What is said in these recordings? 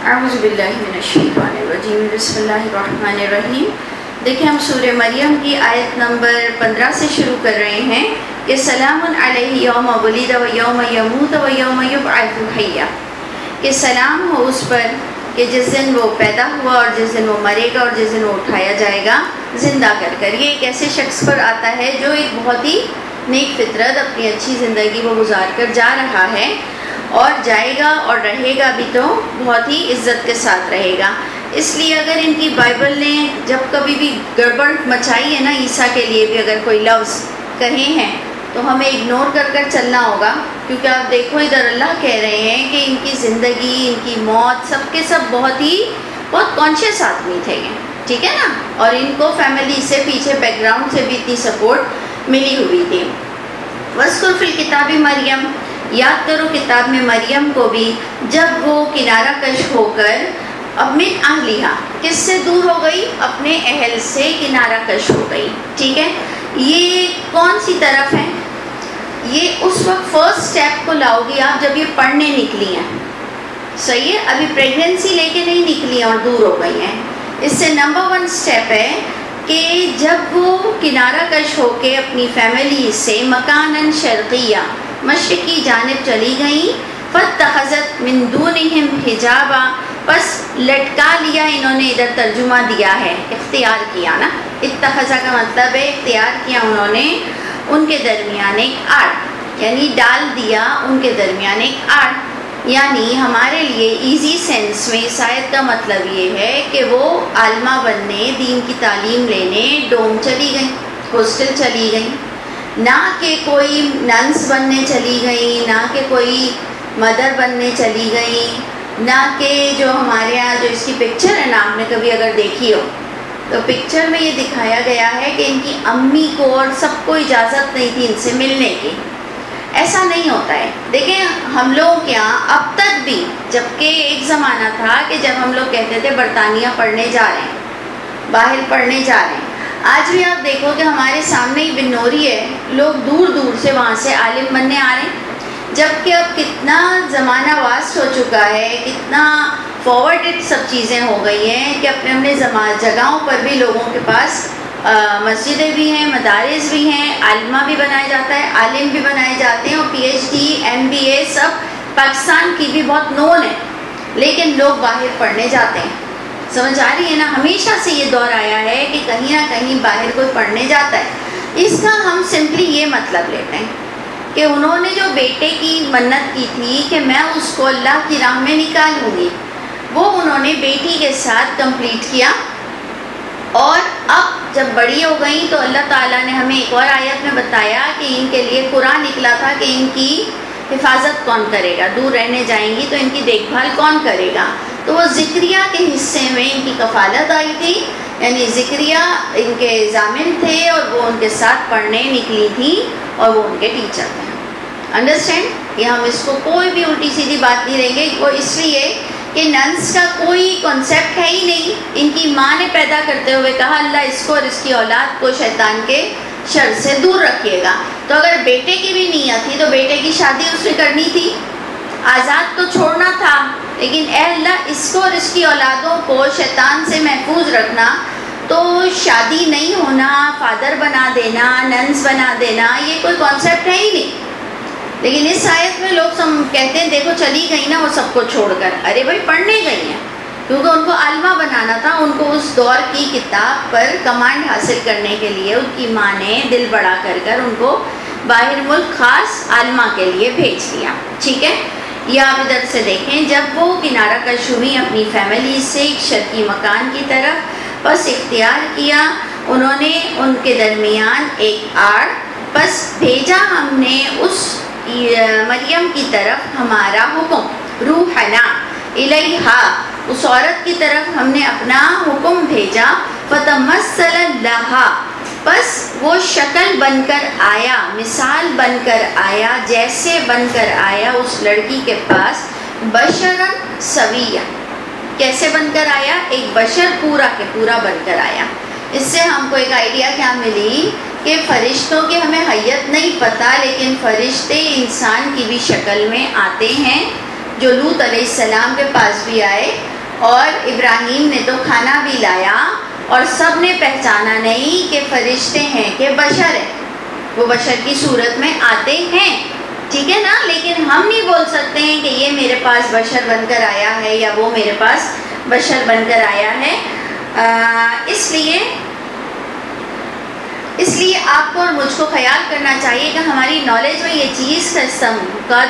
اعوذ باللہ من الشیطان الرجیم بسم اللہ الرحمن الرحیم. دیکھیں ہم سورہ مریم کی آیت نمبر 15 سے شروع کر رہے ہیں کہ سلام علیہ یوم ولد و یوم یموت و یوم یبعث حیا، کہ سلام ہو اس پر کہ جس دن وہ پیدا ہوا اور جس دن وہ مرے گا اور جس دن وہ اٹھایا جائے گا زندہ کر. یہ ایک ایسے شخص پر آتا ہے جو ایک بہت ہی نیک فطرت اپنی اچھی زندگی وہ گزار کر جا رہا ہے اور جائے گا اور رہے گا بھی تو بہت ہی عزت کے ساتھ رہے گا. اس لیے اگر ان کی بائبل نے جب کبھی بھی گڑبڑ مچائی ہے نا، عیسیٰ کے لیے بھی اگر کوئی لفظ کہے ہیں تو ہمیں اگنور کر چلنا ہوگا، کیونکہ آپ دیکھو ادھر اللہ کہہ رہے ہیں کہ ان کی زندگی، ان کی موت، سب کے سب بہت کانشیس آدمی تھے یہ، ٹھیک ہے نا، اور ان کو فیملی سے پیچھے بیک گراؤنڈ سے بھی اتنی سپورٹ ملی ہوئی تھی. وَاذْكُرْ فِي الْكِتَابِ مریم، یاد کرو کتاب میں مریم کو بھی جب وہ کنارہ کش ہو کر اب من اہلیہا، کس سے دور ہو گئی؟ اپنے اہل سے کنارہ کش ہو گئی. ٹھیک ہے، یہ کون سی طرف ہے؟ یہ اس وقت فرسٹ سٹیپ کو لاؤ گی آپ جب یہ پڑھنے نکلی ہیں، صحیح ہے، ابھی پریگننسی لے کے نہیں نکلی ہیں اور دور ہو گئی ہیں. اس سے نمبر 1 سٹیپ ہے کہ جب وہ کنارہ کش ہو کے اپنی فیملی سے مکاناً شرقیہ، مشرقی جانب چلی گئیں، فاتخذت من دونہم حجابا، بس لٹکا لیا انہوں نے، ادھر ترجمہ دیا ہے اختیار کیا نا، اتخذا کا مطلب ہے اختیار کیا انہوں نے ان کے درمیان ایک آڑ، یعنی ڈال دیا ان کے درمیان ایک آڑ. یعنی ہمارے لیے ایزی سینس میں اس آیت کا مطلب یہ ہے کہ وہ عالمہ بننے، دین کی تعلیم لینے ڈوم چلی گئیں، ہاسٹل چلی گئیں، نہ کہ کوئی ننس بننے چلی گئیں، نہ کہ کوئی مدر بننے چلی گئیں، نہ کہ جو ہمارے یہاں جو اس کی پکچر ہے نا، آپ نے کبھی اگر دیکھی ہو تو پکچر میں یہ دکھایا گیا ہے کہ ان کی امی کو اور سب کو اجازت نہیں تھی ان سے ملنے کی. ایسا نہیں ہوتا ہے. دیکھیں ہم لوگ کے یہاں اب تک بھی، جبکہ ایک زمانہ تھا کہ جب ہم لوگ کہتے تھے برطانیہ پڑھنے جا رہے ہیں، باہر پڑھنے جا رہے ہیں، آج بھی آپ دیکھو کہ ہمارے سامنے ہی بنوری ہے، لوگ دور دور سے وہاں سے عالم بننے آ رہے ہیں. جبکہ اب کتنا زمانہ واسط ہو چکا ہے، کتنا فارورڈ سب چیزیں ہو گئی ہیں کہ اپنے جگہوں پر بھی لوگوں کے پاس مسجدیں بھی ہیں، مدارس بھی ہیں، عالمہ بھی بنایا جاتا ہے، عالم بھی بنائے جاتے ہیں، اور PhD MBA سب پاکستان کی بھی بہت نون ہے، لیکن لوگ باہر پڑھنے جاتے ہیں. سمجھ آ رہی ہے نا؟ ہمیشہ سے یہ دور آیا ہے کہ کہیں نہ کہیں باہر کوئی پڑھنے جاتا ہے. اس کا ہم سمپلی یہ مطلب لیتے ہیں کہ انہوں نے جو بیٹے کی منت کی تھی کہ میں اس کو اللہ کی راہ میں نکالوں گی، وہ انہوں نے بیٹی کے ساتھ کمپلیٹ کیا. اور اب جب بڑی ہو گئیں تو اللہ تعالیٰ نے ہمیں ایک اور آیت میں بتایا کہ ان کے لیے قرآن نکلا تھا کہ ان کی حفاظت کون کرے گا، دور رہنے جائیں گی تو ان کی دیکھ بھال کون کرے گا. تو وہ ذکریہ کے حصے میں ان کی کفالت آئی تھی، یعنی ذکریہ ان کے ضامن تھے اور وہ ان کے ساتھ پڑھنے نکلی تھیں اور وہ ان کے ٹیچر تھے. انڈرسٹینڈ؟ یہ ہم اس کو کوئی بھی الٹی سیدھی بات نہیں لیں گے. وہ اس لیے کہ ننس کا کوئی کانسیپٹ ہے ہی نہیں. ان کی ماں نے پیدا کرتے ہوئے کہا اللہ اس کو اور اس کی اولاد کو شیطان کے شر سے دور رکھیے گا. تو اگر بیٹے کی بھی نیت تھی تو بیٹے کی شادی اس نے کرنی تھی، آزاد تو چھوڑنا تھا، لیکن اے اللہ اس کو اور اس کی اولادوں کو شیطان سے محفوظ رکھنا. تو شادی نہیں ہونا، فادر بنا دینا، ننس بنا دینا، یہ کوئی کانسیپٹ ہے ہی نہیں. لیکن اس آیت میں لوگ کہتے ہیں دیکھو چلی گئی نا وہ سب کو چھوڑ کر. ارے بھائی پڑھنے گئی ہیں کیونکہ ان کو عالمہ بنانا تھا، ان کو اس دور کی کتاب پر کمانڈ حاصل کرنے کے لیے ان کی ماں نے دل بڑا کر ان کو باہر ملک خاص عالمہ کے لیے بھیج دیا. ٹھیک ہے، یہ آپ ادھر سے دیکھیں جب وہ کنارہ کش ہوئی اپنی فیملی سے ایک شرقی مکان کی طرف، بس اختیار کیا انہوں نے ان کے درمیان ایک آڑ، بس بھیجا ہم نے اس مریم کی طرف ہمارا حکم، روحنا الیہا، اس عورت کی طرف ہم نے اپنا حکم بھیجا، فتمثل لہا، بس وہ شکل بن کر آیا، مثال بن کر آیا، جیسے بن کر آیا اس لڑکی کے پاس، بشرا سویا، کیسے بن کر آیا؟ ایک بشر پورا کے پورا بن کر آیا. اس سے ہم کو ایک آئیڈیا کیا ملی کہ فرشتوں کی ہمیں حیت نہیں پتہ، لیکن فرشتے انسان کی بھی شکل میں آتے ہیں، جو لوط علیہ السلام کے پاس بھی آئے اور ابراہیم نے تو کھانا بھی لایا اور سب نے پہچانا نہیں کہ فرشتے ہیں کہ بشر ہیں، وہ بشر کی صورت میں آتے ہیں، ٹھیک ہے نا، لیکن ہم نہیں بول سکتے ہیں کہ یہ میرے پاس بشر بن کر آیا ہے یا وہ میرے پاس بشر بن کر آیا ہے۔ اس لیے آپ کو اور مجھ کو خیال کرنا چاہیے کہ ہماری نالج میں یہ چیز کا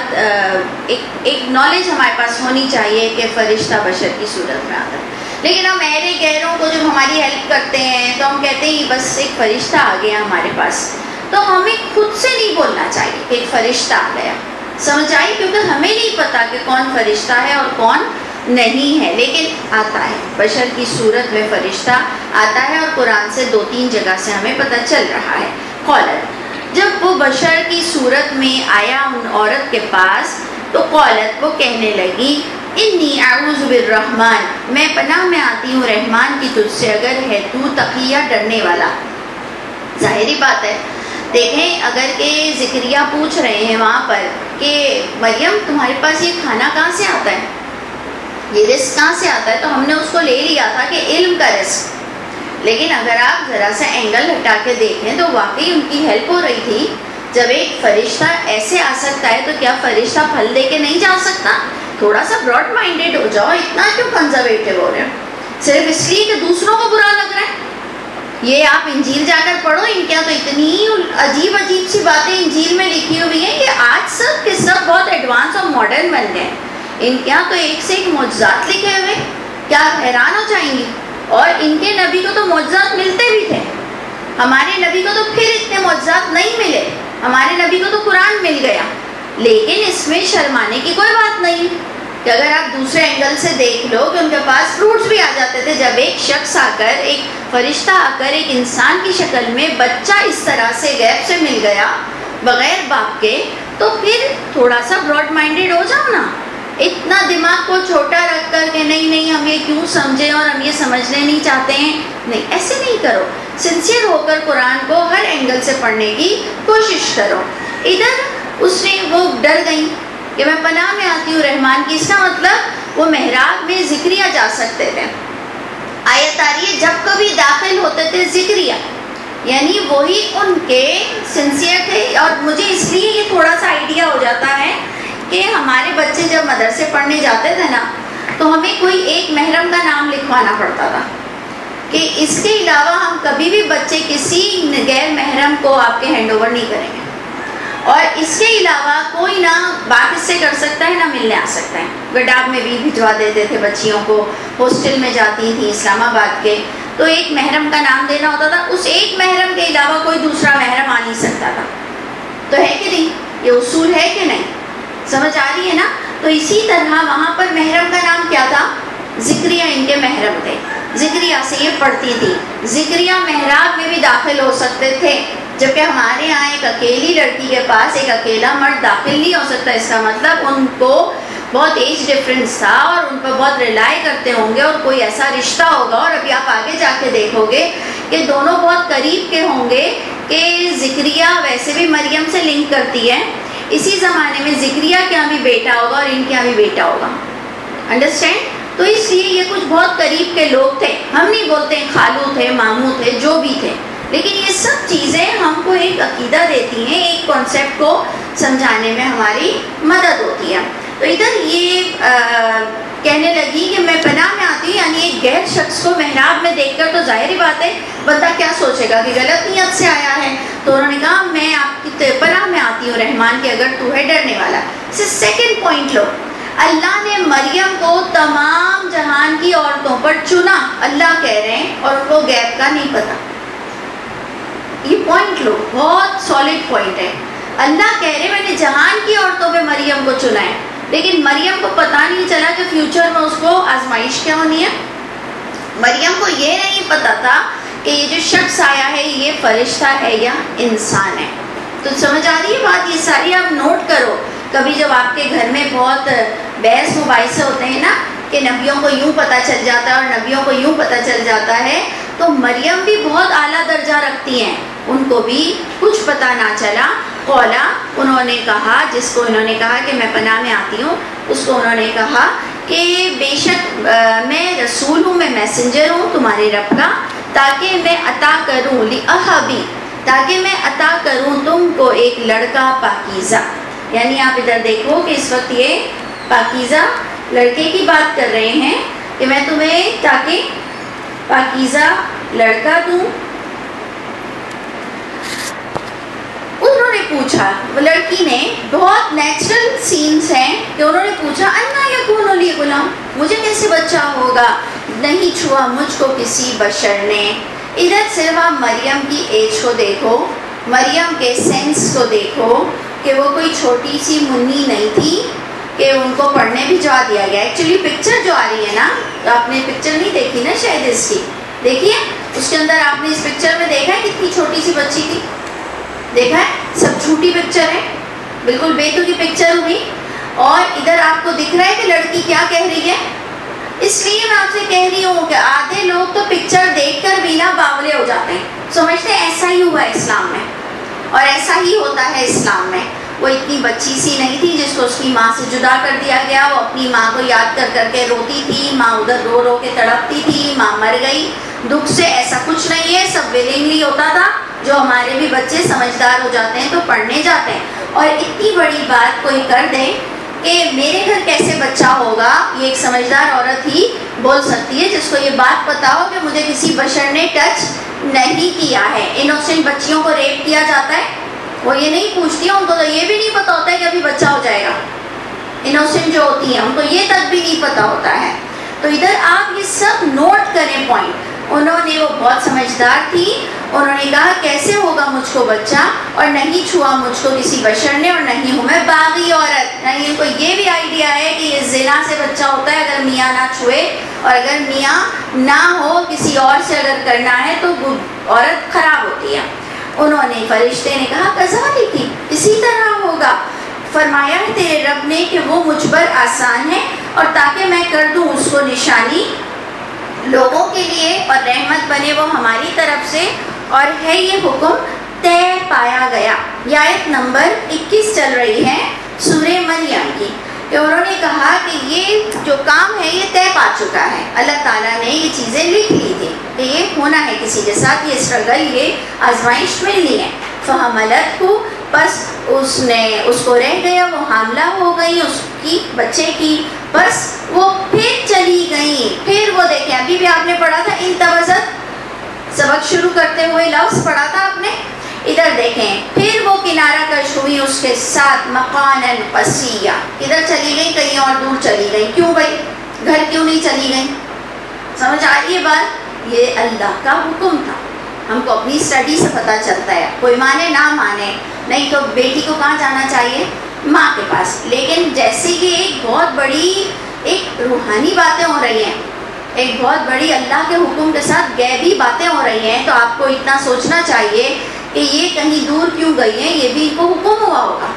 ایک نالج ہمارے پاس ہونی چاہیے کہ فرشتہ بشر کی صورت میں آتا ہے۔ لیکن ہم ایرے گہروں کو جب ہماری ہیلپ کرتے ہیں تو ہم کہتے ہیں بس ایک فرشتہ آ گیا ہمارے پاس، تو ہمیں خود سے نہیں بولنا چاہیے کہ ایک فرشتہ آ گیا، سمجھ آئی؟ کیونکہ ہمیں نہیں پتا کہ کون فرشتہ ہے اور کون نہیں ہے، لیکن آتا ہے، بشر کی صورت میں فرشتہ آتا ہے، اور قرآن سے 2-3 جگہ سے ہمیں پتہ چل رہا ہے۔ قالت، جب وہ بشر کی صورت میں آیا ان عورت کے پاس تو قالت، وہ کہنے لگی، انی اعوذ بالرحمن، میں پناہ میں آتی ہوں رحمان کی تجھ سے، اگر ہے تو تقیہ، ڈرنے والا۔ ظاہری بات ہے، دیکھیں اگر کہ زکریا پوچھ رہے ہیں وہاں پر کہ مریم تمہارے پاس یہ کھانا کہاں سے آتا ہے، یہ رزق کہاں سے آتا ہے، تو ہم نے اس کو لے لیا تھا کہ علم کا رزق، لیکن اگر آپ ذرا سا اینگل ہٹا کے دیکھیں تو واقعی ان کی ہیلپ ہو رہی تھی۔ جب ایک فرشتہ ایسے آ سکتا ہے تو کیا فرشتہ پھل دے کے نہیں جا سکتا؟ تھوڑا سا براڈ مائنڈیڈ ہو جاؤ، اتنا کیوں کنزرویٹو ہو رہے ہو صرف اس لیے کہ دوسروں کو برا لگ رہا ہے؟ یہ آپ انجیل جا کر پڑھو، ان کے تو اتنی عجیب عجیب سی باتیں انجیل میں لکھی ہوئی ہیں کہ آج سب کے سب بہت ایڈوانس اور ماڈرن بن گئے ہیں۔ ان کے تو ایک سے ایک معجزات لکھے ہوئے، کیا حیران ہو جائیں گی۔ اور ان کے نبی کو تو معجزات ملتے بھی تھے، ہمارے نبی کو تو پھر اتنے معجزات نہیں ملے، ہمارے نبی کو تو قرآن مل گیا، لیکن اس میں شرمانے کی کوئی بات نہیں کہ اگر آپ دوسرے اینگل سے دیکھ لو کہ ان کے پاس فروٹس بھی آ جاتے تھے۔ جب ایک شخص آ کر، ایک فرشتہ آ کر ایک انسان کی شکل میں بچہ اس طرح سے غیب سے مل گیا بغیر باپ کے، تو پھر تھوڑا سا براڈ مائنڈیڈ ہو جاؤ نا، اتنا دماغ کو چھوٹا رکھ کر کہ نہیں ہم یہ کیوں سمجھیں اور ہم یہ سمجھنے نہیں چاہتے ہیں، نہیں، ایسے نہیں کرو، سنسیئر ہو کر قرآن کو ہر اینگل سے پڑھنے کی کوشش کرو۔ ادھر اس نے وہ ڈر گئی کہ میں پناہ میں آتی ہوں رحمان کی، اس کا مطلب وہ محراب میں ذکریہ جا سکتے تھے۔ آیت آ رہی ہے جب کبھی داخل ہوتے تھے ذکریہ، یعنی وہی ان کے سنسیئر تھے۔ اور مجھے اس لیے یہ تھوڑا سا آئیڈیا ہو جاتا ہے کہ ہمارے بچے جب مدرسے پڑھنے جاتے تھے نا تو ہمیں کوئی ایک محرم کا نام لکھوانا پڑتا تھا کہ اس کے علاوہ ہم کبھی بھی بچے کسی غیر محرم کو آپ کے ہینڈ اوور نہیں کریں گے، اور اس کے علاوہ کوئی نہ بات اس سے کر سکتا ہے نہ ملنے آ سکتا ہے۔ گڈاب میں بھی بھجوا دیتے تھے بچیوں کو، ہاسٹل میں جاتی تھیں اسلام آباد کے، تو ایک محرم کا نام دینا ہوتا تھا، اس ایک محرم کے علاوہ کوئی دوسرا محرم آ نہیں سکتا تھا۔ تو ہے کہ نہیں، یہ اصول ہے کہ نہیں، سمجھ آ رہی ہے نا؟ تو اسی طرح وہاں پر محرم کا نام کیا تھا؟ ذکریہ ان کے محرم تھے، ذکریہ سے یہ پڑھتی تھی۔ ذکریہ محراب میں بھی داخل ہو سکتے تھے، جبکہ ہمارے یہاں ایک اکیلی لڑکی کے پاس ایک اکیلا مرد داخل نہیں ہو سکتا۔ اس کا مطلب ان کو بہت ایج ڈفرینس تھا اور ان پر بہت ریلائی کرتے ہوں گے، اور کوئی ایسا رشتہ ہوگا، اور ابھی آپ آگے جا کے دیکھو گے کہ دونوں بہت قریب کے ہوں گے، کہ ذکریہ ویسے بھی مریم سے لنک کرتی ہے، اسی زمانے میں ذکریہ کے یہاں بھی بیٹا ہوگا اور ان کے یہاں بھی بیٹا ہوگا، انڈرسٹینڈ؟ تو اس لیے یہ کچھ بہت قریب کے لوگ تھے، ہم نہیں بولتے ہیں خالو تھے، ماموں تھے، جو بھی تھے، لیکن یہ سب چیزیں ہم کو ایک عقیدہ دیتی ہیں، ایک کانسیپٹ کو سمجھانے میں ہماری مدد ہوتی ہے۔ تو ادھر یہ کہنے لگی کہ میں پناہ میں آتی ہوں، یعنی ایک غیر شخص کو محراب میں دیکھ کر تو ظاہری بات ہے بندہ کیا سوچے گا کہ غلط نیت سے آیا ہے، تو انہوں نے کہا میں آپ کی پناہ میں آتی ہوں رحمان کی، اگر تو ہے ڈرنے والا۔ سیکنڈ پوائنٹ لو، اللہ نے مریم کو تمام جہان کی عورتوں پر چنا، اللہ کہہ رہے ہیں، اور ان کو غیب کا نہیں پتا۔ یہ پوائنٹ لو، بہت سالڈ پوائنٹ ہے۔ اللہ کہہ رہے میں نے جہان کی عورتوں پہ مریم کو چنا ہے، لیکن مریم کو پتہ نہیں چلا کہ فیوچر میں اس کو آزمائش کیا ہونی ہے۔ مریم کو یہ نہیں پتا تھا کہ یہ جو شخص آیا ہے یہ فرشتہ ہے یا انسان ہے۔ تو سمجھ آ رہی ہے بات؟ یہ ساری آپ نوٹ کرو، کبھی جب آپ کے گھر میں بہت بحث مباحثے ہوتے ہیں نا کہ نبیوں کو یوں پتہ چل جاتا ہے اور نبیوں کو یوں پتہ چل جاتا ہے، تو مریم بھی بہت اعلیٰ درجہ رکھتی ہیں، ان کو بھی کچھ پتہ نہ چلا۔ قولا، انہوں نے کہا، جس کو انہوں نے کہا کہ میں پناہ میں آتی ہوں، اس کو انہوں نے کہا کہ بے شک میں رسول ہوں، میں میسنجر ہوں تمہارے رب کا، تاکہ میں عطا کروں لأہبی، تاکہ میں عطا کروں تم کو ایک لڑکا پاکیزہ. یعنی آپ ادھر دیکھو کہ اس وقت یہ پاکیزہ لڑکے کی بات کر رہے ہیں کہ میں تمہیں تاکہ پاکیزہ لڑکا دوں. انہوں نے پوچھا، وہ لڑکی نے، بہت نیچرل سینز ہیں کہ انہوں نے پوچھا انا یکون لی غلام، مجھے کیسے بچہ ہوگا، نہیں چھوا مجھ کو کسی بشر نے. ادھر صرف آپ مریم کی ایج کو دیکھو، مریم کے سینس کو دیکھو کہ وہ کوئی چھوٹی سی منی نہیں تھی کہ ان کو پڑھنے بھجوا دیا گیا. ایکچولی پکچر جو آ رہی ہے نا، تو آپ نے پکچر نہیں دیکھی نا شاید اس کی، دیکھیے اس کے اندر آپ نے اس پکچر میں دیکھا ہے کتنی چھوٹی سی بچی تھی، دیکھا ہے، سب جھوٹی پکچر ہے، بالکل بیتو کی پکچر ہوئی. اور ادھر آپ کو دکھ رہا ہے کہ لڑکی کیا کہہ رہی ہے. اس لیے میں آپ سے کہہ رہی ہوں کہ آدھے لوگ تو پکچر دیکھ کر بھی نا باولے ہو جاتے ہیں، سمجھتے ہیں ایسا ہی ہوا ہے اسلام میں، اور ایسا ہی ہوتا ہے اسلام میں. وہ اتنی بچی سی نہیں تھی جس کو اس کی ماں سے جدا کر دیا گیا، وہ اپنی ماں کو یاد کر کر کے روتی تھی، ماں ادھر رو رو کے تڑپتی تھی، ماں مر گئی دکھ سے. ایسا کچھ نہیں ہے، سب ویلنگلی ہوتا تھا. جو ہمارے بھی بچے سمجھدار ہو جاتے ہیں تو پڑھنے جاتے ہیں. اور اتنی بڑی بات کوئی کر دے کہ میرے گھر کیسے بچہ ہوگا، یہ ایک سمجھدار عورت ہی بول سکتی ہے جس کو یہ بات پتا ہو کہ مجھے کسی بشر نے ٹچ نہیں کیا ہے. انوسنٹ بچیوں کو ریپ کیا جاتا ہے، وہ یہ نہیں پوچھتی ہیں، ان کو تو یہ بھی نہیں پتا ہوتا ہے کہ ابھی بچہ ہو جائے گا. انوسنٹ جو ہوتی ہیں ان کو یہ تک بھی نہیں پتا ہوتا ہے. تو ادھر آپ یہ سب نوٹ کریں پوائنٹ. انہوں نے، وہ بہت سمجھدار تھی، انہوں نے کہا کیسے ہوگا مجھ کو بچہ، اور نہیں چھوا مجھ کو کسی بشر نے، اور نہیں ہوں میں باغی عورت. نہیں، ان کو یہ بھی آئیڈیا ہے کہ یہ زنا سے بچہ ہوتا ہے اگر میاں نہ چھوئے، اور اگر میاں نہ ہو کسی اور سے اگر کرنا ہے تو عورت خراب ہوتی ہے. انہوں نے، فرشتے نے کہا کذالک، اسی طرح ہوگا. فرمایا ہے تیرے رب نے کہ وہ مجھ پر آسان ہے، اور تاکہ میں کر دوں اس کو نشانی لوگوں کے لیے اور رحمت بنے وہ ہماری طرف سے. اور ہے یہ حکم طے پایا گیا. یہ آیت نمبر 21 چل رہی ہے سورہ مریم کی، کہ انہوں نے کہا کہ یہ جو کام ہے یہ طے پا چکا ہے، اللہ تعالیٰ نے یہ چیزیں لکھ لی تھی کہ یہ ہونا ہے کسی کے ساتھ، یہ اسٹرگل، یہ آزمائش ملنی ہے. فحملت کو، بس اس نے اس کو رہ گیا، وہ حاملہ ہو گئی اس کی بچے کی، بس وہ پھر چلی گئی. پھر وہ دیکھیں، ابھی بھی آپ نے پڑھا تھا انتبذت، سبق شروع کرتے ہوئے لفظ پڑھا تھا آپ نے. ادھر دیکھیں، پھر وہ کنارہ کش ہوئی اس کے ساتھ مکانا قصیہ. ادھر چلی گئی، کہیں اور دور چلی گئی. کیوں بھائی، گھر کیوں نہیں چلی گئی؟ سمجھ آ رہی ہے بات؟ یہ اللہ کا حکم تھا. ہم کو اپنی اسٹڈی سے پتہ چلتا ہے، کوئی مانے نہ مانے. نہیں تو بیٹی کو کہاں جانا چاہیے؟ ماں کے پاس. لیکن جیسے یہ ایک بہت بڑی ایک روحانی باتیں ہو رہی ہیں، ایک بہت بڑی اللہ کے حکم کے ساتھ غیبی باتیں ہو رہی ہیں، تو آپ کو اتنا سوچنا چاہیے کہ یہ کہیں دور کیوں گئی ہیں، یہ بھی ان کو حکم ہوا ہوگا،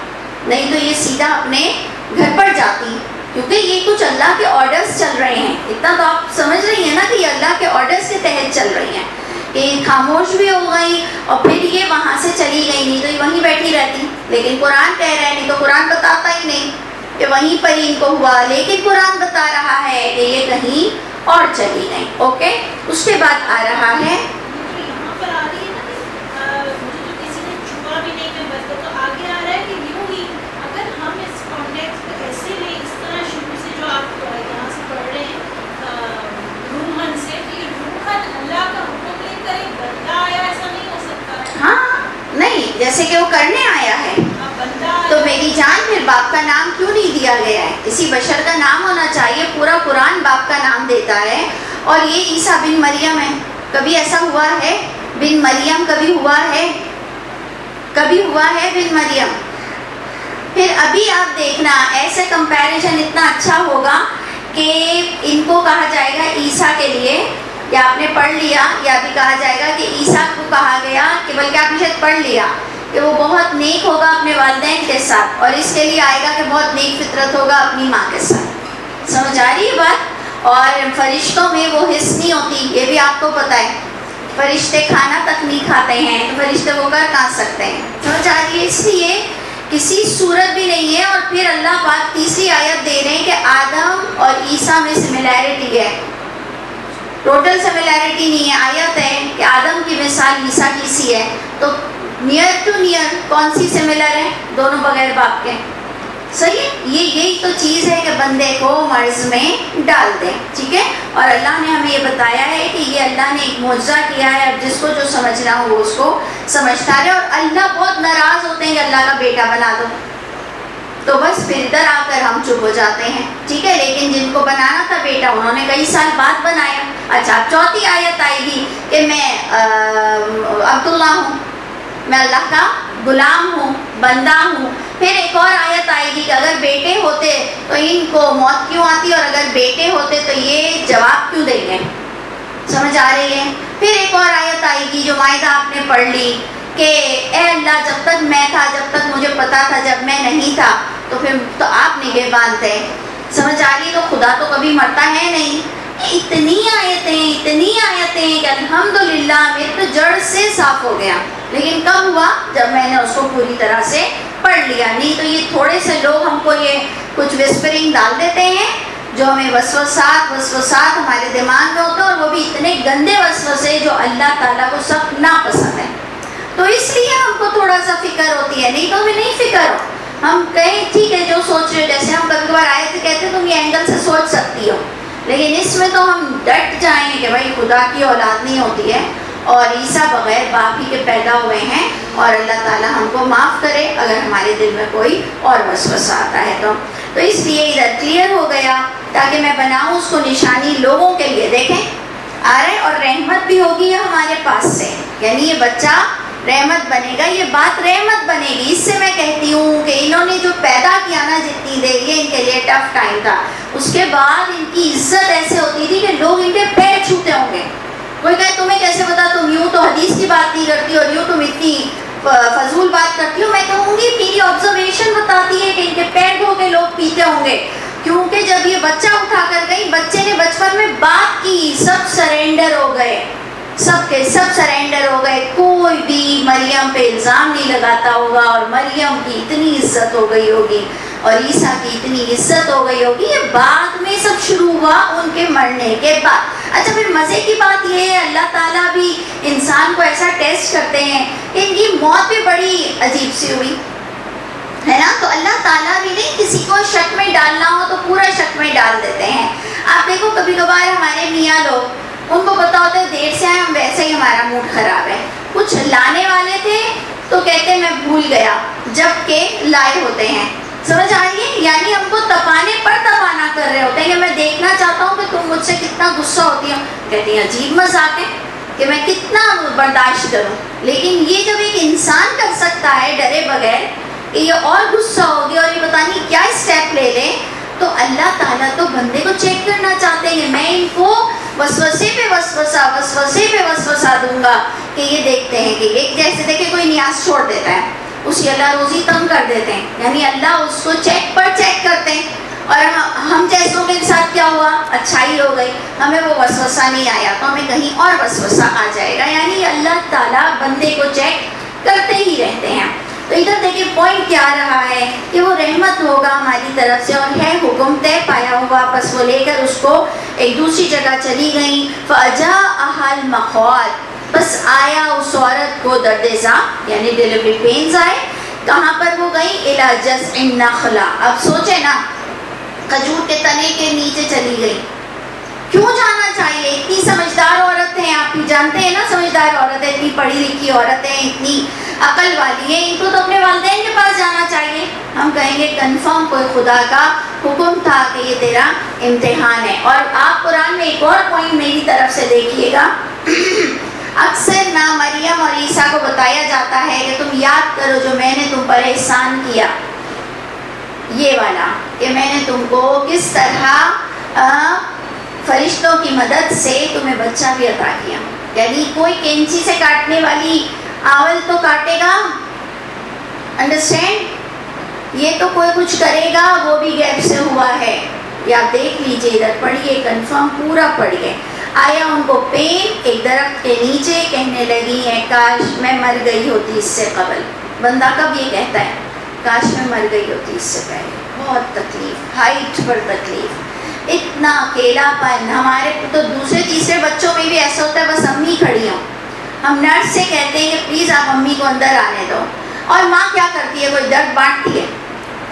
نہیں تو یہ سیدھا اپنے گھر پر جاتی، کیونکہ یہ کچھ اللہ کے آرڈرز چل رہے ہیں. اتنا تو آپ سمجھ رہی ہیں نا کہ یہ اللہ کے آرڈرز کے تحت چل رہی ہیں. کہ خاموش بھی ہو گئی اور پھر یہ وہاں سے چلی گئی، نہیں تو یہ وہیں بیٹھی رہتی. لیکن قرآن کہہ رہا ہے، نہیں تو قرآن بتاتا ہی نہیں کہ وہیں پر ہی ان کو ہوا، لیکن قرآن بتا رہا ہے کہ یہ کہیں اور چلی گئی. اوکے، اس کے بعد آ رہا ہے نہیں، جیسے کہ وہ کرنے آیا ہے تو میری جان پھر باپ کا نام کیوں نہیں دیا گیا ہے؟ کسی بشر کا نام ہونا چاہیے. پورا قرآن باپ کا نام دیتا ہے. اور یہ عیسیٰ بن مریم ہے. کبھی ایسا ہوا ہے بن مریم؟ کبھی ہوا ہے؟ کبھی ہوا ہے بن مریم؟ پھر ابھی آپ دیکھنا ایسے کمپیریزن اتنا اچھا ہوگا کہ ان کو کہا جائے گا عیسیٰ کے لیے، یا آپ نے پڑھ لیا، یا بھی کہا جائے گا کہ عیسیٰ کو کہا گیا کہ بلکہ آپ نے شاید پڑھ لیا کہ وہ بہت نیک ہوگا اپنے والدین کے ساتھ، اور اس کے لیے آئے گا کہ بہت نیک فطرت ہوگا اپنی ماں کے ساتھ. سمجھ آ رہی ہے بات؟ اور فرشتوں میں وہ حص نہیں ہوتی، یہ بھی آپ کو پتہ ہے. فرشتے کھانا تک نہیں کھاتے ہیں تو فرشتے وہ کر کہاں سکتے ہیں؟ سمجھ آ رہی ہے؟ اس لیے کسی صورت بھی نہیں ہے. اور پھر اللہ پاک تیسری آیت دے رہے ہیں کہ آدم اور عیسیٰ میں سملیرٹی ہے، ٹوٹل سملیرٹی نہیں ہے. آیت ہے کہ آدم کی مثال عیسیٰ کی سی ہے، تو نیئر ٹو نیئر کون سی سملر ہے؟ دونوں بغیر باپ کے. صحیح ہے، یہی تو چیز ہے کہ بندے کو مرض میں ڈال دیں. ٹھیک ہے، اور اللہ نے ہمیں یہ بتایا ہے کہ یہ اللہ نے ایک معجزہ کیا ہے، اب جس کو جو سمجھنا ہو وہ اس کو سمجھتا رہے. اور اللہ بہت ناراض ہوتے ہیں کہ اللہ کا بیٹا بنا دو، تو بس پھر ادھر آ کر ہم چپ ہو جاتے ہیں. ٹھیک ہے، لیکن جن کو بنانا تھا بیٹا انہوں نے کئی سال بعد بنایا. اچھا، چوتھی آیت آئے گی کہ میں عبداللہ ہوں، میں اللہ کا غلام ہوں، بندہ ہوں. پھر ایک اور آیت آئے گی کہ اگر بیٹے ہوتے تو ان کو موت کیوں آتی، اور اگر بیٹے ہوتے تو یہ جواب کیوں دیں گے. سمجھ آ رہی ہے؟ پھر ایک اور آیت آئے گی جو مائدہ آپ نے پڑھ لی کہ اے اللہ جب تک میں تھا، جب تک مجھے پتا تھا، جب میں نہیں تھا تو پھر تو آپ نگہبان تھے. سمجھ آ رہی ہے؟ تو خدا تو کبھی مرتا ہے نہیں. اتنی آیتیں کہ الحمدللہ میرے تو جڑ سے صاف ہو گیا. لیکن کب ہوا؟ جب میں نے اس کو پوری طرح سے پڑھ لیا. نہیں تو یہ تھوڑے سے لوگ ہم کو یہ کچھ وسپرنگ ڈال دیتے ہیں جو ہمیں وسوسات ہمارے دماغ میں ہوتے ہیں، اور وہ بھی اتنے گندے وسوسے جو اللہ تعالیٰ کو سخت ناپسند ہے. تو اس لیے ہم کو تھوڑا سا فکر ہوتی ہے. نہیں تو ہمیں نہیں فکر ہو، ہم کہیں ٹھیک ہے جو سوچ رہے، جیسے ہم کبھی کبھار آئے تھے کہتے تم یہ اینگل سے سوچ سکتی ہو، لیکن اس میں تو ہم ڈٹ جائیں کہ بھائی خدا کی اولاد نہیں ہوتی ہے، اور عیسیٰ بغیر باپ ہی کے پیدا ہوئے ہیں. اور اللہ تعالیٰ ہم کو معاف کرے اگر ہمارے دل میں کوئی اور وسوسہ آتا ہے تو اس لیے ادھر کلیئر ہو گیا تاکہ میں بناؤں اس کو نشانی لوگوں کے لیے. دیکھیں آ رہے، اور رحمت بھی ہوگی یہ ہمارے پاس سے، یعنی یہ بچہ رحمت بنے گا. یہ بات رحمت بنے گی. اس سے میں کہتی ہوں کہ انہوں نے جو پیدا کیا نا جتنی دیر، یہ ان کے لیے ٹف ٹائم تھا. اس کے بعد ان کی عزت ایسے ہوتی تھی کہ لوگ ان کے پیر چھوتے ہوں گے. کوئی کہے تمہیں کیسے پتا، تم یوں تو حدیث کی بات نہیں کرتی اور یوں تم اتنی فضول بات کرتی ہو. میں کہوں گی میری آبزرویشن بتاتی ہے کہ ان کے پیر دھو کے لوگ پیتے ہوں گے، کیونکہ جب یہ بچہ اٹھا کر گئی، بچے نے بچپن میں بات کی، سب سرینڈر ہو گئے، سب کے سب سرینڈر ہو گئے. کوئی بھی مریم پہ الزام نہیں لگاتا ہوگا، اور مریم کی اتنی عزت ہو گئی ہوگی اور عیسیٰ کی اتنی عزت ہو گئی ہوگی. یہ بعد میں سب شروع ہوا ان کے مرنے کے بعد. اچھا، پھر مزے کی بات یہ ہے اللہ تعالیٰ بھی انسان کو ایسا ٹیسٹ کرتے ہیں کہ ان کی موت بھی بڑی عجیب سی ہوئی ہے نا. تو اللہ تعالیٰ بھی نہیں کسی کو شک میں ڈالنا ہو تو پورا شک میں ڈال دیتے ہیں. آپ دیکھو کبھی کبھار ہمارے میاں لوگ، ان کو پتا ہوتا ہے دیر سے آئے ہم ویسے ہی ہمارا موڈ خراب ہے. کچھ لانے والے تھے تو کہتے میں بھول گیا، جب کہ لائے ہوتے ہیں. سمجھ آ رہی ہے؟ یعنی ہم کو تپانے پر تپانا کر رہے ہوتے ہیں کہ میں دیکھنا چاہتا ہوں کہ تم مجھ سے کتنا غصہ ہوتی ہو. کہتی ہیں عجیب مذاق ہے کہ میں کتنا برداشت کروں. لیکن یہ جب ایک انسان کر سکتا ہے ڈرے بغیر کہ یہ اور غصہ ہوگی اور یہ پتہ نہیں کیا اسٹیپ لے لے، تو اللہ تعالیٰ تو بندے کو چیک کرنا چاہتے ہیں. میں ان کو وسوسے پہ وسوسہ دوں گا کہ یہ دیکھتے ہیں کہ ایک جیسے دیکھیں کوئی نیاز چھوڑ دیتا ہے، اس کی اللہ روزی تنگ کر دیتے ہیں، یعنی اللہ اس کو چیک پر چیک کرتے ہیں. اور ہم جیسوں کے ساتھ کیا ہوا، اچھائی ہو گئی، ہمیں وہ وسوسہ نہیں آیا تو ہمیں کہیں اور وسوسہ آ جائے گا. یعنی اللہ تعالیٰ بندے کو چیک کرتے ہی رہتے ہیں. تو ادھر دیکھیں پوائنٹ کیا رہا ہے کہ وہ رحمت ہوگا ہماری طرف سے، اور ہے حکم طے پایا ہوا. بس وہ لے کر اس کو ایک دوسری جگہ چلی گئیں. فَأَجَاءَهَا الْمَخَاضُ، بس آیا اس عورت کو درد زا یعنی ڈیلیوری پینز آئے. کہاں پر وہ گئی؟ إِلَى جَذْعِ النَّخْلَةِ. اب سوچے نا، کھجور کے تنے کے نیچے چلی گئی. کیوں جانا چاہیے؟ اتنی سمجھدار عورت ہیں، آپ بھی جانتے ہیں نا سمجھدار عورتیں، اتنی پڑھی لکھی عورتیں، اتنی عقل والی ہیں، ان کو تو اپنے والدین کے پاس جانا چاہیے. ہم کہیں گے کنفرم کوئی خدا کا حکم تھا کہ یہ تیرا امتحان ہے. اور آپ قرآن میں ایک اور پوائنٹ میری طرف سے دیکھیے گا. اکثر نہ مریم اور عیسیٰ کو بتایا جاتا ہے کہ تم یاد کرو جو میں نے تم پر احسان کیا، یہ والا کہ میں نے تم کو کس طرح فرشتوں کی مدد سے تمہیں بچہ بھی عطا کیا. یعنی کوئی کینچی سے کاٹنے والی آول تو کاٹے گا، انڈرسٹینڈ؟ یہ تو کوئی کچھ کرے گا، وہ بھی غیب سے ہوا ہے. یا دیکھ لیجئے، ادھر پڑھیے، کنفرم پورا پڑھیے. آیا ان کو پین ایک درخت کے نیچے، کہنے لگی ہے کاش میں مر گئی ہوتی اس سے قبل. بندہ کب یہ کہتا ہے؟ کاش میں مر گئی ہوتی اس سے پہلے. بہت تکلیف، ہائٹ پر تکلیف. اتنا اکیلاپن. ہمارے تو دوسرے تیسرے بچوں میں بھی ایسا ہوتا ہے بس امی کھڑی ہوں, ہم نرس سے کہتے ہیں کہ پلیز آپ امی کو اندر آنے دو, اور ماں کیا کرتی ہے, کوئی درد بانٹتی ہے,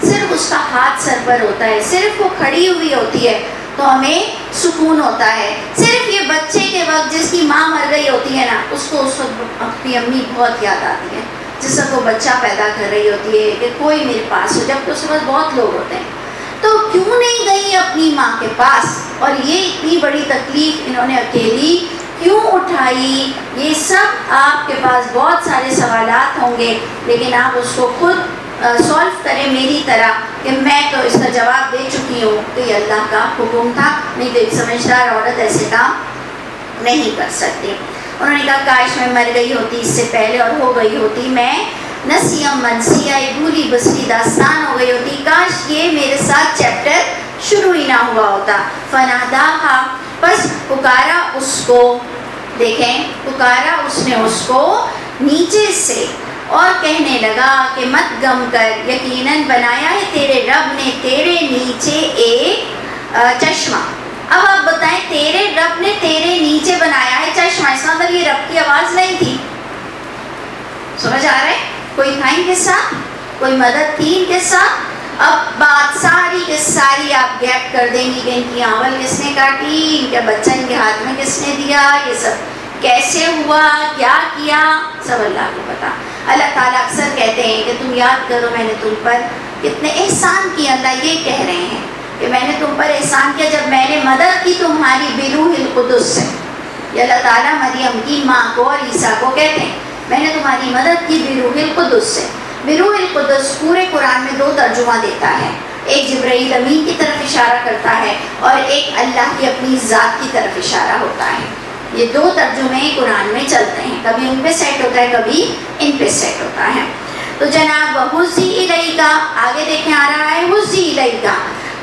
صرف اس کا ہاتھ سر پر ہوتا ہے, صرف وہ کھڑی ہوئی ہوتی ہے تو ہمیں سکون ہوتا ہے. صرف یہ بچے کے وقت جس کی ماں مر گئی ہوتی ہے نا, اس کو اس وقت اپنی امی بہت یاد آتی ہے, جس وقت وہ بچہ پیدا کر رہی ہوتی ہے کہ کوئی میرے پاس ہو, جب کہ اس وقت بہت لوگ ہوتے ہیں. تو کیوں نہیں گئی اپنی ماں کے پاس, اور یہ اتنی بڑی تکلیف انہوں نے اکیلی کیوں اٹھائی؟ یہ سب آپ کے پاس بہت سارے سوالات ہوں گے, لیکن آپ اس کو خود سولو کریں میری طرح کہ میں تو اس کا جواب دے چکی ہوں کہ یہ اللہ کا حکم تھا, نہیں تو ایک سمجھدار عورت ایسے کام نہیں کر سکتی. انہوں نے کہا کاش میں مر گئی ہوتی اس سے پہلے اور ہو گئی ہوتی, میں نسیم منسیہ بھولی بسری داستان ہو گئی ہوتی, کاش یہ میرے ساتھ چیپٹر شروع ہی نہ ہوا ہوتا. فناداہا, بس پکارا اس کو, دیکھیں پکارا اس نے اس کو نیچے سے, اور کہنے لگا کہ مت غم کر, یقیناً بنایا ہے تیرے رب نے تیرے نیچے ایک چشمہ. اب آپ بتائیں, تیرے رب نے تیرے نیچے بنایا ہے چشمہ, اس مطلب یہ رب کی آواز نہیں تھی. سمجھ آ رہا ہے؟ کوئی تھا ان کے ساتھ, کوئی مدد تھی ان کے ساتھ. اب بات ساری کے ساری آپ گیپ کر دیں گی کہ ان کی آنول کس نے کاٹی, ان کا بچہ ان کے ہاتھ میں کس نے دیا, یہ سب کیسے ہوا, کیا کیا, سب اللہ کو پتا. اللہ تعالیٰ اکثر کہتے ہیں کہ تم یاد کرو میں نے تم پر کتنے احسان کیا. اللہ یہ کہہ رہے ہیں کہ میں نے تم پر احسان کیا جب میں نے مدد کی تمہاری بروح القدس سے. یہ اللہ تعالیٰ مریم کی ماں کو اور عیسیٰ کو کہتے ہیں میں نے تمہاری مدد کی بروح القدس سے. بروح القدس پورے قرآن میں 2 ترجمہ دیتا ہے, ایک جبرائیل امین کی طرف اشارہ کرتا ہے اور ایک اللہ کی اپنی ذات کی طرف اشارہ ہوتا ہے. یہ 2 ترجمے قرآن میں چلتے ہیں, کبھی ان پہ سیٹ ہوتا ہے کبھی ان پہ سیٹ ہوتا ہے. تو جناب حزی الیکا, آگے دیکھیں آ رہا ہے حزی الیکا,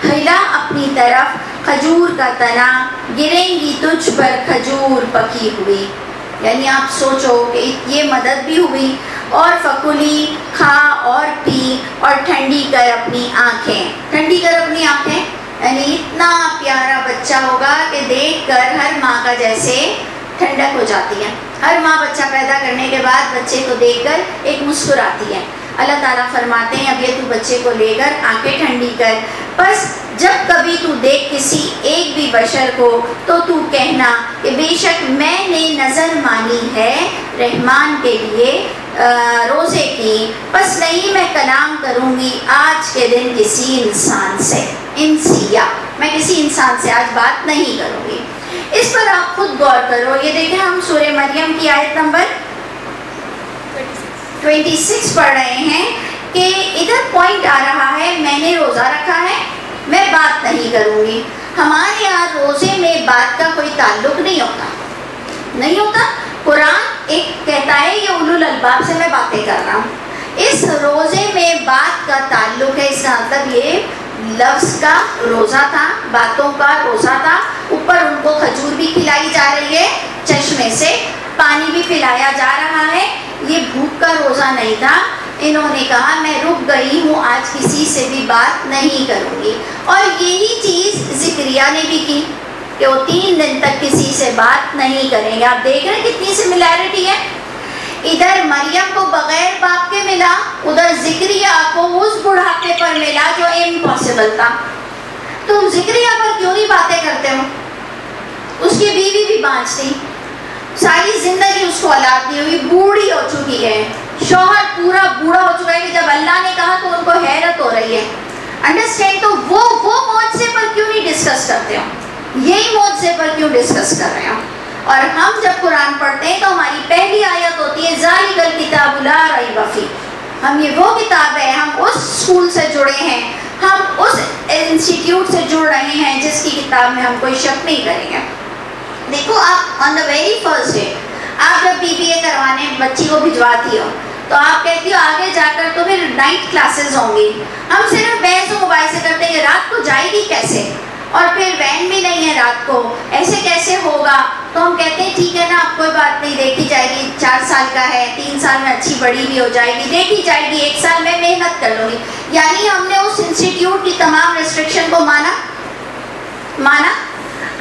ہلا اپنی طرف کھجور کا تنا, گریں گی تجھ پر کھجور پکی ہوئی. یعنی آپ سوچو کہ یہ مدد بھی ہوئی, اور فکلی, کھا اور پی, اور ٹھنڈی کر اپنی آنکھیں. ٹھنڈی کر اپنی آنکھیں یعنی اتنا پیارا بچہ ہوگا کہ دیکھ کر ہر ماں کا جیسے ٹھنڈک ہو جاتی ہے. ہر ماں بچہ پیدا کرنے کے بعد بچے کو دیکھ کر ایک مسکراتی ہے. اللہ تعالیٰ فرماتے ہیں اب یہ تو بچے کو لے کر آنکھیں ٹھنڈی کر, بس جب کبھی تو دیکھ کسی ایک بھی بشر کو تو تو کہنا کہ بے شک میں نے نظر مانی ہے رحمان کے لیے روزے کی, بس نہیں میں کلام کروں گی آج کے دن کسی انسان سے. انسیا, میں کسی انسان سے آج بات نہیں کروں گی. اس پر آپ خود غور کرو. یہ دیکھیں ہم سورہ مریم کی آیت نمبر 26 پڑھ رہے ہیں کہ ادھر پوائنٹ آ رہا ہے میں نے روزہ رکھا ہے, میں بات نہیں کروں گی. ہمارے یہاں روزے میں بات کا کوئی تعلق نہیں ہوتا, نہیں ہوتا. قرآن ایک کہتا ہے یہ اولو الالباب سے میں باتیں کر رہا ہوں. اس روزے میں بات کا تعلق ہے, اس کا مطلب یہ لفظ کا روزہ تھا, باتوں کا روزہ تھا. اوپر ان کو کھجور بھی کھلائی جا رہی ہے, چشمے سے پانی بھی پلایا جا رہا ہے. یہ بھوک کا روزہ نہیں تھا. انہوں نے کہا میں رک گئی ہوں, آج کسی سے بھی بات نہیں کروں گی. اور یہی چیز زکریا نے بھی کی کہ وہ 3 دن تک کسی سے بات نہیں کریں گے. آپ دیکھ رہے ہیں کتنی سملیرٹی ہے. ادھر مریم کو بغیر باپ کے ملا, ادھر زکریا کو اس بڑھاپے پر ملا جو امپاسبل تھا. تم زکریا پر کیوں نہیں باتیں کرتے ہو؟ اس کی بیوی بھی بانجھ تھی, ساری زندگی اس کو اولاد نہیں ہوئی, بوڑھی ہو چکی ہے, شوہر پورا بوڑھا ہو چکا ہے کہ جب اللہ نے کہا تو ان کو حیرت ہو رہی ہے. انڈرسٹینڈ, تو وہ معجزے پر کیوں نہیں ڈسکس کرتے ہو, یہی معجزے پر کیوں ڈسکس کر رہے ہو؟ اور ہم جب قرآن پڑھتے ہیں تو ہماری پہلی آیت ہوتی ہے ذالک الکتاب لا ریب فیہ. ہم یہ وہ کتاب ہے, ہم اس اسکول سے جڑے ہیں, ہم اس انسٹیٹیوٹ سے جڑ رہے ہیں جس کی کتاب میں ہم کوئی شک نہیں کریں گے. دیکھو آپ آن دا ویری فرسٹ ڈے آپ جب BBA کروانے بچی کو بھجواتی ہو تو آپ کہتی ہو آگے جا کر تو پھر نائٹ کلاسز ہوں گی. ہم صرف بحث و مباحثے کرتے ہیں کہ رات کو جائے گی کیسے, اور پھر وین بھی نہیں ہے رات کو, ایسے کیسے ہوگا. تو ہم کہتے ہیں ٹھیک ہے نا, اب کوئی بات نہیں, دیکھی جائے گی, 4 سال کا ہے, 3 سال میں اچھی بڑی بھی ہو جائے گی, دیکھی جائے گی, 1 سال میں محنت کر لوں گی. یعنی ہم نے اس انسٹیٹیوٹ کی تمام ریسٹرکشن کو مانا, مانا؟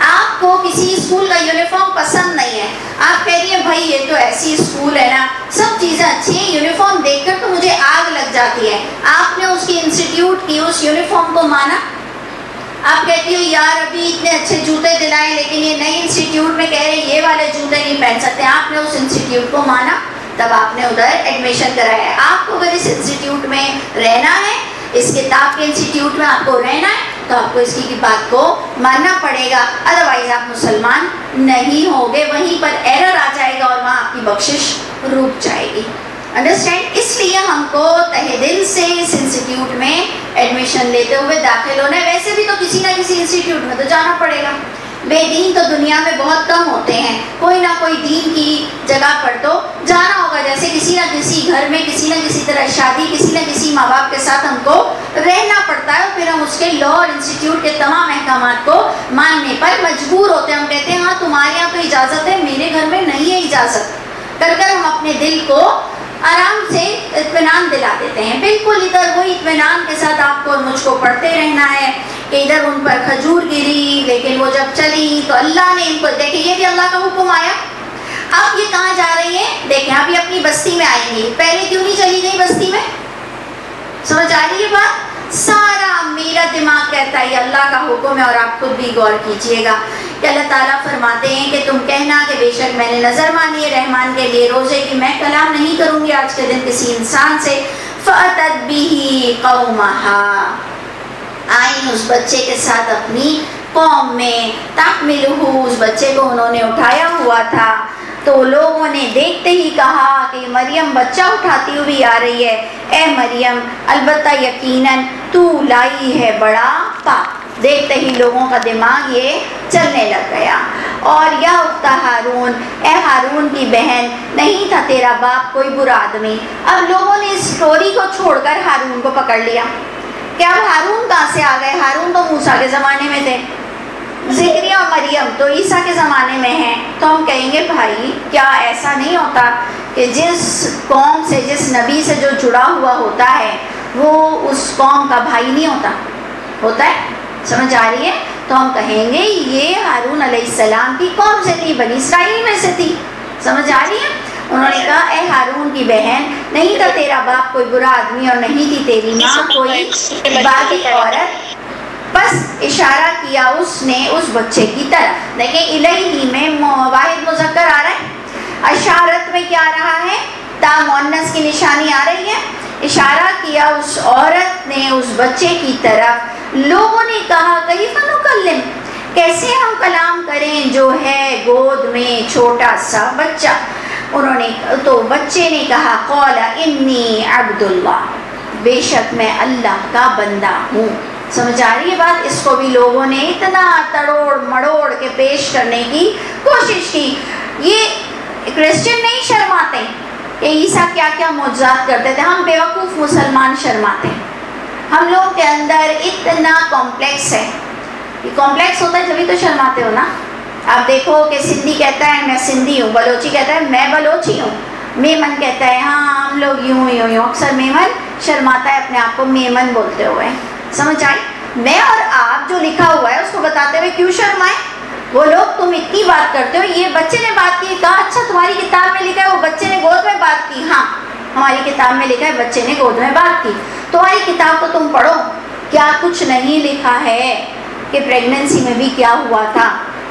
آپ کو کسی اسکول کا یونیفارم پسند نہیں ہے، آپ کہہ رہی ہیں بھائی یہ تو ایسی اسکول ہے نا، سب چیزیں اچھی ہیں، یونیفارم دیکھ کر تو مجھے آگ لگ جاتی ہے، آپ نے اس کی انسٹیٹیوٹ کی اس یونیفارم کو مانا؟ آپ کہتی ہو یار ابھی اتنے اچھے جوتے دلائے لیکن یہ نئی انسٹیٹیوٹ میں کہہ رہے ہیں یہ والے جوتے نہیں پہن سکتے، آپ نے اس انسٹیٹیوٹ کو مانا؟ تب آپ نے ادھر ایڈمیشن کرایا ہے۔ آپ کو اگر اس انسٹیٹیوٹ میں رہنا ہے، اس کتاب کے انسٹیٹیوٹ میں آپ کو رہنا ہے، تو آپ کو اس کی بات کو ماننا پڑے گا، ادروائز آپ مسلمان نہیں ہوگے، وہیں پر ایرر آ جائے گا اور وہاں آپ کی بخشش رک جائے گی۔ انڈرسٹینڈ؟ اس لیے ہم کو تہہ دل سے اس انسٹیٹیوٹ میں ایڈمیشن لیتے ہوئے داخل ہونا ہے۔ ویسے بھی تو کسی نہ کسی انسٹیٹیوٹ میں تو جانا پڑے گا، بے دین تو دنیا میں بہت کم ہوتے ہیں، کوئی نہ کوئی دین کی جگہ پر تو جانا ہوگا، جیسے کسی نہ کسی گھر میں کسی نہ کسی طرح شادی، کسی نہ کسی ماں باپ کے ساتھ ہم کو رہنا پڑتا ہے، اور پھر ہم اس کے لا اور انسٹیٹیوٹ کے تمام احکامات کو ماننے پر مجبور ہوتے ہیں۔ ہم کہتے ہیں ہاں تمہارے یہاں تو اجازت ہے، میرے گھر میں نہیں ہے اجازت، کر ہم اپنے دل کو آرام سے اطمینان دلا دیتے ہیں۔ بالکل ادھر وہی اطمینان کے ساتھ آپ کو اور مجھ کو پڑھتے رہنا ہے کہ ادھر ان پر کھجور گری، لیکن وہ جب چلی تو اللہ نے ان کو، دیکھیں یہ بھی اللہ کا حکم آیا۔ اب یہ کہاں جا رہی ہیں؟ دیکھیں اب یہ اپنی بستی میں آئیں گی، پہلے کیوں نہیں چلی گئی بستی میں؟ سمجھ آ رہی ہے بات؟ سارا میرا دماغ کہتا ہے یہ اللہ کا حکم ہے، اور آپ خود بھی غور کیجئے گا کہ اللہ تعالیٰ فرماتے ہیں کہ تم کہنا کہ بے شک میں نے نظر مانی ہے رحمان کے لیے روزے کی، میں کلام نہیں کروں گی آج کے دن کسی انسان سے۔ فَأَتَتْ بِهِ قَوْمَهَا، آئیں اس بچے کے ساتھ اپنی قوم میں، تحملہ، اس بچے کو انہوں نے اٹھایا ہوا تھا، تو لوگوں نے دیکھتے ہی کہا کہ مریم بچہ اٹھاتی ہوئی آ رہی ہے، اے مریم البتہ یقیناً تو لائی ہے بڑا پاپ۔ دیکھتے ہی لوگوں کا دماغ یہ چلنے لگ گیا۔ اور یا اخت ہارون، اے ہارون کی بہن، نہیں تھا تیرا باپ کوئی برا آدمی۔ اب لوگوں نے اس سٹوری کو چھوڑ کر ہارون کو پکڑ لیا کہ اب ہارون کہاں سے آ گئے؟ ہارون تو موسیٰ کے زمانے میں تھے، زکریا اور مریم تو عیسیٰ کے زمانے میں ہیں۔ تو ہم کہیں گے بھائی کیا ایسا نہیں ہوتا کہ جس قوم سے، جس نبی سے جو جڑا ہوا ہوتا ہے وہ اس قوم کا بھائی نہیں ہوتا؟ ہوتا ہے، سمجھ آ رہی ہے؟ تو ہم کہیں گے یہ ہارون علیہ السلام کی قوم سے تھی، بنی اسرائیل میں سے تھی، سمجھ آ رہی ہے؟ انہوں نے کہا اے ہارون کی بہن، نہیں تھا تیرا باپ کوئی برا آدمی اور نہیں تھی تیری ماں کوئی باغی عورت۔ بس اشارہ کیا اس نے اس بچے کی طرف، دیکھیں الہی میں واحد مذکر آ رہا ہے، اشارت میں کیا آ رہا ہے؟ تا مؤنث کی نشانی آ رہی ہے۔ اشارہ کیا اس عورت نے اس بچے کی طرف، لوگوں نے کہا کیف نکلم، کیسے ہم کلام کریں جو ہے گود میں چھوٹا سا بچہ۔ انہوں نے تو بچے نے کہا قال انی عبد اللہ، بے شک میں اللہ کا بندہ ہوں۔ سمجھ آ رہی ہے بات؟ اس کو بھی لوگوں نے اتنا تڑوڑ مڑوڑ کے پیش کرنے کی کوشش کی۔ یہ کرسچن نہیں شرماتے کہ عیسیٰ کیا کیا معجزات کرتے تھے، ہم بیوقوف مسلمان شرماتے ہیں۔ ہم لوگ کے اندر اتنا کمپلیکس ہے، یہ کمپلیکس ہوتا ہے جبھی تو شرماتے ہو نا۔ آپ دیکھو کہ سندھی کہتا ہے میں سندھی ہوں، بلوچی کہتا ہے میں بلوچی ہوں، میمن کہتا ہے ہاں ہم لوگ یوں یوں۔ اکثر میمن شرماتا ہے اپنے آپ کو میمن بولتے ہوئے، سمجھ آئی؟ میں اور آپ جو لکھا ہوا ہے اس کو بتاتے ہوئے کیوں شرمائیں؟ وہ لوگ تم اتنی بات کرتے ہو، یہ بچے نے بات کی، کہا اچھا تمہاری کتاب میں لکھا ہے وہ بچے نے گود میں بات کی، ہاں ہماری کتاب میں لکھا ہے بچے نے گود میں بات کی۔ تمہاری کتاب کو تم پڑھو، کیا کچھ نہیں لکھا ہے کہ پریگننسی میں بھی کیا ہوا تھا؟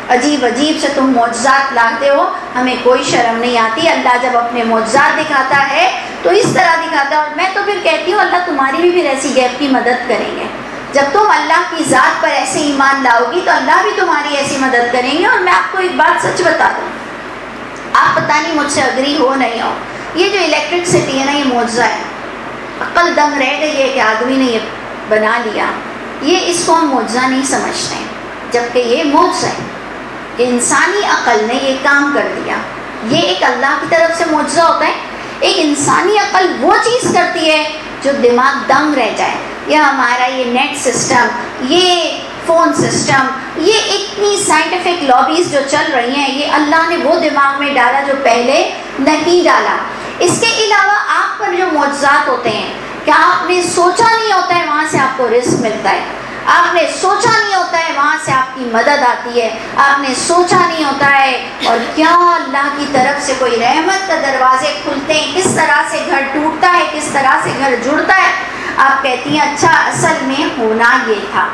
عجیب عجیب سے تم معجزات لاتے ہو، ہمیں کوئی شرم نہیں آتی۔ اللہ جب اپنے معجزات دکھاتا ہے تو اس طرح دکھاتا ہے، اور میں تو پھر کہتی ہوں اللہ تمہاری بھی پھر ایسی گیپ کی مدد کریں گے۔ جب تم اللہ کی ذات پر ایسے ایمان لاؤ گی تو اللہ بھی تمہاری ایسی مدد کریں گے۔ اور میں آپ کو ایک بات سچ بتا دوں، آپ پتہ نہیں مجھ سے اگری ہو نہیں ہو، یہ جو الیکٹرکسٹی ہے نا یہ معجزہ ہے، عقل دنگ رہ گئی ہے کہ آدمی نے یہ بنا لیا، یہ اس کو ہم معجزہ نہیں سمجھتے ہیں، جبکہ یہ معجزہ ہے کہ انسانی عقل نے یہ کام کر دیا۔ یہ ایک اللہ کی طرف سے معجزہ ہوتا ہے۔ ایک انسانی عقل وہ چیز کرتی ہے جو دماغ دنگ رہ جائے۔ یا ہمارا یہ نیٹ سسٹم، یہ فون سسٹم، یہ اتنی سائنٹیفک لابیز جو چل رہی ہیں، یہ اللہ نے وہ دماغ میں ڈالا جو پہلے نہیں ڈالا۔ اس کے علاوہ آپ پر جو معجزات ہوتے ہیں، کیا آپ نے سوچا نہیں ہوتا ہے وہاں سے آپ کو رزق ملتا ہے؟ آپ نے سوچا نہیں ہوتا ہے وہاں سے آپ کی مدد آتی ہے، آپ نے سوچا نہیں ہوتا ہے اور کیا اللہ کی طرف سے کوئی رحمت کا دروازے کھلتے ہیں، کس طرح سے گھر ٹوٹتا ہے، کس طرح سے گھر جڑتا ہے. آپ کہتی ہیں اچھا اصل میں ہونا یہ تھا.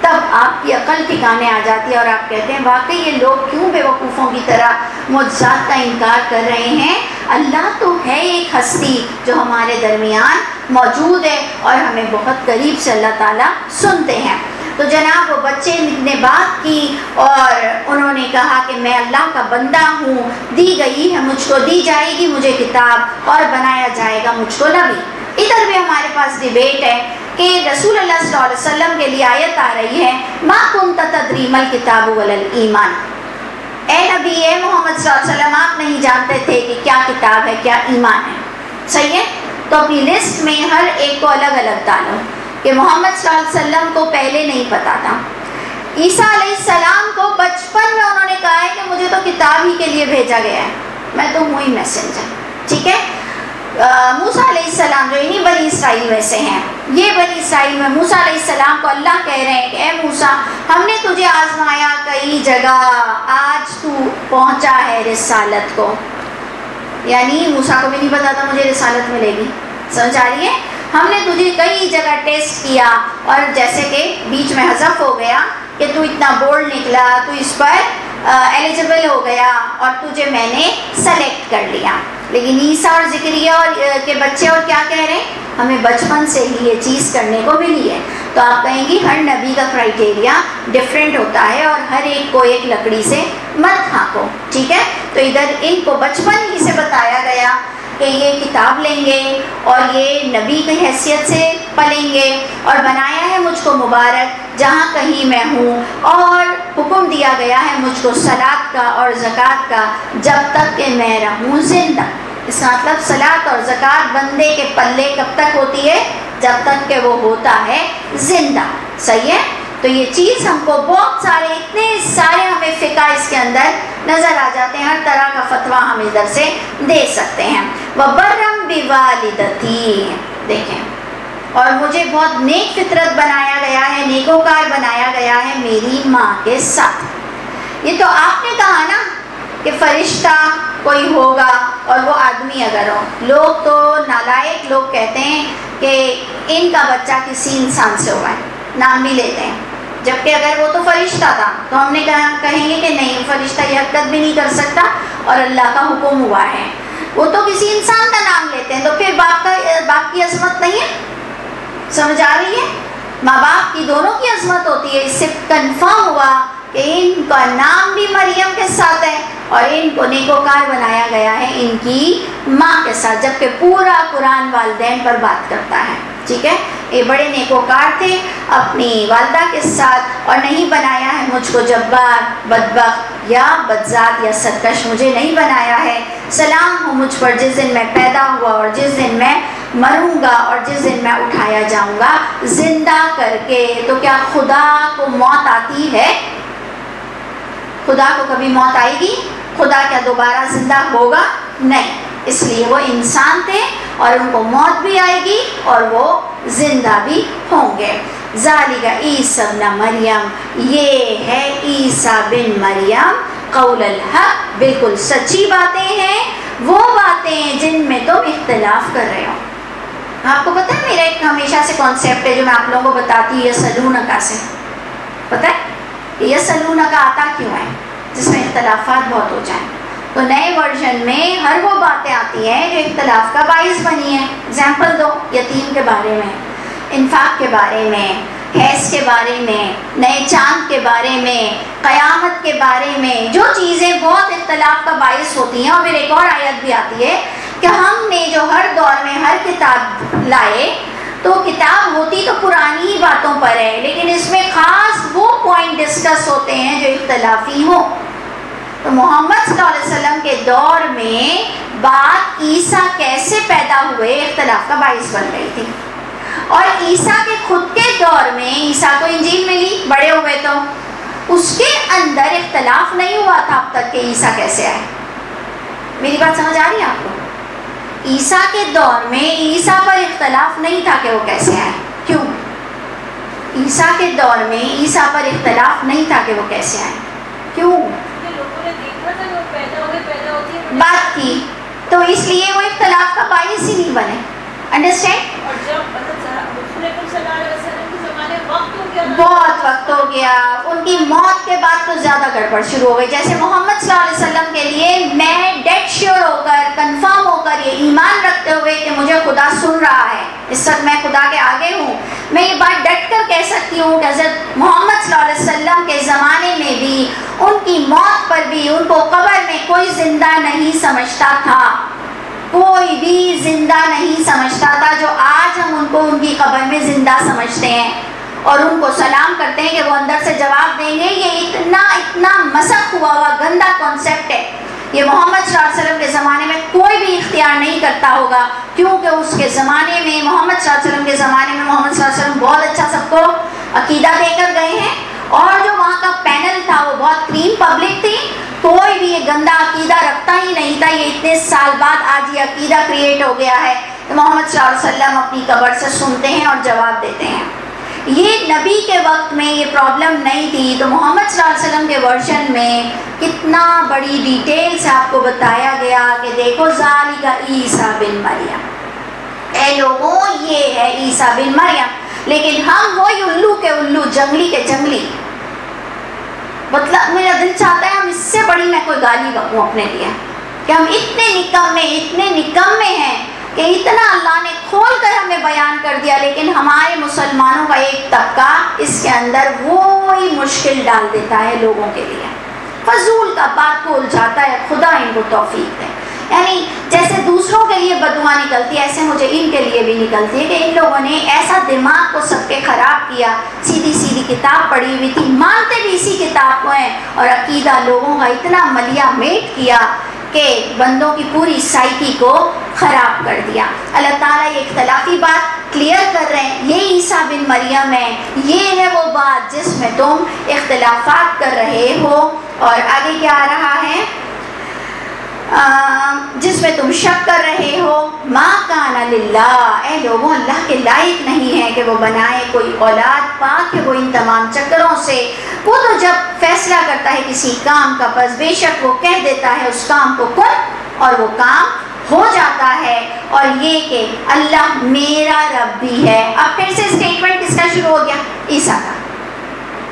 تب آپ کی عقل ٹھکانے آ جاتی ہے اور آپ کہتے ہیں واقعی یہ لوگ کیوں بے وقوفوں کی طرح معجزات کا انکار کر رہے ہیں. اللہ تو ہے ایک ہستی جو ہمارے درمیان موجود ہے اور ہمیں بہت قریب سے اللہ تعالیٰ سنتے ہیں. تو جناب وہ بچے نے بات کی اور انہوں نے کہا کہ میں اللہ کا بندہ ہوں، دی گئی ہے مجھ کو، دی جائے گی مجھے کتاب اور بنایا جائے گا مجھ کو نبی. ادھر بھی ہمارے پاس ڈیبیٹ ہے کہ رسول اللہ صلی اللہ علیہ وسلم کے لیے آیت آ رہی ہے ما کنت تدری ما الکتاب ولا الایمان. اے نبی، اے محمد صلی اللہ علیہ وسلم، آپ نہیں جانتے تھے کہ کیا کتاب ہے کیا ایمان ہے. صحیح ہے؟ تو اپنی لسٹ میں ہر ایک کو الگ الگ ڈالو کہ محمد صلی اللہ علیہ وسلم کو پہلے نہیں پتا تھا. عیسیٰ علیہ السلام کو بچپن میں انہوں نے کہا ہے کہ مجھے تو کتاب ہی کے لیے بھیجا گیا ہے، میں تو ہوں ہی میسنجر. ٹھیک ہے. موسیٰ علیہ السلام جو انہی بنی اسرائیل میں سے ہیں، یہ بنی اسرائیل میں موسیٰ علیہ السلام کو اللہ کہہ رہے ہیں کہ اے موسیٰ، ہم نے تجھے آزمایا کئی جگہ، آج تو پہنچا ہے رسالت کو. یعنی موسیٰ کو بھی نہیں پتا تھا مجھے رسالت ملے گی. سمجھ آ رہی ہے؟ ہم نے تجھے کئی جگہ ٹیسٹ کیا اور جیسے کہ بیچ میں حذف ہو گیا کہ تو اتنا بولڈ نکلا، تو اس پر ایلیجبل ہو گیا اور تجھے میں نے سلیکٹ کر لیا. لیکن عیسیٰ اور زکریا اور کے بچے اور کیا کہہ رہے ہیں؟ ہمیں بچپن سے ہی یہ چیز کرنے کو ملی ہے. تو آپ کہیں گی ہر نبی کا کرائٹیریا ڈفرینٹ ہوتا ہے اور ہر ایک کو ایک لکڑی سے مت کھانکو. ٹھیک ہے. تو ادھر ان کو بچپن ہی سے بتایا گیا کہ یہ کتاب لیں گے اور یہ نبی کی حیثیت سے پلیں گے اور بنایا ہے مجھ کو مبارک جہاں کہیں میں ہوں، اور حکم دیا گیا ہے مجھ کو صلاۃ کا اور زکوٰۃ کا جب تک کہ میں رہوں زندہ. اس کا مطلب صلاۃ اور زکوٰۃ بندے کے پلے کب تک ہوتی ہے؟ جب تک کہ وہ ہوتا ہے زندہ. صحیح ہے. تو یہ چیز ہم کو بہت سارے اتنے سارے ہمیں فقہ اس کے اندر نظر آ جاتے ہیں، ہر طرح کا فتویٰ ہم ادھر سے دے سکتے ہیں. وَبَرًّا بِوَالِدَتِي، دیکھیں، اور مجھے بہت نیک فطرت بنایا گیا ہے، نیکوکار بنایا گیا ہے میری ماں کے ساتھ. یہ تو آپ نے کہا نا کہ فرشتہ کوئی ہوگا اور وہ آدمی اگر ہو. لوگ تو نالائق لوگ کہتے ہیں کہ ان کا بچہ کسی انسان سے ہوا ہے، نام بھی لیتے ہیں، جبکہ اگر وہ تو فرشتہ تھا تو ہم نے کہیں گے کہ نہیں، فرشتہ یہ حرکت بھی نہیں کر سکتا اور اللہ کا حکم ہوا ہے. وہ تو کسی انسان کا نام لیتے ہیں، تو پھر باپ کی عظمت نہیں ہے. سمجھ آ رہی ہے؟ ماں باپ کی دونوں کی عظمت ہوتی ہے. اس سے کنفرم ہوا کہ ان کا نام بھی مریم کے ساتھ ہے اور ان کو نیکوکار بنایا گیا ہے ان کی ماں کے ساتھ، جبکہ پورا قرآن والدین پر بات کرتا ہے. ٹھیک ہے. یہ بڑے نیکوکار تھے اپنی والدہ کے ساتھ، اور نہیں بنایا ہے مجھ کو جبار، بدبخت یا بدذات یا سرکش مجھے نہیں بنایا ہے. سلام ہو مجھ پر جس دن میں پیدا ہوا اور جس دن میں مروں گا اور جس دن میں اٹھایا جاؤں گا زندہ کر کے. تو کیا خدا کو موت آتی ہے؟ خدا کو کبھی موت آئے گی؟ خدا کیا دوبارہ زندہ ہوگا؟ نہیں. اس لیے وہ انسان تھے اور ان کو موت بھی آئے گی اور وہ زندہ بھی ہوں گے. ذالک عیسی ابن مریم، یہ ہے عیسیٰ بن مریم، قول الحق، بالکل سچی باتیں ہیں، وہ باتیں جن میں تم اختلاف کر رہے ہو. آپ کو پتہ ہے میرا ایک ہمیشہ سے کانسیپٹ ہے جو میں آپ لوگوں کو بتاتی ہوں، یسألونک سے. پتہ ہے کہ یسألونک آتا کیوں ہے؟ جس میں اختلافات بہت ہو جائیں. تو نئے ورژن میں ہر وہ باتیں آتی ہیں جو اختلاف کا باعث بنی ہیں. اگزامپل دو، یتیم کے بارے میں، انفاق کے بارے میں، حیض کے بارے میں، نئے چاند کے بارے میں، قیامت کے بارے میں، جو چیزیں بہت اختلاف کا باعث ہوتی ہیں. اور پھر ایک اور آیت بھی آتی ہے کہ ہم نے جو ہر دور میں ہر کتاب لائے تو کتاب ہوتی تو پرانی ہی باتوں پر ہے، لیکن اس میں خاص وہ پوائنٹ ڈسکس ہوتے ہیں جو اختلافی ہوں. تو محمد صلی اللہ علیہ وسلم کے دور میں بات عیسیٰ کیسے پیدا ہوئے اختلاف کا باعث بن گئی تھی. اور عیسیٰ کے خود کے دور میں، عیسیٰ کو انجیل ملی بڑے ہوئے تو اس کے اندر اختلاف نہیں ہوا تھا اب تک کہ عیسیٰ کیسے آئے. میری بات سمجھ آ رہی ہے آپ کو؟ عیسیٰ کے دور میں عیسیٰ پر اختلاف نہیں تھا کہ وہ کیسے آئے. کیوں؟ عیسیٰ کے دور میں عیسیٰ پر اختلاف نہیں تھا کہ وہ کیسے آئیں. کیوں؟ بات کی تو اس لیے وہ اختلاف کا باعث ہی نہیں بنے. انڈرسٹینڈ؟ اور جب صلی اللہ علیہ وسلم کے زمانے وقت ہو گیا، بہت وقت ہو گیا، ان کی موت کے بعد تو زیادہ گڑبڑ شروع ہو گئی. جیسے محمد صلی اللہ علیہ وسلم کے لیے میں ڈیڈ شیور ہو کر، کنفرم ہو کر، یہ ایمان رکھتے ہوئے کہ مجھے خدا سن رہا ہے، اس وقت میں خدا کے آگے ہوں، میں یہ بات ڈٹ کر کہہ سکتی ہوں کہ حضرت محمد صلی اللہ علیہ وسلم کے زمانے میں بھی، ان کی موت پر بھی، ان کو قبر میں کوئی زندہ نہیں سمجھتا تھا. کوئی بھی زندہ نہیں سمجھتا تھا جو آج ہم ان کو ان کی قبر میں زندہ سمجھتے ہیں اور ان کو سلام کرتے ہیں کہ وہ اندر سے جواب دیں گے. یہ اتنا مسخ ہوا ہوا گندا کانسیپٹ ہے. یہ محمد صلی اللہ علیہ وسلم کے زمانے میں کوئی بھی اختیار نہیں کرتا ہوگا، کیونکہ اس کے زمانے میں، محمد صلی اللہ علیہ وسلم کے زمانے میں، محمد صلی اللہ علیہ وسلم بہت اچھا سب کو عقیدہ دے کر گئے ہیں، اور جو وہاں کا پینل تھا وہ بہت کلین پبلک تھی. کوئی بھی یہ گندا عقیدہ رکھتا ہی نہیں تھا. یہ اتنے سال بعد آج یہ عقیدہ کریٹ ہو گیا ہے کہ محمد صلی اللہ علیہ وسلم اپنی قبر سے سنتے ہیں اور جواب دیتے ہیں. یہ نبی کے وقت میں یہ پرابلم نہیں تھی، تو محمد صلی اللہ علیہ وسلم کے ورژن میں کتنا بڑی ڈیٹیل سے آپ کو بتایا گیا کہ دیکھو ذالک عیسیٰ بن مریم، اے لوگوں یہ ہے عیسیٰ بن مریم. لیکن ہم وہی الو کے الو، جنگلی کے جنگلی. مطلب میرا دل چاہتا ہے ہم اس سے بڑی میں کوئی گالی بکوں اپنے لیے کہ ہم اتنے نکمے ہیں کہ اتنا اللہ نے کھول کر ہمیں بیان کر دیا، لیکن ہمارے مسلمانوں کا ایک طبقہ اس کے اندر وہی مشکل ڈال دیتا ہے لوگوں کے لیے، فضول کا بات کو الجھاتا ہے. خدا ان کو توفیق دے. یعنی جیسے دوسروں کے لیے بدعا نکلتی ہے، ایسے مجھے ان کے لیے بھی نکلتی ہے کہ ان لوگوں نے ایسا دماغ کو سب کے خراب کیا. سیدھی کتاب پڑھی ہوئی تھی، مانتے بھی اسی کتاب کو ہیں، اور عقیدہ لوگوں کا اتنا ملیا میٹ کیا کہ بندوں کی پوری سائیکی کو خراب کر دیا. اللہ تعالیٰ یہ اختلافی بات کلیئر کر رہے ہیں، یہ عیسیٰ بن مریم ہے، یہ ہے وہ بات جس میں تم اختلافات کر رہے ہو. اور آگے کیا آ رہا ہے؟ جس میں تم شک کر رہے ہو. ما کان للہ، اے لوگوں اللہ کے لائق نہیں ہے کہ وہ بنائے کوئی اولاد، پاک ہے وہ ان تمام چکروں سے. وہ تو جب فیصلہ کرتا ہے کسی کام کا، پس بے شک وہ کہہ دیتا ہے اس کام کو کن، اور وہ کام ہو جاتا ہے. اور یہ کہ اللہ میرا رب بھی ہے. اب پھر سے اسٹیٹمنٹ کس کا شروع ہو گیا؟ عیسیٰ کا.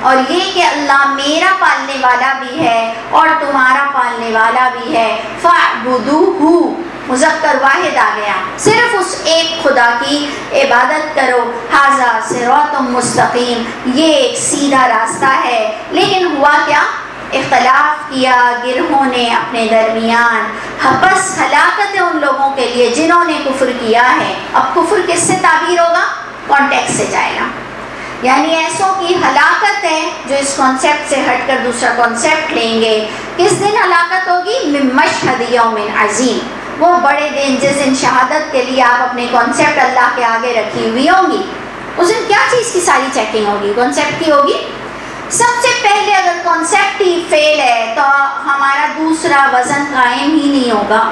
اور یہ کہ اللہ میرا پالنے والا بھی ہے اور تمہارا پالنے والا بھی ہے. فَاعْبُدُوهُ، مذکر واحد آ گیا، صرف اس ایک خدا کی عبادت کرو. ھذا صراط مستقیم، یہ ایک سیدھا راستہ ہے. لیکن ہوا کیا؟ اختلاف کیا گروہوں نے اپنے درمیان. بس ہلاکت ہے ان لوگوں کے لیے جنہوں نے کفر کیا ہے. اب کفر کس سے تعبیر ہوگا؟ کانٹیکس سے جائے گا. یعنی ایسوں کی ہلاکت ہے جو اس کانسیپٹ سے ہٹ کر دوسرا کانسیپٹ لیں گے. کس دن ہلاکت ہوگی؟ من مشہد یوم عظیم، وہ بڑے دن جس دن شہادت کے لیے آپ اپنے کانسیپٹ اللہ کے آگے رکھی ہوئی ہوں گی. اس دن کیا چیز کی ساری چیکنگ ہوگی؟ کانسیپٹ کی ہوگی. سب سے پہلے اگر کانسیپٹ ہی فیل ہے تو ہمارا دوسرا وزن قائم ہی نہیں ہوگا.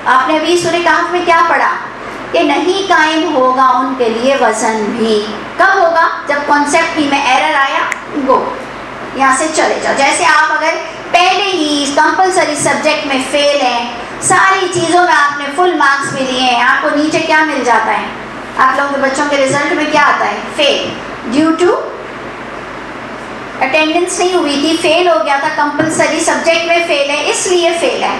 آپ نے ابھی سورہ کہف میں کیا پڑھا کہ نہیں قائم ہوگا ان کے لیے وزن بھی. کب ہوگا؟ جب کانسیپٹ ہی میں ایرر آیا، گو یہاں سے چلے جاؤ. جیسے آپ اگر پہلے ہی کمپلسری سبجیکٹ میں فیل ہیں، ساری چیزوں میں آپ نے فل مارکس بھی لیے ہیں، آپ کو نیچے کیا مل جاتا ہے؟ آپ لوگوں کے بچوں کے رزلٹ میں کیا آتا ہے؟ فیل. ڈیو ٹو اٹینڈنس نہیں ہوئی تھی، فیل ہو گیا تھا. کمپلسری سبجیکٹ میں فیل ہے اس لیے فیل ہے،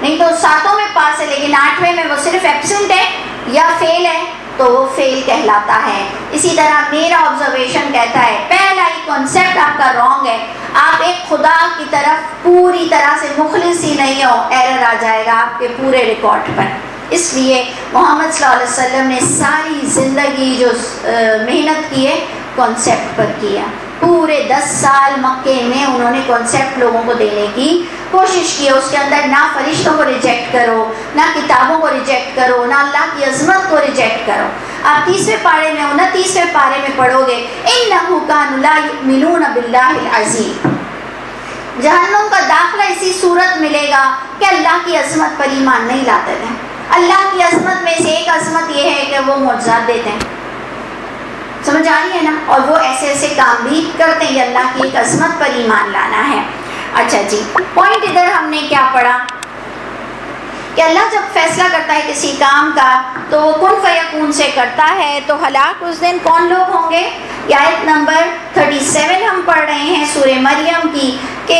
نہیں تو 7 میں پاس ہے، لیکن 8ویں میں وہ صرف ایبسنٹ ہے یا فیل ہے تو وہ فیل کہلاتا ہے. اسی طرح میرا آبزرویشن کہتا ہے پہلا ہی کانسیپٹ آپ کا رانگ ہے. آپ ایک خدا کی طرف پوری طرح سے مخلص ہی نہیں ہو، ایرر آ جائے گا آپ کے پورے ریکارڈ پر. اس لیے محمد صلی اللہ علیہ وسلم نے ساری زندگی جو محنت کی ہے کانسیپٹ پر کیا. پورے 10 سال مکے میں انہوں نے کانسیپٹ لوگوں کو دینے کی کوشش کی. اس کے اندر نہ فرشتوں کو ریجیکٹ کرو، نہ کتابوں کو ریجیکٹ کرو، نہ اللہ کی عظمت کو ریجیکٹ کرو. آپ 30ویں پارے میں 29ویں پارے میں پڑھو گے اِنَّهُ كَانُوا لَا يُؤْمِنُونَ بِاللَّهِ الْعَظِيمِ. جہنم کا داخلہ اسی صورت ملے گا کہ اللہ کی عظمت پر ایمان نہیں لاتے تھے. اللہ کی عظمت میں سے ایک عظمت یہ ہے کہ وہ معجزات دیتے ہیں. سمجھ آ رہی ہے نا؟ اور وہ ایسے ایسے کام بھی کرتے ہیں. یہ اللہ کی ایک عظمت پر ایمان لانا ہے. اچھا جی، پوائنٹ ادھر ہم نے کیا پڑھا کہ اللہ جب فیصلہ کرتا ہے کسی کام کا تو وہ کن فیکون سے کرتا ہے. تو ہلاک اس دن کون لوگ ہوں گے؟ یہ آیت نمبر 37 ہم پڑھ رہے ہیں سورہ مریم کی کہ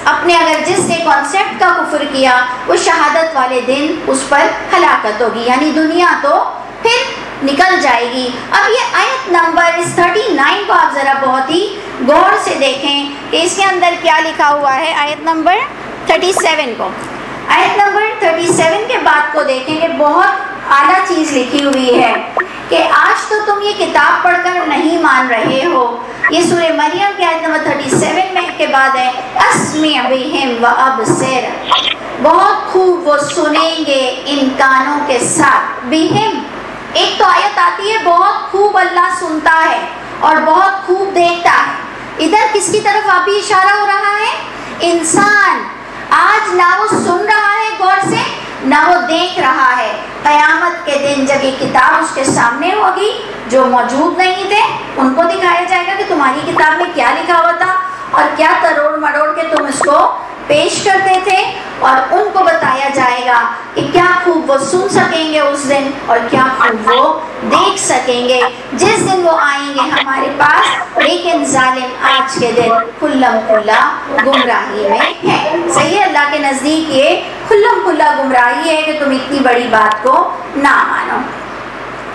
اپنے اگر جس نے کانسیپٹ کا کفر کیا وہ شہادت والے دن اس پر ہلاکت ہوگی، یعنی دنیا تو پھر نکل جائے گی. اب یہ آیت نمبر اس 39 کو آپ ذرا بہت ہی غور سے دیکھیں کہ اس کے اندر کیا لکھا ہوا ہے. آیت نمبر 37 کو، آیت نمبر 37 کے بعد کو دیکھیں کہ بہت اعلیٰ چیز لکھی ہوئی ہے کہ آج تو تم یہ کتاب پڑھ کر نہیں مان رہے ہو. یہ سورہ مریم کی آیت نمبر 37 میں کے بعد ہے اسمع بہم وابصر، بہت خوب وہ سنیں گے ان کانوں کے ساتھ. بہم ایک تو آیت آتی ہے بہت خوب اللہ سنتا ہے اور بہت خوب دیکھتا ہے. ادھر کس کی طرف ابھی اشارہ ہو رہا ہے؟ انسان آج نہ وہ سن رہا ہے غور سے نہ وہ دیکھ رہا ہے. قیامت کے دن جب یہ کتاب اس کے سامنے ہوگی، جو موجود نہیں تھے ان کو دکھایا جائے گا کہ تمہاری کتاب میں کیا لکھا ہوا تھا اور کیا تروڑ مروڑ کے تم اس کو پیش کرتے تھے، اور ان کو بتایا جائے گا کہ کیا خوب وہ سن سکیں گے اس دن اور کیا خوب وہ دیکھ سکیں گے جس دن وہ آئیں گے ہمارے پاس. لیکن ظالم آج کے دن کھلم کھلا گمراہی میں ہے. صحیح ہے، اللہ کے نزدیک یہ کھلم کھلا گمراہی ہے کہ تم اتنی بڑی بات کو نہ مانو.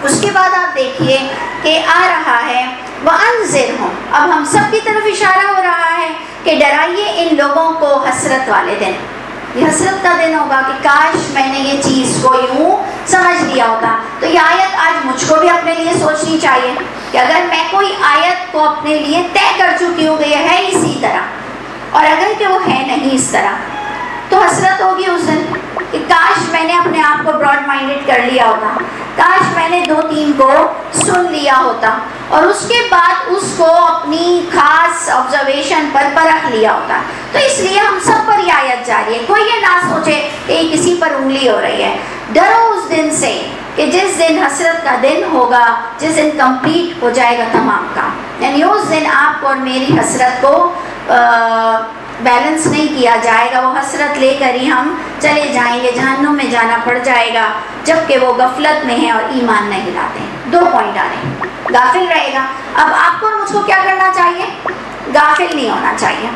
اس کے بعد آپ دیکھیے کہ آ رہا ہے وَأَنذِرْهُمْ، اب ہم سب کی طرف اشارہ ہو رہا ہے کہ ڈرائیے ان لوگوں کو حسرت والے دن. یہ حسرت کا دن ہوگا کہ کاش میں نے یہ چیز کو یوں سمجھ لیا ہوتا. تو یہ آیت آج مجھ کو بھی اپنے لیے سوچنی چاہیے کہ اگر میں کوئی آیت کو اپنے لیے طے کر چکی ہوں کہ یہ ہے اسی طرح اور اگر کہ وہ ہے نہیں اس طرح، تو حسرت ہوگی اس دن کہ کاش میں نے اپنے آپ کو براڈ مائنڈڈ کر لیا ہوتا، کاش میں نے 2-3 کو سن لیا ہوتا اور اس کے بعد اس کو اپنی خاص آبزرویشن پر پرکھ لیا ہوتا. تو اس لیے ہم سب پر یہ آیت جاری ہے. کوئی یہ نہ سوچے کہ یہ کسی پر انگلی ہو رہی ہے. ڈرو اس دن سے کہ جس دن حسرت کا دن ہوگا، جس دن کمپلیٹ ہو جائے گا تمام کام، یعنی اس دن آپ کو اور میری حسرت کو بیلنس نہیں کیا جائے گا. وہ حسرت لے کر ہی ہم چلے جائیں گے، جہنم میں جانا پڑ جائے گا جبکہ وہ غفلت میں ہیں اور ایمان نہیں لاتے ہیں. 2 پوائنٹ آ رہے ہیں. غافل رہے گا. اب آپ کو اور مجھ کو کیا کرنا چاہیے؟ غافل نہیں ہونا چاہیے.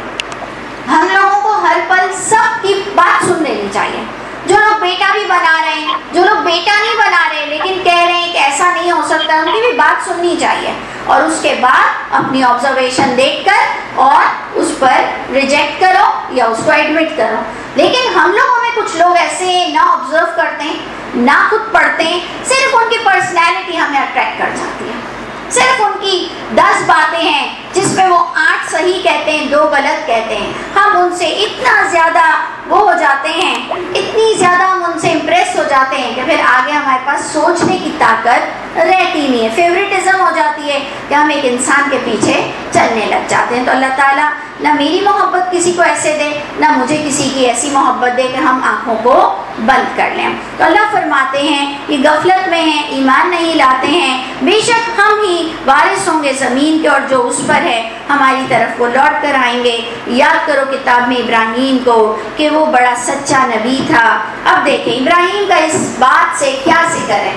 ہم لوگوں کو ہر پل سب کی بات سن لینی چاہیے. جو لوگ بیٹا بھی بنا رہے ہیں، جو لوگ بیٹا نہیں بنا رہے لیکن کہہ رہے ہیں کہ ایسا نہیں ہو سکتا، ان کی بھی بات سننی چاہیے اور اس کے بعد اپنی آبزرویشن دیکھ کر اور اس پر ریجیکٹ کرو یا اس کو ایڈمٹ کرو. لیکن ہم لوگوں میں کچھ لوگ ایسے نہ آبزرو کرتے ہیں نہ خود پڑھتے ہیں، صرف ان کی پرسنالٹی ہمیں اٹریکٹ کر جاتی ہے. صرف ان کی 10 باتیں ہیں جس میں وہ 8 صحیح کہتے ہیں 2 غلط کہتے ہیں. ہم ان سے اتنا زیادہ وہ ہو جاتے ہیں، اتنی زیادہ ہم ان سے امپریس ہو جاتے ہیں کہ پھر آگے ہمارے پاس سوچنے کی طاقت رہتی نہیں ہے. فیوریٹزم ہو جاتی ہے کہ ہم ایک انسان کے پیچھے چلنے لگ جاتے ہیں. تو اللہ تعالیٰ نہ میری محبت کسی کو ایسے دے، نہ مجھے کسی کی ایسی محبت دے کہ ہم آنکھوں کو بند کر لیں. تو اللہ فرماتے ہیں یہ غفلت میں ہیں، ایمان نہیں لاتے ہیں. بے شک ہم ہی وارث ہوں گے زمین کے اور جو اس پر ہے ہماری طرف وہ لوٹ کر آئیں گے. یاد کرو کتاب میں ابراہیم کو کہ وہ بڑا سچا نبی تھا. اب دیکھیں ابراہیم کا اس بات سے کیا ذکر ہے.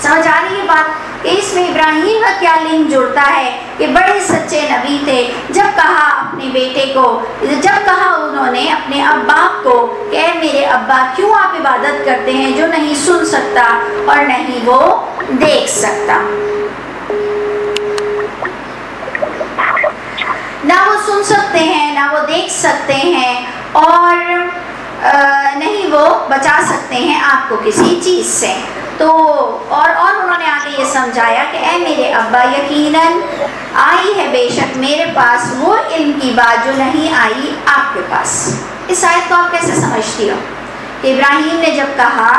سمجھ آ رہی ہے بات کہ اس میں ابراہیم کا کیا لنک جڑتا ہے کہ بڑے سچے نبی تھے. جب کہا اپنے بیٹے کو، جب کہا انہوں نے اپنے ابا کو کہ اے میرے ابا کیوں آپ عبادت کرتے ہیں جو نہیں سن سکتا اور نہیں وہ دیکھ سکتا. نہ وہ سن سکتے ہیں نہ وہ دیکھ سکتے ہیں اور نہیں وہ بچا سکتے ہیں آپ کو کسی چیز سے. تو اور انہوں نے آگے یہ سمجھایا کہ اے میرے ابا یقیناً آئی ہے بے شک میرے پاس وہ علم کی بات جو نہیں آئی آپ کے پاس. اس آیت کو آپ کیسے سمجھتی ہو کہ ابراہیم نے جب کہا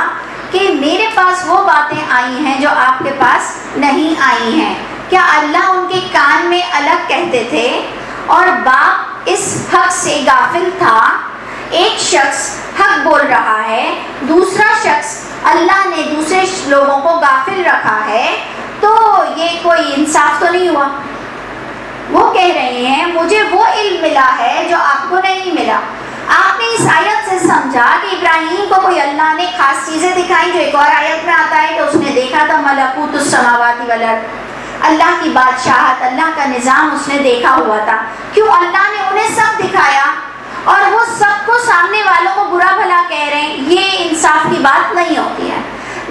کہ میرے پاس وہ باتیں آئی ہیں جو آپ کے پاس نہیں آئی ہیں، کیا اللہ ان کے کان میں الگ کہتے تھے اور باپ اس حق سے غافل تھا؟ ایک شخص حق بول رہا ہے، دوسرا شخص اللہ نے دوسرے لوگوں کو غافل رکھا ہے. تو یہ کوئی انصاف تو نہیں ہوا. وہ کہہ رہے ہیں مجھے وہ علم ملا ہے جو آپ کو نہیں ملا. آپ نے اس آیت سے سمجھا کہ ابراہیم کو کوئی اللہ نے خاص چیزیں دکھائیں, جو ایک اور آیت میں آتا ہے کہ اس نے دیکھا تھا ملکوت السماوات والارض, اللہ کی بادشاہت, اللہ کا نظام اس نے دیکھا ہوا تھا. کیوں اللہ نے انہیں سب دکھایا اور وہ سب کو سامنے والوں کو برا بھلا کہہ رہے ہیں؟ یہ انصاف کی بات نہیں ہوتی ہے.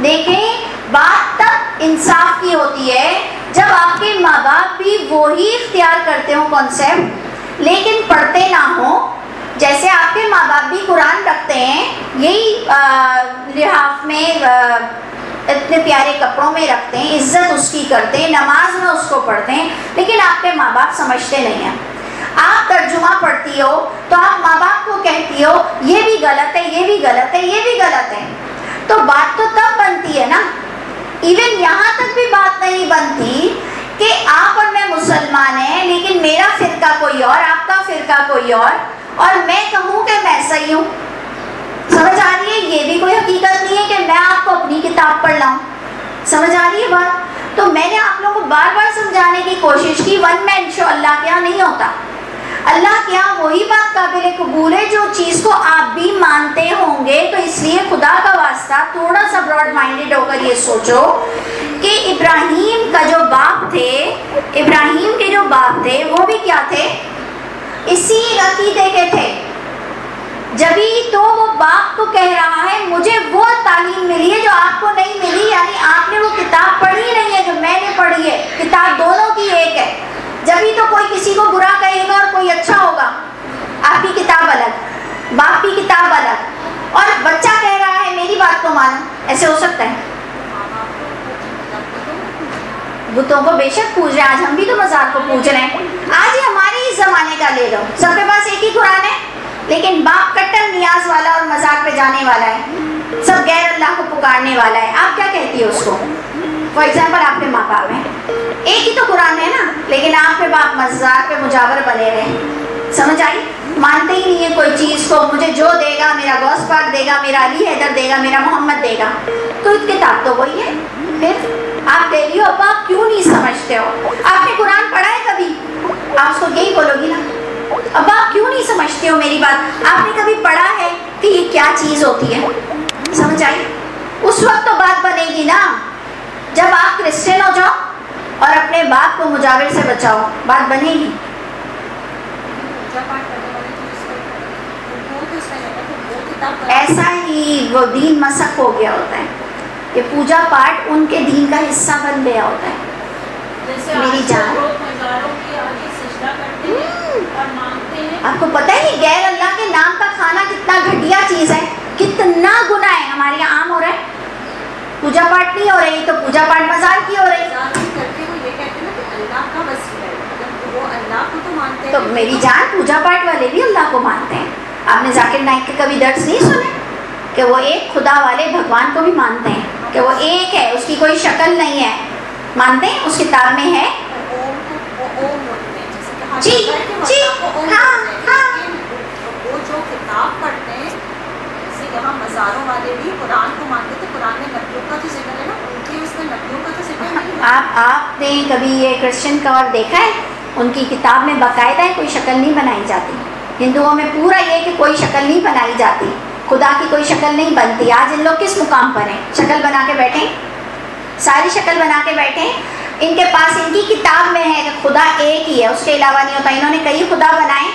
دیکھیں بات تب انصاف کی ہوتی ہے جب آپ کے ماں باپ بھی وہی اختیار کرتے ہوں کانسیپٹ, لیکن پڑھتے نہ ہوں. جیسے آپ کے ماں باپ بھی قرآن رکھتے ہیں, یہی لحاف میں اتنے پیارے کپڑوں میں رکھتے ہیں, عزت اس کی کرتے ہیں, نماز میں اس کو پڑھتے ہیں, لیکن آپ کے ماں باپ سمجھتے نہیں ہیں. آپ ترجمہ پڑھتی ہو تو آپ ماں باپ کو کہتی ہو یہ بھی غلط ہے, یہ بھی غلط ہے, یہ بھی غلط ہے. تو بات تو تب بنتی ہے نا. ایون یہاں تک بھی بات نہیں بنتی کہ آپ اور میں مسلمان ہیں, لیکن میرا فرقہ کوئی اور, آپ کا فرقہ کوئی اور میں کہوں کہ میں صحیح ہوں. سمجھ آ رہی ہے؟ یہ بھی کوئی حقیقت نہیں ہے کہ میں آپ کو اپنی کتاب پڑھ لاؤں. سمجھ آ رہی ہے بات؟ تو میں نے آپ لوگوں کو بار بار سمجھانے کی کوشش کی, ون مین شو اللہ کے یہاں نہیں ہوتا. اللہ کے یہاں وہی بات قابل قبول ہے جو چیز کو آپ بھی مانتے ہوں گے. تو اس لیے خدا کا واسطہ تھوڑا سا براڈ مائنڈیڈ ہو کر یہ سوچو کہ ابراہیم کا جو باپ تھے, ابراہیم کے جو باپ تھے وہ بھی کیا تھے؟ اسی عقیدے کے تھے. جبھی تو وہ باپ کو کہہ رہا ہے مجھے وہ تعلیم ملی ہے جو آپ کو نہیں ملی, یعنی آپ نے وہ کتاب پڑھی نہیں ہے جو میں نے پڑھی ہے. کتاب دونوں کی ایک ہے. جبھی تو کوئی کسی کو برا کہے گا اور کوئی اچھا ہوگا. آپ کی کتاب الگ, باپ کی کتاب الگ, اور بچہ کہہ رہا ہے میری بات کو مانو. ایسے ہو سکتا ہے؟ بتوں کو بے شک پوج رہے ہیں, آج ہم بھی تو مزار کو پوج رہے ہیں. آج ہی ہمارے اس زمانے کا لے لو, سب کے پاس ایک ہی قرآن ہے, لیکن باپ کٹر نیاز والا اور مزار پہ جانے والا ہے, سب غیر اللہ کو پکارنے والا ہے. آپ کیا کہتی ہو اس کو؟ فار ایگزامپل آپ کے ماں باپ ہیں, ایک ہی تو قرآن ہے نا, لیکن آپ کے باپ مزار پہ مجاور بنے رہے. سمجھ آئی؟ مانتے ہی نہیں ہے کوئی چیز کو. مجھے جو دے گا میرا غوث پاک دے گا, میرا علی حیدر دے گا, میرا محمد دے گا. تو کتاب تو وہی ہے. پھر آپ کہہ رہی ہو ابا آپ کیوں نہیں سمجھتے ہو؟ آپ نے قرآن پڑھا ہے کبھی؟ آپ اس کو یہی بولو گی نا, ابا آپ کیوں نہیں سمجھتے ہو میری بات؟ آپ نے کبھی پڑھا ہے کہ یہ کیا چیز ہوتی ہے؟ سمجھ آئی؟ اس وقت تو بات بنے گی نا جب آپ کرسچن ہو جاؤ اور اپنے باپ کو مجاور سے بچاؤ, بات بنے گی. ایسا ہی وہ دین مسخ ہو گیا ہوتا ہے, یہ پوجا پاٹ ان کے دین کا حصہ بن گیا ہوتا ہے. میری جان, آپ کو پتہ ہے غیر اللہ کے نام کا کھانا کتنا گھٹیا چیز ہے, کتنا گناہ ہے. ہمارے یہاں عام ہو رہا ہے, پوجا پاٹ نہیں ہو رہی تو پوجا پاٹ مزار کی ہو رہی. تو میری جان پوجا پاٹ والے بھی اللہ کو مانتے ہیں. آپ نے ذاکر نائک کے کبھی درس نہیں سنے کہ وہ ایک خدا والے بھگوان کو بھی مانتے ہیں کہ وہ ایک ہے, اس کی کوئی شکل نہیں ہے, مانتے ہیں, اس کتاب میں ہے. جی جی ہاں ہاں, وہ جو کتاب پڑھتے ہیں یہاں مزاروں والے بھی قرآن کو مانتے تھے. قرآن میں نبیوں کا جو ذکر ہے نا, ان کی اس میں نبیوں کا تو ذکر نہیں ہے. آپ نے کبھی یہ کرسچن کا اور دیکھا ہے؟ ان کی کتاب میں باقاعدہ ہے کوئی شکل نہیں بنائی جاتی. ہندوؤں میں پورا یہ کہ کوئی شکل نہیں بنائی جاتی, خدا کی کوئی شکل نہیں بنتی. آج ان لوگ کس مقام پر ہیں؟ شکل بنا کے بیٹھیں, ساری شکل بنا کے بیٹھیں. ان کے پاس ان کی کتاب میں ہے کہ خدا ایک ہی ہے, اس کے علاوہ نہیں ہوتا. انہوں نے کئی خدا بنائے,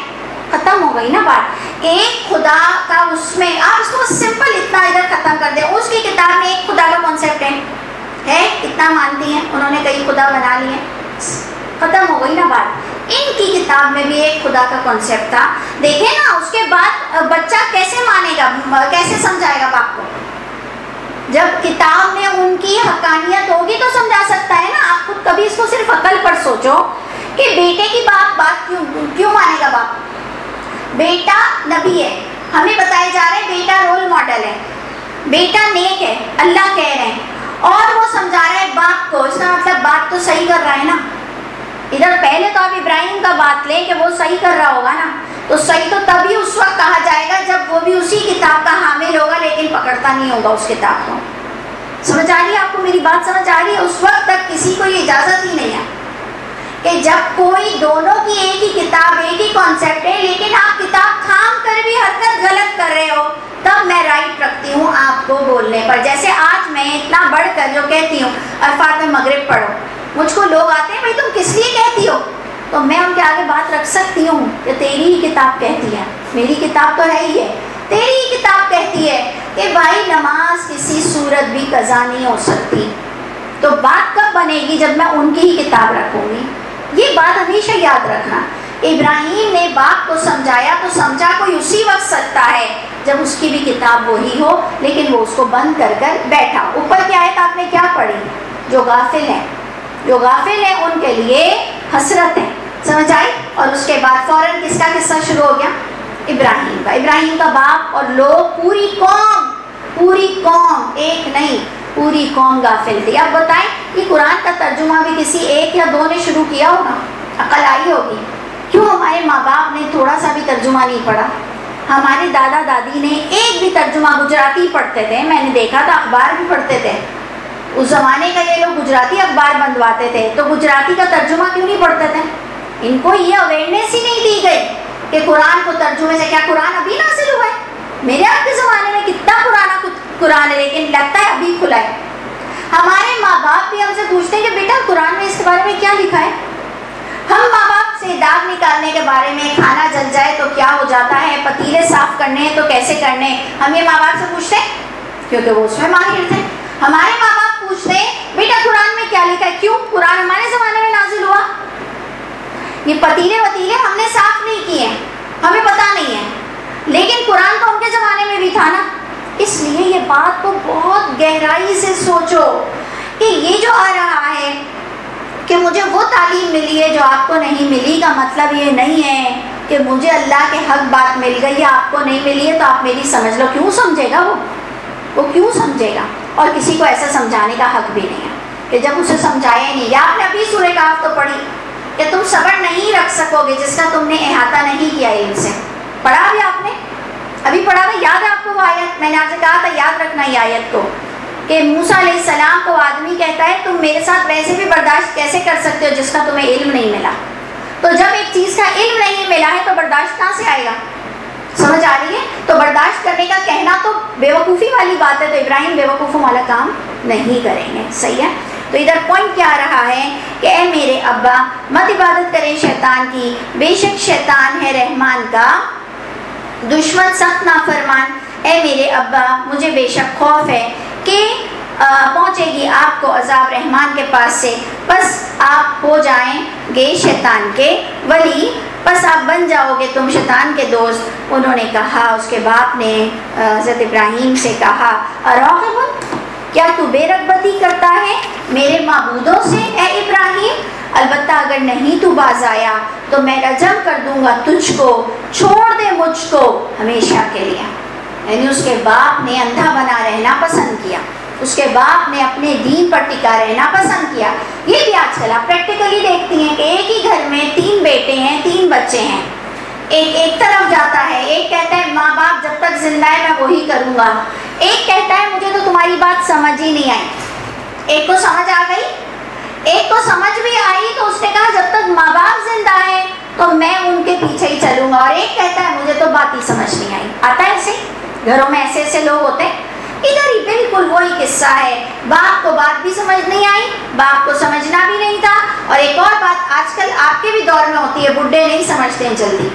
ختم ہو گئی نا بات. ایک خدا کا اس میں آپ اس کو سمپل اتنا ادھر ختم کر دیں. اس کی کتاب میں ایک خدا کا کانسیپٹ ہے, اتنا مانتی ہیں. انہوں نے کئی خدا بنا لیے, ختم ہو گئی نا بات. ان کی کتاب میں بھی ایک خدا کا کانسیپٹ تھا. دیکھیں نا اس کے بعد بچہ کیسے مانے گا, کیسے سمجھائے گا باپ کو؟ جب کتاب میں ان کی حقانیت ہوگی تو سمجھا سکتا ہے نا. آپ خود کبھی اس کو صرف عقل پر سوچو کہ بیٹے کی بات کیوں مانے گا باپ؟ بیٹا نبی ہے, ہمیں بتائے جا رہے ہیں بیٹا رول ماڈل ہے, بیٹا نیک ہے, اللہ کہہ رہے ہیں, اور وہ سمجھا رہا ہے باپ کو. اس کا مطلب بات تو صحیح کر رہا ہے نا. ادھر پہلے تو آپ ابراہیم کا بات لیں کہ وہ صحیح کر رہا ہوگا نا, تو صحیح تو تبھی اس وقت کہا جائے گا جب وہ بھی اسی کتاب کا حامل ہوگا, لیکن پکڑتا نہیں ہوگا اس کتاب کو. سمجھ آ رہی ہے آپ کو میری بات؟ سمجھ آ رہی ہے؟ اس وقت تک کسی کو یہ اجازت ہی نہیں ہے کہ جب کوئی دونوں کی ایک ہی کتاب ایک ہی کانسیپٹ ہے لیکن آپ کتاب تھام کر بھی حرکت غلط کر رہے ہو تب میں رائٹ رکھتی ہوں آپ کو بولنے پر. جیسے آج میں اتنا بڑھ کر جو کہتی ہوں عرفات میں مغرب پڑھو, مجھ کو لوگ آتے ہیں بھائی تم کس لیے کہتی ہو, تو میں ان کے آگے بات رکھ سکتی ہوں کہ تیری ہی کتاب کہتی ہے, میری کتاب تو ہے ہی ہے, تیری ہی کتاب کہتی ہے کہ بھائی نماز کسی صورت بھی قضا نہیں ہو سکتی. تو بات کب بنے گی؟ جب میں ان کی ہی کتاب رکھوں گی. یہ بات ہمیشہ یاد رکھنا. ابراہیم نے باپ کو سمجھایا تو سمجھا کوئی اسی وقت سکتا ہے جب اس کی بھی کتاب وہی ہو, لیکن وہ اس کو بند کر کر بیٹھا. اوپر کی آیت آپ نے کیا پڑھی؟ جو غافل ہیں, جو غافل ہیں ان کے لیے حسرت ہے. سمجھ آئی؟ اور اس کے بعد فوراً کس کا قصہ شروع ہو گیا؟ ابراہیم کا. ابراہیم کا باپ اور لوگ, پوری قوم, ایک نہیں پوری قوم غافل تھی. اب بتائیں کہ قرآن کا ترجمہ بھی کسی ایک یا دو نے شروع کیا ہوگا؟ عقل آئی ہوگی. کیوں ہمارے ماں باپ نے تھوڑا سا بھی ترجمہ نہیں پڑھا؟ ہمارے دادا دادی نے ایک بھی ترجمہ, گجراتی پڑھتے تھے, میں نے دیکھا تھا, اخبار بھی پڑھتے تھے. اس زمانے کا یہ لوگ گجراتی اخبار بندواتے تھے, تو گجراتی کا ترجمہ کیوں نہیں پڑھتے تھے؟ ان کو یہ اویئرنیس ہی نہیں دی گئی کہ قرآن کو ترجمے سے, کیا قرآن ابھی نازل ہوا ہے؟ میرے آپ کے زمانے میں کتنا پرانا قرآن ہے, لیکن لگتا ہے ابھی کھلا ہے. ہمارے ماں باپ بھی ہم سے پوچھتے ہیں کہ بیٹا قرآن میں اس کے بارے میں کیا لکھا ہے. ہم ماں باپ سے داغ نکالنے کے بارے میں, کھانا جل جائے تو کیا ہو جاتا ہے, پتیلے صاف کرنے ہیں تو کیسے کرنے, ہم یہ ماں باپ سے پوچھتے ہیں کیونکہ وہ اس میں ماہر تھے. ہمارے ماں باپ پوچھتے ہیں بیٹا قرآن میں کیا لکھا ہے. کیوں؟ قرآن ہمارے زمانے میں نازل ہوا, یہ پتیلے وتیلے ہم نے صاف نہیں کیے, ہمیں پتہ نہیں ہے, لیکن قرآن تو ان کے زمانے میں بھی تھا نا. اس لیے یہ بات کو بہت گہرائی سے سوچو کہ یہ جو آ رہا ہے کہ مجھے وہ تعلیم ملی ہے جو آپ کو نہیں ملی, کا مطلب یہ نہیں ہے کہ مجھے اللہ کے حق بات مل گئی ہے آپ کو نہیں ملی ہے تو آپ میری سمجھ لو. کیوں سمجھے گا وہ کیوں سمجھے گا؟ اور کسی کو ایسا سمجھانے کا حق بھی نہیں ہے کہ جب اسے سمجھایا ہی نہیں. یا آپ نے ابھی سورہ کہف تو پڑھی کہ تم صبر نہیں رکھ سکو گے جس کا تم نے احاطہ نہیں کیا علم سے. پڑھا بھی آپ نے, ابھی پڑھا تھا, یاد ہے آپ کو وہ آیت؟ میں نے آپ سے کہا تھا یاد رکھنا یہ آیت کو, کہ موسیٰ علیہ السلام کو آدمی کہتا ہے تم میرے ساتھ ویسے بھی برداشت کیسے کر سکتے ہو جس کا تمہیں علم نہیں ملا. تو جب ایک چیز کا علم نہیں ملا ہے تو برداشت کہاں سے آئے گا؟ سمجھ آ رہی ہے؟ تو برداشت کرنے کا کہنا تو بیوقوفی والی بات ہے, تو ابراہیم بیوقوفوں والا کام نہیں کریں گے. صحیح ہے؟ تو ادھر پوائنٹ کیا آ رہا ہے کہ اے میرے ابا مت عبادت کریں شیطان کی, بے شک شیطان ہے رحمان کا دشمن, سخت نافرمان. اے میرے ابا مجھے بے شک خوف ہے کہ پہنچے گی آپ کو عذاب رحمان کے پاس سے, بس آپ ہو جائیں گے شیطان کے ولی, بس آپ بن جاؤ گے تم شیطان کے دوست. انہوں نے کہا, اس کے باپ نے حضرت ابراہیم سے کہا, اراغب, کیا تو بے رغبتی کرتا ہے میرے معبودوں سے اے ابراہیم؟ البتہ اگر نہیں تو باز آیا تو میں رجم کر دوں گا تجھ کو, چھوڑ دے مجھ کو ہمیشہ کے لیے. یعنی اس کے باپ نے اندھا بنا رہنا پسند کیا, اس کے باپ نے اپنے دین پر ٹکا رہنا پسند کیا. یہ بھی آج کل آپ پریکٹیکلی دیکھتی ہیں کہ ایک ہی گھر میں 3 بیٹے ہیں, 3 بچے ہیں, ایک طرف جاتا ہے, ایک کہتا ہے ماں باپ جب تک زندہ ہے میں وہی کروں گا, ایک کہتا ہے مجھے تو تمہاری بات سمجھ ہی نہیں آئی. ایک کو سمجھ آ گئی, ایک کو سمجھ بھی آئی تو اس نے کہا جب تک ماں باپ زندہ ہے تو میں ان کے پیچھے ہی چلوں گا, اور ایک کہتا ہے مجھے تو بات ہی سمجھ نہیں آئی. آتا ہے ایسے گھروں میں ایسے لوگ ہوتے ہیں. ادھر ہی بالکل وہی قصہ ہے, باپ کو بات بھی سمجھ نہیں آئی, باپ کو سمجھنا بھی نہیں تھا. اور ایک اور بات آج کل آپ کے بھی دور میں ہوتی ہے, بڈھے نہیں سمجھتے ہیں جلدی,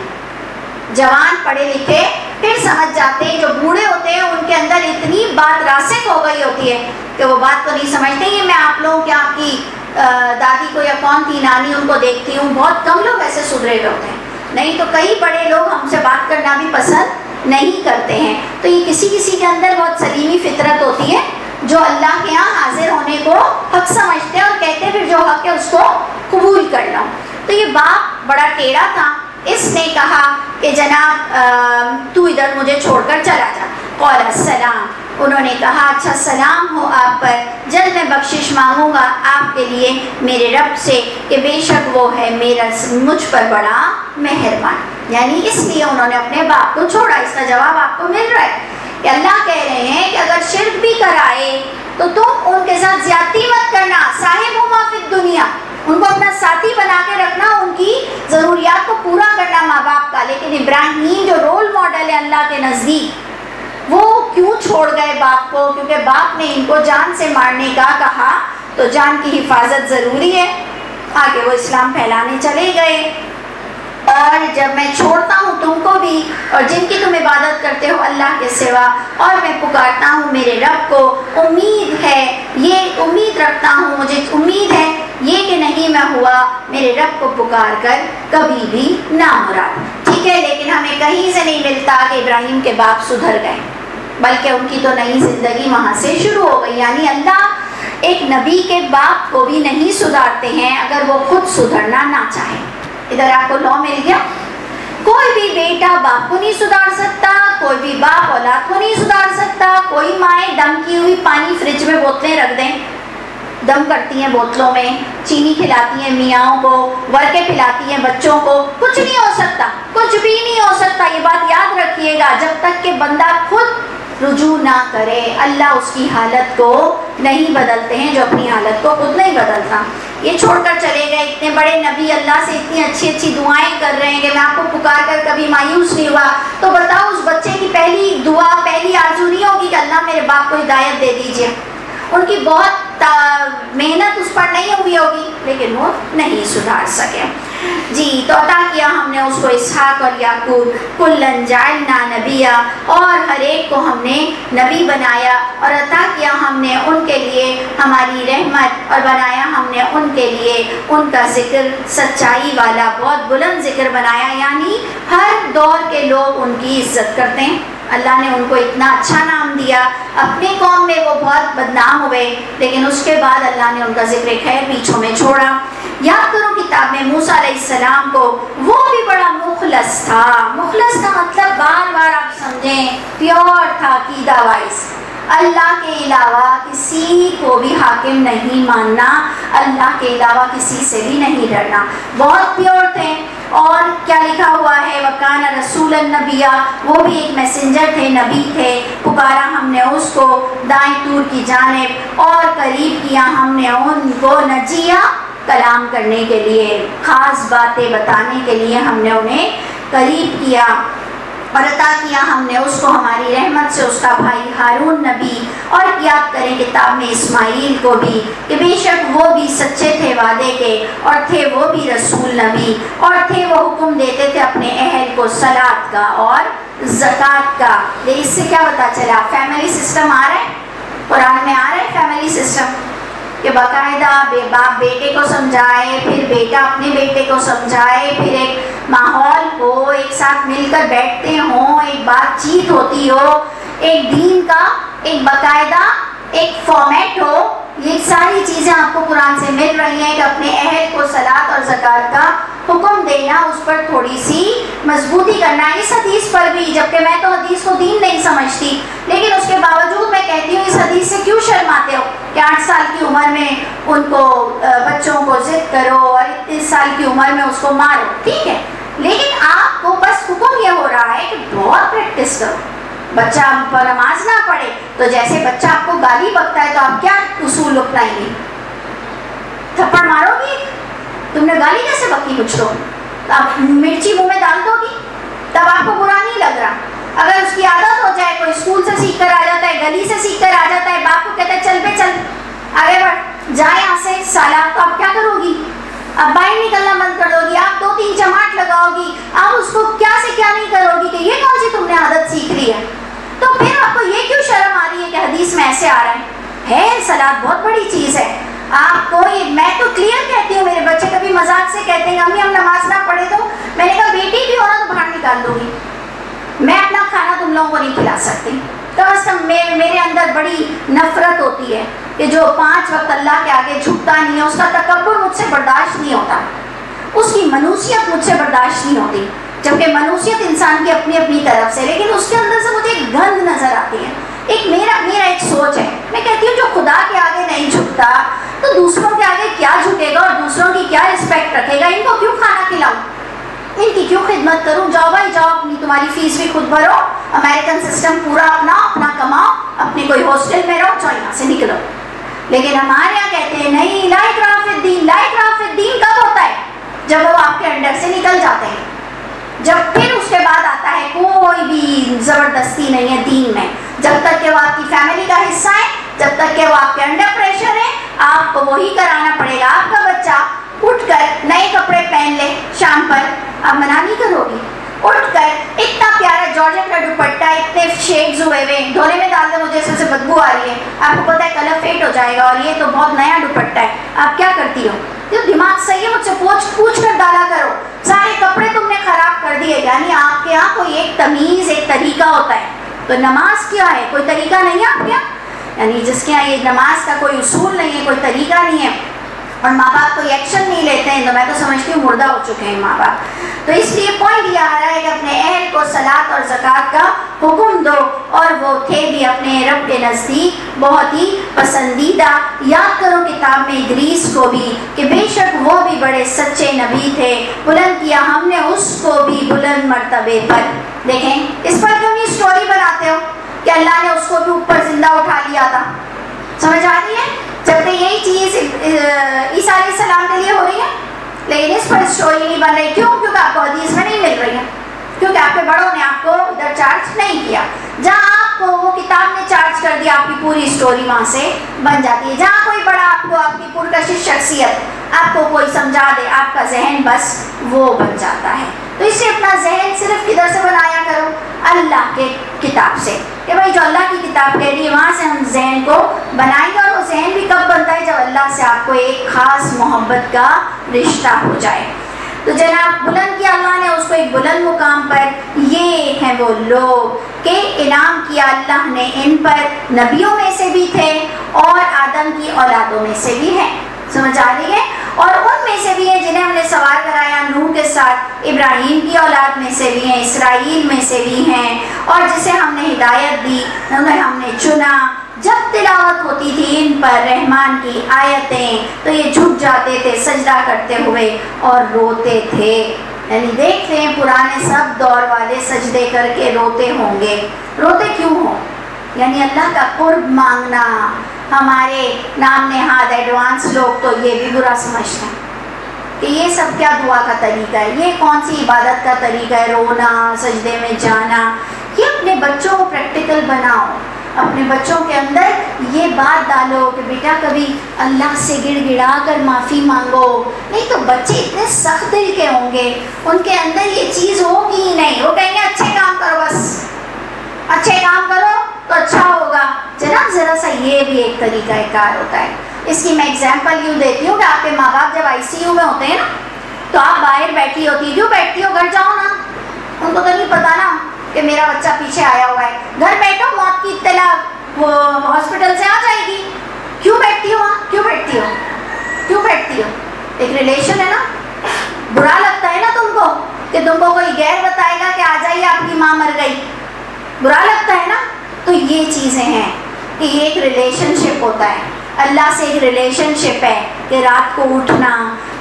جوان پڑھے لکھے پھر سمجھ جاتے ہیں. جو بوڑھے ہوتے ہیں ان کے اندر اتنی بات راسخ ہو گئی ہوتی ہے کہ وہ بات کو نہیں سمجھتے. یہ میں آپ لوگوں کے, آپ کی دادی کو یا کون تھی نانی, ان کو دیکھتی ہوں, بہت کم لوگ ایسے سدھرے ہوئے ہوتے ہیں, نہیں تو کئی بڑے لوگ ہم سے بات کرنا بھی پسند نہیں کرتے ہیں. تو یہ کسی کے اندر بہت سلیمی فطرت ہوتی ہے جو اللہ کے ہاں حاضر ہونے کو حق سمجھتے ہیں اور کہتے ہیں پھر جو حق ہے اس کو قبول کر لو. تو یہ باپ بڑا ٹیڑھا تھا, اس نے کہا کہ جناب تو ادھر مجھے چھوڑ کر چلا جا. قال السلام, انہوں نے کہا اچھا سلام ہو آپ پر, جلد میں بخشش مانگوں گا آپ کے لیے میرے رب سے کہ بے شک وہ ہے میرا مجھ پر بڑا مہربان. یعنی اس لیے انہوں نے اپنے باپ کو چھوڑا. اس کا جواب آپ کو مل رہا ہے کہ اللہ کہہ رہے ہیں کہ اگر شرک بھی کرائے تو تم ان کے ساتھ زیادتی مت کرنا، صاحبہما فی الدنیا، ان کو اپنا ساتھی بنا کے رکھنا، ان کی ضروریات کو پورا کرنا ماں باپ کا۔ لیکن ابراہیم جو رول ماڈل ہے اللہ کے نزدیک، وہ کیوں چھوڑ گئے باپ کو؟ کیونکہ باپ نے ان کو جان سے مارنے کا کہا، تو جان کی حفاظت ضروری ہے۔ آگے وہ اسلام پھیلانے چلے گئے، اور جب میں چھوڑتا ہوں تم کو بھی اور جن کی تم عبادت کرتے ہو اللہ کے سوا، اور میں پکارتا ہوں میرے رب کو، امید ہے، یہ امید رکھتا ہوں، مجھے امید ہے یہ کہ نہیں میں ہوا میرے رب کو پکار کر کبھی بھی نامراد۔ ٹھیک ہے، لیکن ہمیں کہیں سے نہیں ملتا کہ ابراہیم کے باپ سدھر گئے، بلکہ ان کی تو نئی زندگی وہاں سے شروع ہو گئی۔ یعنی اللہ ایک نبی کے باپ کو بھی نہیں سدھارتے ہیں اگر وہ خود سدھرنا نہ چاہے۔ ادھر آپ کو لا مل گیا، کوئی بھی بیٹا باپ کو نہیں سدھار سکتا، کوئی بھی باپ اولاد کو نہیں سدھار سکتا۔ کوئی مائیں دم کی ہوئی پانی فریج میں بوتلیں رکھ دیں، دم کرتی ہیں بوتلوں میں، چینی کھلاتی ہیں میاں کو، ورکے پلاتی ہیں بچوں کو، کچھ نہیں ہو سکتا، کچھ بھی نہیں ہو سکتا۔ یہ بات یاد رکھیے گا، جب تک کہ بندہ خود رجوع نہ کرے اللہ اس کی حالت کو نہیں بدلتے ہیں، جو اپنی حالت کو خود نہیں بدلتا۔ یہ چھوڑ کر چلے گئے، اتنے بڑے نبی اللہ سے اتنی اچھی اچھی دعائیں کر رہے ہیں کہ میں آپ کو پکار کر کبھی مایوس نہیں ہوا، تو بتاؤ اس بچے کی پہلی دعا، پہلی آرزو نہیں ہوگی کہ اللہ میرے باپ کو ہدایت دے دیجیے؟ ان کی بہت محنت اس پر نہیں ہوئی ہوگی، لیکن وہ نہیں سدھار سکے۔ جی، تو عطا کیا ہم نے اس کو اسحاق اور یعقوب، کلن جعلنا نبیا، اور ہر ایک کو ہم نے نبی بنایا، اور عطا کیا ہم نے ان کے لیے ہماری رحمت، اور بنایا ہم نے ان کے لیے ان کا ذکر سچائی والا بہت بلند ذکر بنایا، یعنی ہر دور کے لوگ ان کی عزت کرتے ہیں۔ اللہ نے ان کو اتنا اچھا نام دیا، اپنی قوم میں وہ بہت بدنام ہوئے، لیکن اس کے بعد اللہ نے ان کا ذکر خیر پیچھوں میں چھوڑا۔ یاد کرو کتاب میں موسیٰ علیہ السلام کو، وہ بھی بڑا مخلص تھا۔ مخلص کا مطلب بار بار آپ سمجھیں، پیور تھا عقیدہ وائز، اللہ کے علاوہ کسی کو بھی حاکم نہیں ماننا، اللہ کے علاوہ کسی سے بھی نہیں ڈرنا، بہت پیور تھے۔ اور کیا لکھا ہوا ہے، وَكَانَ رَسُولًا نَبِيًّا، وہ بھی ایک میسنجر تھے، نبی تھے۔ پکارا ہم نے اس کو دائیں طور کی جانب، اور قریب کیا ہم نے ان کو نجیہ، کلام کرنے کے لیے، خاص باتیں بتانے کے لیے ہم نے انہیں قریب کیا، اور عطا کیا ہم نے اس کو ہماری رحمت سے اس کا بھائی ہارون نبی، اور یاد کریں کتاب میں اسماعیل کو بھی کہ بے شک وہ بھی سچے تھے وعدے کے، اور تھے وہ بھی رسول نبی، اور تھے وہ حکم دیتے تھے اپنے اہل کو صلاۃ کا اور زکوٰۃ کا۔ اس سے کیا پتا چلا؟ فیملی سسٹم آ رہا ہے، قرآن میں آ رہا ہے فیملی سسٹم، کہ باقاعدہ باپ بیٹے کو سمجھائے، پھر بیٹا اپنے بیٹے کو سمجھائے، پھر ایک ماحول ہو، ایک ساتھ مل کر بیٹھتے ہوں، ایک بات چیت ہوتی ہو، ایک دین کا ایک باقاعدہ ایک فارمیٹ ہو۔ یہ ساری چیزیں آپ کو قرآن سے مل رہی ہیں کہ اپنے اہل کو صلاۃ اور زکوٰۃ کا حکم دینا، اس پر تھوڑی سی مضبوطی کرنا۔ اس حدیث پر بھی، جبکہ میں تو حدیث کو دین نہیں سمجھتی، لیکن اس کے باوجود میں کہتی ہوں اس حدیث سے کیوں شرماتے ہو کہ 8 سال کی عمر میں ان کو بچوں کو ضد کرو اور 31 سال کی عمر میں اس کو مارو، ٹھیک ہے، لیکن آپ کو بس حکم یہ ہو رہا ہے کہ بہت پریکٹس کرو۔ بچہ پر نماز نہ پڑھے تو جیسے بچہ آپ کو گالی بکتا ہے تو آپ کیا اصول اپنائیں گے؟ تھپڑ مارو گی؟ تم نے گالی کیسے بکی مجھ کو؟ آپ مرچی منہ میں ڈال دو گی، تب آپ کو برا نہیں لگ رہا۔ اگر اس کی عادت ہو جائے، کوئی اسکول سے سیکھ کر آ جاتا ہے، گلی سے سیکھ کر آ جاتا ہے، باپ کو کہتا ہے چل بے چل آگے بڑھ جا یہاں سے سالہ، تو آپ کیا کرو گی؟ اب باہر نکلنا بند کر دو گی، آپ 2-3 چماٹ لگاؤ گی، آپ اس کو کیا سے کیا نہیں کرو گی کہ یہ کون سی تم نے عادت سیکھ لی ہے؟ تو پھر آپ کو یہ کیوں شرم آ رہی ہے کہ حدیث میں ایسے آ رہا ہے؟ صلاۃ بہت بڑی چیز ہے۔ آپ کو میں تو کلیئر کہتی ہوں، میرے بچے کبھی مذاق سے کہتے ہیں امی ہم نماز نہ پڑھے، تو میں نے کہا بیٹی بھی ہونا تو باہر نکال دوں گی، میں اپنا کھانا تم لوگوں کو نہیں کھلا سکتی۔ کم از کم میرے اندر بڑی نفرت ہوتی ہے کہ جو 5 وقت اللہ کے آگے جھکتا نہیں ہے، اس کا تکبر مجھ سے برداشت نہیں ہوتا، اس کی منوسیت مجھ سے برداشت نہیں ہوتی، جبکہ منوسیت انسان کی اپنی اپنی طرف سے، لیکن اس کے اندر سے مجھے ایک گند نظر آتی ہے۔ ایک میرا ایک سوچ ہے، میں کہتی ہوں جو خدا کے آگے نہیں جھکتا تو دوسروں کے آگے کیا جھکے گا اور دوسروں کی کیا رسپیکٹ رکھے گا؟ ان کو کیوں کھانا کھلاؤں، ان کی کیوں خدمت کروں؟ جاؤ بھائی جاؤ، اپنی تمہاری فیس بھی خود بھرو، امریکن سسٹم پورا اپنا کماؤ، اپنے کوئی ہاسٹل میں رہو، چاہو یہاں سے نکلو. لیکن ہمارے یہاں کہتے ہیں نہیں، لا اکراہ فی الدین. لا اکراہ فی الدین کب ہوتا ہے؟ جب وہ آپ کے انڈر سے نکل جاتے ہیں. جب پھر اس کے بعد آتا ہے کوئی بھی زبردستی نہیں ہے دین میں. جب تک کہ وہ آپ کی فیملی کا حصہ ہے، جب تک کہ وہ آپ کے انڈر پریشر ہے، آپ کو وہی کرانا پڑے گا. آپ کا بچہ اٹھ کر نئے کپڑے پہن لے شام پر، آپ منع نہیں کرو گی. اٹھ کر اتنا پیارا جارجٹ کا دوپٹہ، اتنے شیڈز ہوئے ہوئے، دھونے میں ڈال دے مجھے اس سے بدبو آ رہی ہے، آپ کو پتا ہے کلر فیٹ ہو جائے گا اور یہ تو بہت نیا دوپٹہ ہے، آپ کیا کرتی ہو؟ جو دماغ صحیح ہے مجھ سے پوچھ کر ڈالا کرو. سارے کپڑے تم نے خراب کر دیے. یعنی آپ کے یہاں کوئی ایک تمیز، ایک طریقہ ہوتا ہے. تو نماز کیا ہے؟ کوئی طریقہ نہیں ہے آپ کے یہاں. یعنی جس کے یہاں یہ نماز کا کوئی اصول نہیں ہے، کوئی طریقہ نہیں ہے، اور ماں باپ کوئی ایکشن نہیں لیتے ہیں، تو میں تو سمجھتی ہوں مردہ ہو چکے ہیں ماں باپ. تو اس لیے پوائنٹ یہ آ رہا ہے کہ اپنے اہل کو صلاۃ اور زکوٰۃ کا حکم دو. اور وہ تھے بھی اپنے رب کے نزدیک بہت ہی پسندیدہ. یاد کرو کتاب میں ادریس کو بھی کہ بے شک وہ بھی بڑے سچے نبی تھے، بلند کیا ہم نے اس کو بھی بلند مرتبے پر. دیکھیں اس پر کیوں نہیں اسٹوری بناتے ہو کہ اللہ نے اس کو بھی اوپر زندہ اٹھا لیا تھا. سمجھ آ رہی ہے؟ جب کہ یہی چیز عیسیٰ علیہ السلام کے لیے ہو رہی ہے، لیکن اس پر اسٹوری نہیں بن رہی. کیوں؟ کیونکہ آپ کو حدیث میں نہیں مل رہی ہے، کیونکہ آپ کے بڑوں نے آپ کو ادھر چارج نہیں کیا. جہاں آپ کو وہ کتاب نے چارج کر دیا، آپ کی پوری اسٹوری وہاں سے بن جاتی ہے. جہاں کوئی بڑا آپ کو، آپ کی پرکشش شخصیت آپ کو کوئی سمجھا دے، آپ کا ذہن بس وہ بن جاتا ہے. تو اس سے اپنا ذہن صرف کدھر سے بنایا کرو؟ اللہ کے کتاب سے، کہ بھائی جو اللہ کی کتاب کہہ رہی ہے وہاں سے ہم ذہن کو بنائیں گے. اور وہ ذہن بھی کب بنتا ہے؟ جب اللہ سے آپ کو ایک خاص محبت کا رشتہ ہو جائے. تو جناب بلند کیا اللہ نے اس کو ایک بلند مقام پر. یہ ہیں وہ لوگ کہ انعام کیا اللہ نے ان پر، نبیوں میں سے بھی تھے اور آدم کی اولادوں میں سے بھی ہیں. سمجھ آ رہی ہے؟ اور ان میں سے بھی ہیں جنہیں ہم نے سوار کرایا نوح کے ساتھ، ابراہیم کی اولاد میں سے بھی ہیں، اسرائیل میں سے بھی ہیں، اور جسے ہم نے ہدایت دی انہیں ہم نے چنا. جب تلاوت ہوتی تھی ان پر رحمان کی آیتیں تو یہ جھک جاتے تھے سجدہ کرتے ہوئے اور روتے تھے. یعنی دیکھتے ہیں پرانے سب دور والے سجدے کر کے روتے ہوں گے. روتے کیوں ہوں؟ یعنی اللہ کا قرب مانگنا. ہمارے نام نہاد ایڈوانس لوگ تو یہ بھی برا سمجھتے ہیں کہ یہ سب کیا دعا کا طریقہ ہے، یہ کون سی عبادت کا طریقہ ہے، رونا، سجدے میں جانا. یہ اپنے بچوں کو پریکٹیکل بناؤ، اپنے بچوں کے اندر یہ بات ڈالو کہ بیٹا کبھی اللہ سے گڑ گڑا کر معافی مانگو. نہیں تو بچے اتنے سخت دل کے ہوں گے، ان کے اندر یہ چیز ہوگی ہی نہیں. وہ کہیں گے اچھے کام کرو، بس اچھے کام کرو تو اچھا ہوگا. جناب ذرا سا یہ بھی ایک طریقہ کار ہوتا ہے. اس کی میں اگزامپل یوں دیتی ہوں کہ آپ کے ماں باپ جب ICU میں ہوتے ہیں نا تو آپ باہر بیٹھی ہوتی، کیوں بیٹھتی ہو؟ گھر جاؤ نا. ان کو تو نہیں پتا نا کہ میرا بچہ پیچھے آیا ہوا ہے. گھر بیٹھو، موت کی اطلاع وہ ہاسپٹل سے آ جائے گی. کیوں بیٹھتی ہو وہاں؟ کیوں بیٹھتی ہو؟ کیوں بیٹھتی ہو؟ ایک ریلیشن ہے نا. برا لگتا ہے نا تم کو کہ تم کو کوئی غیر بتائے گا کہ آ جائیے آپ کی ماں مر گئی. برا لگتا ہے نا. تو یہ چیزیں ہیں کہ یہ ایک ریلیشن شپ ہوتا ہے. اللہ سے ایک ریلیشن شپ ہے کہ رات کو اٹھنا،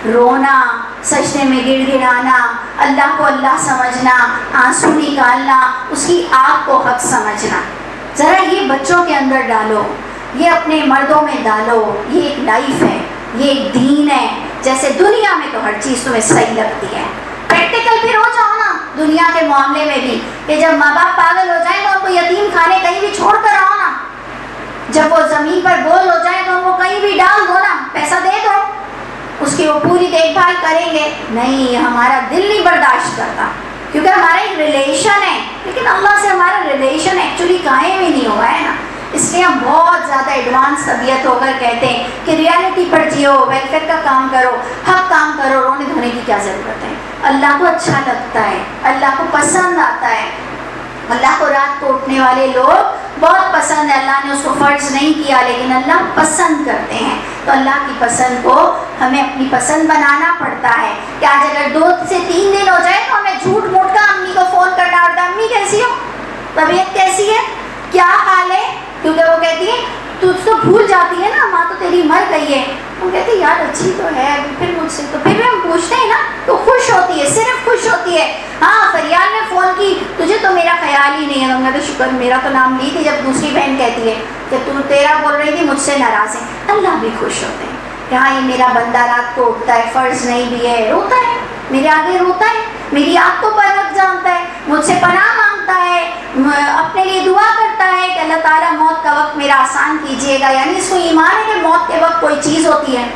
رونا، سجدے میں گڑ گڑانا، اللہ کو اللہ سمجھنا، آنسو نکالنا، اس کی آگ کو حق سمجھنا. ذرا یہ بچوں کے اندر ڈالو، یہ اپنے مردوں میں ڈالو. یہ ایک لائف ہے، یہ ایک دین ہے. جیسے دنیا میں تو ہر چیز تمہیں صحیح لگتی ہے، پریکٹیکل پھر ہو جاؤ نا دنیا کے معاملے میں بھی کہ جب ماں باپ پاگل ہو جائیں تو ان کو یتیم خانے کہیں بھی چھوڑ کر آؤ نا. جب وہ زمین پر بول ہو جائیں تو ان کو کہیں بھی ڈال دو نا، پیسہ دے دو، اس کی وہ پوری دیکھ بھال کریں گے. نہیں، ہمارا دل نہیں برداشت کرتا کیونکہ ہمارا ایک ریلیشن ہے، لیکن اللہ سے ہمارا ریلیشن ایکچولی قائم ہی نہیں ہوا ہے نا. اس لیے ہم بہت زیادہ ایڈوانس طبیعت ہو کر کہتے ہیں کہ ریالٹی پر جیو، ویلفیئر کا کام کرو، حق کام کرو، رونے دھونے کی کیا ضرورت ہے. اللہ کو اچھا لگتا ہے، اللہ کو پسند آتا ہے. اللہ کو رات کو اٹھنے والے لوگ بہت پسند ہے. اللہ نے اس کو فرض نہیں کیا لیکن اللہ پسند کرتے ہیں. تو اللہ کی پسند کو ہمیں اپنی پسند بنانا پڑتا ہے کہ آج اگر 2 سے 3 دن ہو جائے تو ہمیں جھوٹ موٹ کا امی کو فون کرنا پڑتا ہے، امی کیسی ہو، طبیعت کیسی ہے، کیا حال ہے. کیونکہ وہ کہتی ہے تو بھول جاتی ہے نا، ماں تو تیری مر گئی ہے. وہ کہتی ہے یار اچھی تو ہے، پھر مجھ سے تو پھر بھی ہم پوچھتے ہیں نا تو خوش ہوتی ہے، صرف خوش ہوتی ہے. ہاں فریال نے فون کی، تجھے تو میرا خیال ہی نہیں ہے. تو شکر میرا تو نام لی تھی جب دوسری بہن کہتی ہے کہ تو تیرا بول رہی تھی مجھ سے ناراض ہے. اللہ بھی خوش ہوتے ہیں کہ ہاں یہ میرا بندہ رات کو اٹھتا ہے, فرض نہیں بھی ہے, روتا ہے میرے آگے, روتا ہے میری آنکھ کو پرکھ جانتا ہے, مجھ سے پناہ مانگتا ہے, اپنے لیے دعا کرتا ہے کہ اللہ تعالیٰ موت کا وقت میرا آسان کیجیے گا. یعنی اس کو ایمان ہے کہ موت کے وقت کوئی چیز ہوتی ہے.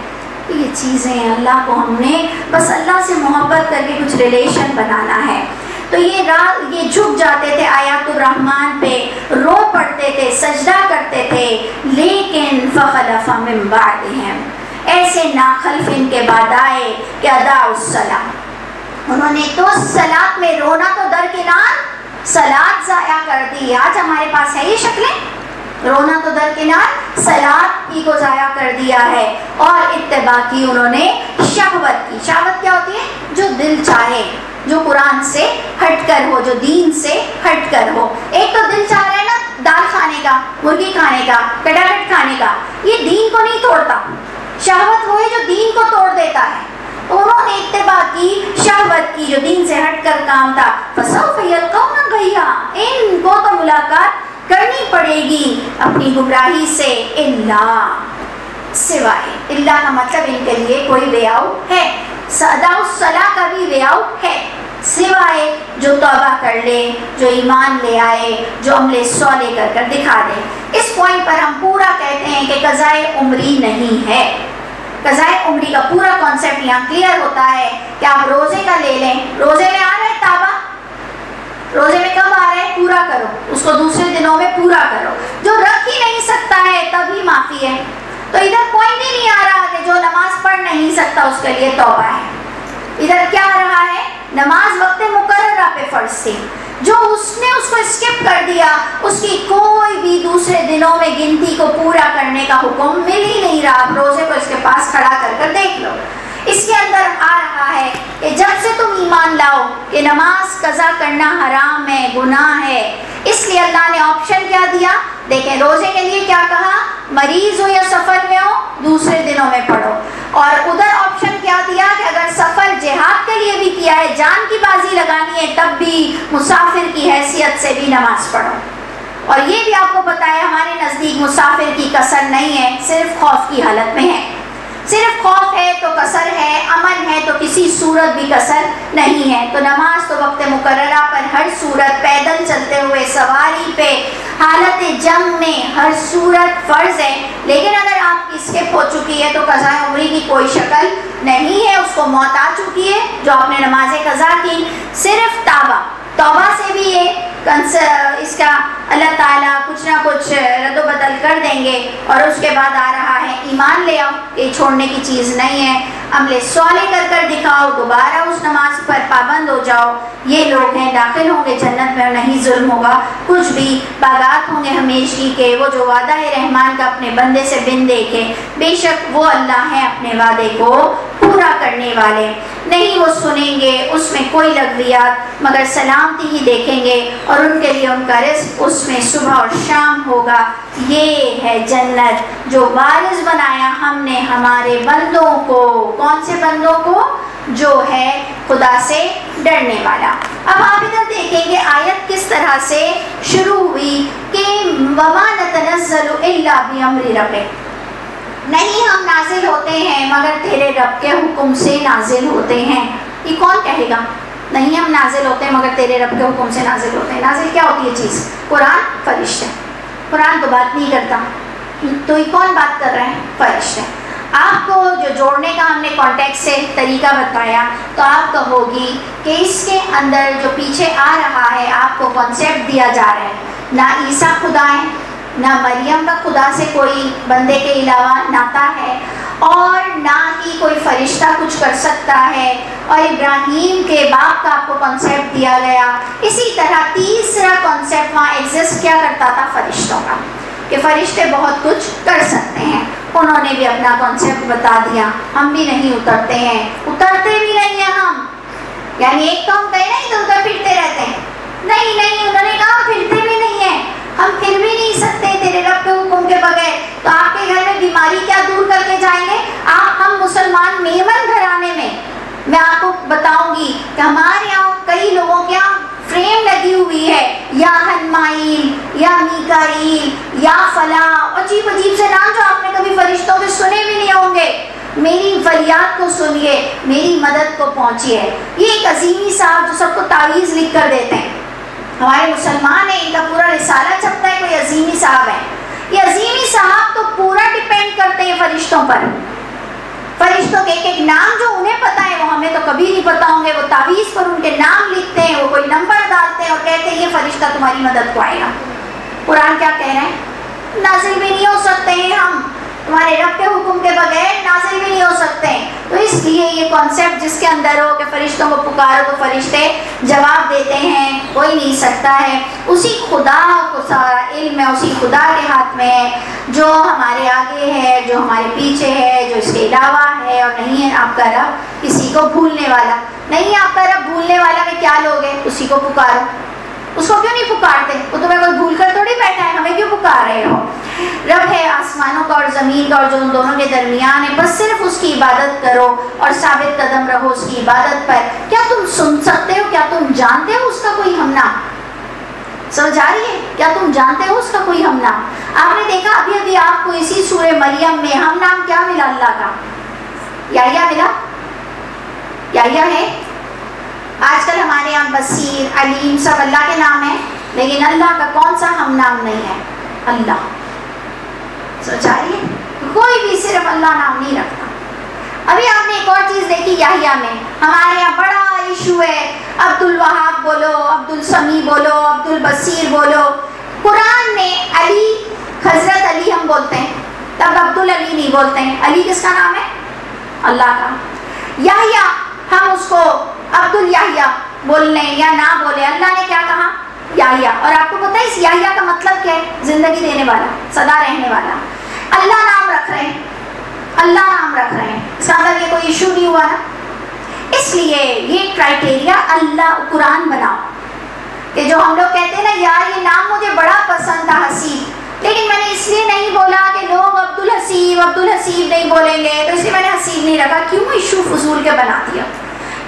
یہ چیزیں اللہ کو ہم نے بس اللہ سے محبت کر کے کچھ ریلیشن بنانا ہے. تو یہ جھک جاتے تھے آیات الرحمن پہ, رو پڑتے تھے, سجدہ کرتے تھے. لیکن فخلف من بعدہم, ایسے ناخلف ان کے بعد آئے کہ اضاعوا الصلاۃ, انہوں نے تو صلاۃ میں رونا تو درکنار, صلاۃ ضائع کر دی. آج ہمارے پاس ہے یہ شکلیں, رونا تو درکنار, صلاۃ کی کو ضائع کر دیا ہے. اور اتباع کی انہوں نے شہوت کی. شہوت کیا ہوتی ہے؟ جو دل چاہے, جو قرآن سے ہٹ کر ہو, جو دین سے ہٹ کر ہو. ایک تو دل چاہ رہا ہے نا دال کھانے کا, مرغی کھانے کا, کٹاکٹ کھانے کا, یہ دین کو نہیں توڑتا. شہوت وہ ہے جو دین کو توڑ دیتا ہے. انہوں نے اتباع کی شہوت کی جو دین سے ہٹ کر کام تھا. فسوف یلقون غیا, ان کو تو ملاقات کرنی پڑے گی اپنی گمراہی سے. اللہ سوائے, اللہ کا مطلب ان کے لیے کوئی وے آؤٹ ہے. اضاعوا الصلاۃ کا بھی وے آؤٹ ہے, سوائے جو توبہ کر لے, جو ایمان لے آئے, جو عمل صالح کر کر دکھا دے. اس پوائنٹ پر ہم پورا کہتے ہیں کہ قضائے عمری نہیں ہے. قضائے عمری کا پورا کانسیپٹ یہاں کلیئر ہوتا ہے کہ آپ روزے کا لے لیں, روزے میں آ رہا ہے توبہ, روزے میں کب آ رہا ہے پورا کرو, اس کو دوسرے دنوں میں پورا کرو. جو رکھ ہی نہیں سکتا ہے تبھی معافی ہے. تو ادھر پوائنٹ ہی نہیں آ رہا کہ جو نماز پڑھ نہیں سکتا اس کے لیے توبہ ہے. ادھر کیا آ رہا ہے؟ نماز وقت مقررہ پہ فرض تھی, جو اس نے اس کو اسکپ کر دیا, اس کی کوئی بھی دوسرے دنوں میں گنتی کو پورا کرنے کا حکم مل ہی نہیں رہا. آپ روزے کو اس کے پاس کھڑا کر کر دیکھ لو. اس کے اندر آ رہا ہے کہ جب سے تم ایمان لاؤ کہ نماز قضا کرنا حرام ہے, گناہ ہے, اس لیے اللہ نے آپشن کیا دیا. دیکھیں روزے کے لیے کیا کہا, مریض ہو یا سفر میں ہو دوسرے دنوں میں پڑھو. اور ادھر آپشن کیا دیا کہ اگر سفر جہاد کے لیے بھی کیا ہے, جان کی بازی لگانی ہے, تب بھی مسافر کی حیثیت سے بھی نماز پڑھو. اور یہ بھی آپ کو پتا ہے ہمارے نزدیک مسافر کی قصر نہیں ہے, صرف خوف کی حالت میں ہے. صرف خوف ہے تو قصر ہے, امن ہے تو کسی صورت بھی قصر نہیں ہے. تو نماز تو وقت مقررہ پر ہر صورت, پیدل چلتے ہوئے, سواری پہ, حالت جنگ میں ہر صورت فرض ہے. لیکن اگر آپ کی اسکپ ہو چکی ہے تو قضاء عمری کی کوئی شکل نہیں ہے, اس کو موت آ چکی ہے جو آپ نے نماز قضا کی. صرف توبہ سے بھی یہ اس کا اللہ تعالیٰ کچھ نہ کچھ رد و بدل کر دیں گے. اور اس کے بعد آ رہا ہے ایمان لے آؤ, یہ چھوڑنے کی چیز نہیں ہے. عمل صالح کر کر دکھاؤ, دوبارہ اس نماز پر پابند ہو جاؤ. یہ لوگ ہیں داخل ہوں گے جنت میں, نہیں ظلم ہوگا کچھ بھی. باغات ہوں گے ہمیشگی کے, وہ جو وعدہ ہے رحمان کا اپنے بندے سے بن دیکھے. بے شک وہ اللہ ہے اپنے وعدے کو پورا کرنے والے. نہیں وہ سنیں گے اس میں کوئی لغویات مگر سلامتی ہی دیکھیں گے, اور ان کے لیے ان کا رزق اس میں صبح اور شام ہوگا. یہ ہے جنت جو وارث بنایا ہم نے ہمارے بندوں کو. کون سے بندوں کو؟ جو ہے خدا سے ڈرنے والا. اب آپ ادھر دیکھیں گے آیت کس طرح سے شروع ہوئی کہ وَمَا نَتَنَزَّلُ إِلَّا بِأَمْرِ رَبِّكَ, نہیں ہم نازل ہوتے ہیں مگر تیرے رب کے حکم سے نازل ہوتے ہیں. یہ کون کہے گا؟ نہیں ہم نازل ہوتے ہیں مگر تیرے رب کے حکم سے نازل ہوتے ہیں. نازل کیا ہوتی ہے چیز؟ قرآن, فرشتے. قرآن تو بات نہیں کرتا, تو یہ کون بات کر رہے ہیں؟ فرشتے. آپ کو جو جوڑنے کا ہم نے کانٹیکٹ سے طریقہ بتایا تو آپ کہوگی کہ اس کے اندر جو پیچھے آ رہا ہے آپ کو کانسیپٹ دیا جا رہا ہے, نہ عیسیٰ خدا ہے, نہ مریم کا خدا سے کوئی بندے کے علاوہ ناتا ہے, اور نہ ہی کوئی فرشتہ کچھ کر سکتا ہے. اور ابراہیم کے باپ کا آپ کو کانسیپٹ دیا گیا. اسی طرح تیسرا کانسیپٹ وہاں ایگزسٹ کیا کرتا تھا؟ فرشتوں کا, کہ فرشتے بہت کچھ کر سکتے ہیں. انہوں نے بھی اپنا کانسیپٹ بتا دیا. ہم بھی نہیں اترتے ہیں, اترتے بھی نہیں ہیں ہم. یعنی ایک تو ہم کہیں نہیں تو ادھر پھرتے رہتے ہیں, نہیں انہوں نے کہا پھرتے بھی نہیں ہیں. ہم پھر بھی نہیں سکتے تیرے رب کے حکم کے بغیر. تو آپ کے گھر میں بیماری کیا دور کر کے جائیں گے آپ؟ ہم مسلمان میمن گھرانے میں آپ کو بتاؤں گی کہ ہمارے یہاں کئی لوگوں کے یہاں فریم لگی ہوئی ہے, یا ہنمائی میکائیل، یا فلاں، عجیب عجیب سے نام جو آپ نے کبھی فرشتوں کے سنے بھی نہیں ہوں گے. میری فریاد کو سنیے، میری مدد کو پہنچیے. یہ ایک عظیمی صاحب جو سب کو تعویذ لکھ کر دیتے ہیں، ہمارے مسلمان ہیں، ان کا پورا رسالہ چھپتا ہے، کوئی عظیمی صاحب ہے. یہ عظیمی صاحب تو پورا ڈیپینڈ کرتے ہیں فرشتوں پر. فرشتوں کے ایک ایک نام جو انہیں پتہ ہے وہ ہمیں تو کبھی نہیں پتہ ہوں گے. وہ تعویذ پر ان کے نام لکھتے ہیں، وہ کوئی نمبر ڈالتے ہیں اور کہتے ہیں یہ فرشتہ تمہاری مدد کو آئے گا. قرآن کیا کہہ رہے ہیں؟ نازل بھی نہیں ہو سکتے ہیں ہم، تمہارے رب کے حکم کے بغیر نازل بھی نہیں ہو سکتے. تو اس لیے یہ کانسیپٹ جس کے اندر ہو کہ فرشتوں کو پکارو تو فرشتے جواب دیتے ہیں، کوئی نہیں سکتا ہے. اسی خدا کو سارا علم ہے، اسی خدا کے ہاتھ میں ہے جو ہمارے آگے ہے، جو ہمارے پیچھے ہے، جو اس کے علاوہ ہے. اور نہیں ہے آپ کا رب کسی کو بھولنے والا، نہیں ہے آپ کا رب بھولنے والا. میں کیا لوگ ہیں؟ اسی کو پکارو. اس کو کیوں نہیں پکارتے؟ وہ تمہیں کوئی بھول کر تھوڑی بیٹھا ہے، ہمیں کیوں پکار رہے ہو؟ رب ہے آسمانوں کا اور زمین کا اور جو ان دونوں کے درمیان ہے، بس صرف اس کی عبادت کرو اور ثابت قدم رہو اس کی عبادت پر. کیا تم سن سکتے ہو؟ کیا تم جانتے ہو اس کا کوئی ہم نام؟ سمجھ آ رہی ہے؟ کیا تم جانتے ہو اس کا کوئی ہم نام؟ آپ نے دیکھا ابھی ابھی آپ کو اسی سورہ مریم میں ہم نام کیا ملا اللہ کا؟ یحییٰ ملا. یحییٰ ہے. آج کل ہمارے یہاں بصیر، علیم سب اللہ کے نام ہیں، لیکن اللہ کا کون سا ہم نام نہیں ہے؟ اللہ. سوچا رہی ہے؟ کوئی بھی صرف اللہ نام نہیں رکھتا. ابھی آپ نے ایک اور چیز دیکھی یحییٰ میں، ہمارے یہاں بڑا ایشو ہے، عبد الوہاب بولو، عبد السمیع بولو، عبد البصیر بولو. قرآن میں علی، حضرت علی ہم بولتے ہیں، تب عبد العلی نہیں بولتے ہیں. علی کس کا نام ہے؟ اللہ کا. یحییٰ ہم اس کو عبد الیحییٰ بول لیں یا نہ بولیں، اللہ نے کیا کہا؟ یحییٰ. اور آپ کو پتہ ہے اس یحییٰ کا مطلب کیا ہے؟ زندگی دینے والا، سدا رہنے والا. اللہ نام رکھ رہے ہیں، اللہ نام رکھ رہے ہیں، اس کا مطلب یہ کوئی ایشو نہیں ہوا نا. اس لیے یہ کرائٹیریا اللہ قرآن بناؤ کہ جو ہم لوگ کہتے ہیں نا یار یہ نام مجھے بڑا پسند تھا حسیب، لیکن میں نے اس لیے نہیں بولا کہ لوگ عبد الحسیب نہیں بولیں گے تو اس لیے میں نے حسیب نہیں رکھا. کیوں ایشو فضول کے بناتی ہو؟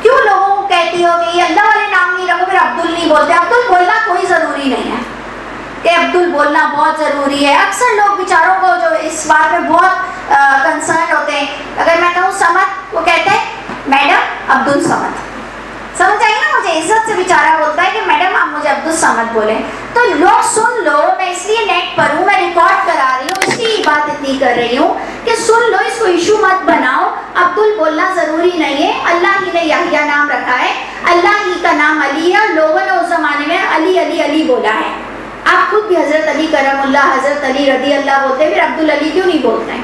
کیوں لوگوں کو کہتی ہو کہ یہ اللہ والے نام نہیں رکھو پھر عبدل نہیں بولتے؟ عبدل بولنا کوئی ضروری نہیں ہے کہ عبدل بولنا بہت ضروری ہے. اکثر لوگ بیچاروں کو جو اس بات میں بہت کنسرن ہوتے ہیں، اگر میں کہوں سمد، وہ کہتے ہیں میڈم عبد الصمد. سمجھ آئی نا؟ مجھے عزت سے بیچارہ بولتا ہے کہ میڈم آپ مجھے عبد الصمد بولیں. تو لوگ سن لو، میں اس لیے نیٹ پر ہوں، میں ریکارڈ کرا رہی ہوں، اس کی بات اتنی کر رہی ہوں کہ سن لو، اس کو ایشو مت بناؤ. عبدل بولنا ضروری نہیں ہے، اللہ ہی نے یحییٰ نام رکھا ہے، اللہ ہی کا نام علی ہے اور لوگوں نے اس زمانے میں علی علی علی بولا ہے. آپ خود بھی حضرت علی کرم اللہ، حضرت علی رضی اللہ بولتے ہیں، پھر عبد العلی کیوں نہیں بولتے ہیں؟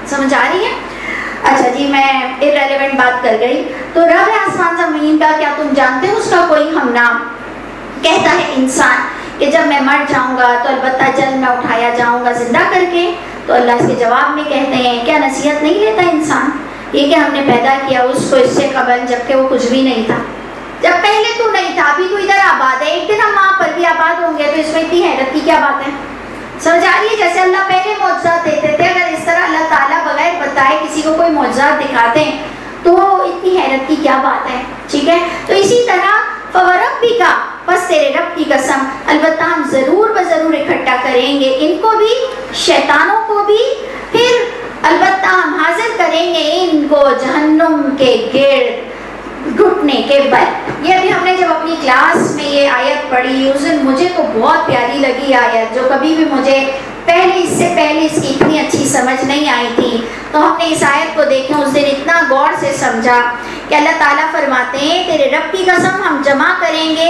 سمجھ آ رہی ہے؟ اچھا جی، میں irrelevant بات کر گئی. تو رب آسمان زمین کا کیا تم جانتے ہو اس کا کوئی ہم نام؟ کہتا ہے انسان کہ جب میں مر جاؤں گا تو البتہ جلد میں اٹھایا جاؤں گا زندہ کر کے. تو اللہ اس کے جواب میں کہتے ہیں کیا نصیحت نہیں لیتا انسان؟ یہ کہ ہم نے پیدا کیا اس کو اس سے قبل جبکہ وہ کچھ بھی نہیں تھا، جب پہلے تو نہیں تھا، ابھی تو ادھر آباد ہے، ایک دن ہم وہاں پر بھی آباد ہوں گے. تو اس میں اتنی حیرت کی کیا بات ہے؟ سمجھ آ رہی ہے؟ جیسے اللہ پہلے معجزات دیتے تھے، اگر اس طرح اللہ تعالیٰ بغیر بتائے کسی کو کوئی معجزات دکھاتے ہیں تو اتنی حیرت کی کیا بات ہے؟ ٹھیک ہے. تو اسی طرح فوربک، بس تیرے رب کی قسم، البتہ ہم ضرور بضرور اکٹھا کریں گے ان کو بھی، شیطانوں کو بھی، پھر البتہ ہم حاضر کریں گے ان کو جہنم کے گرد گھٹنے کے بل. یہ ابھی ہم نے جب اپنی کلاس میں یہ آیت پڑھی اس دن مجھے تو بہت پیاری لگی آیت، جو کبھی بھی مجھے اس سے پہلے اس کی اتنی اچھی سمجھ نہیں آئی تھی. تو ہم نے اس آیت کو دیکھا اس دن اتنا غور سے سمجھا کہ اللہ تعالیٰ فرماتے ہیں تیرے رب کی قسم ہم جمع کریں گے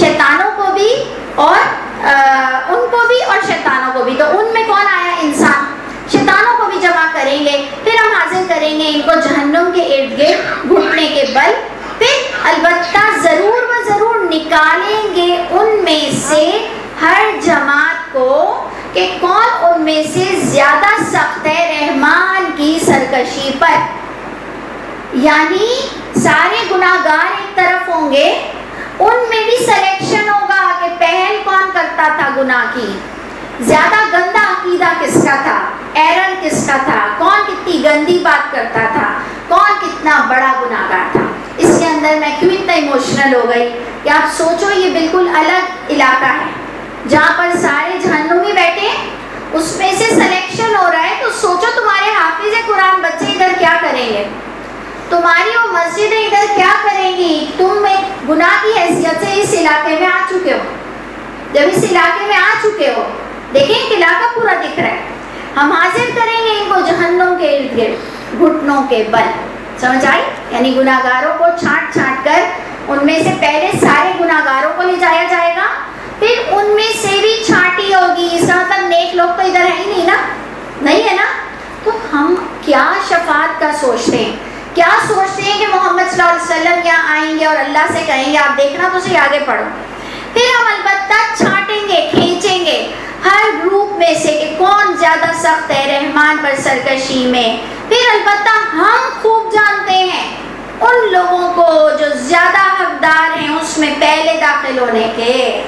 شیطانوں کو بھی اور ان کو بھی اور شیطانوں کو بھی. تو ان میں کون آیا؟ انسان. شیطانوں کو بھی جمع کریں گے، پھر ہم حاضر کریں گے ان کو جہنم کے ارد گرد گھٹنے کے بل، پھر البتہ ضرور و ضرور نکالیں گے ان میں سے ہر جماعت کو کہ کون ان میں سے زیادہ سخت ہے رحمان کی سرکشی پر. یعنی سارے گناہگار ایک طرف ہوں گے، ان میں بھی سلیکشن ہوگا کہ پہل کون کرتا تھا گناہ کی، زیادہ گندا عقیدہ کس کا تھا، ایرر کس کا تھا، کون کتنی گندی بات کرتا تھا، کون کتنا بڑا گناہگار تھا. اس کے اندر میں کیوں اتنا ایموشنل ہو گئی کہ آپ سوچو یہ بالکل الگ علاقہ ہے جہاں پر سارے جہنمی اس میں سے سلیکشن ہو رہا ہے، تو سوچو تمہارے حافظ قرآن بچے ادھر کیا کریں گے، تمہاری وہ مسجدیں ادھر کیا کریں گی. تم ایک گناہ کی حیثیت سے اس علاقے میں آ چکے ہو. جب اس علاقے میں آ چکے ہو، دیکھیں ایک علاقہ پورا دکھ رہا ہے، ہم حاضر کریں گے ان کو جہنم کے ارد گرد گھٹنوں کے بل. سمجھ آئی؟ یعنی گناہگاروں کو چھانٹ چھانٹ کر ان میں سے پہلے سارے گناہگاروں کو لے جایا جائے گا، پھر ان میں سے بھی چھانٹی ہوگی. اس کا مطلب نیک لوگ تو ادھر ہے ہی نہیں نا، نہیں ہے نا. تو ہم کیا شفاعت کا سوچتے ہیں، کیا سوچتے ہیں کہ محمد صلی اللہ علیہ وسلم یہاں آئیں گے اور اللہ سے کہیں گے آپ دیکھنا تو صحیح آگے پڑھو. پھر ہم البتہ چھانٹیں گے، کھینچیں گے ہر گروپ میں سے کہ کون زیادہ سخت ہے رحمان پر سرکشی میں. پھر البتہ ہم خوب جانتے ہیں ان لوگوں کو جو زیادہ حقدار ہیں اس میں پہلے داخل ہونے کے.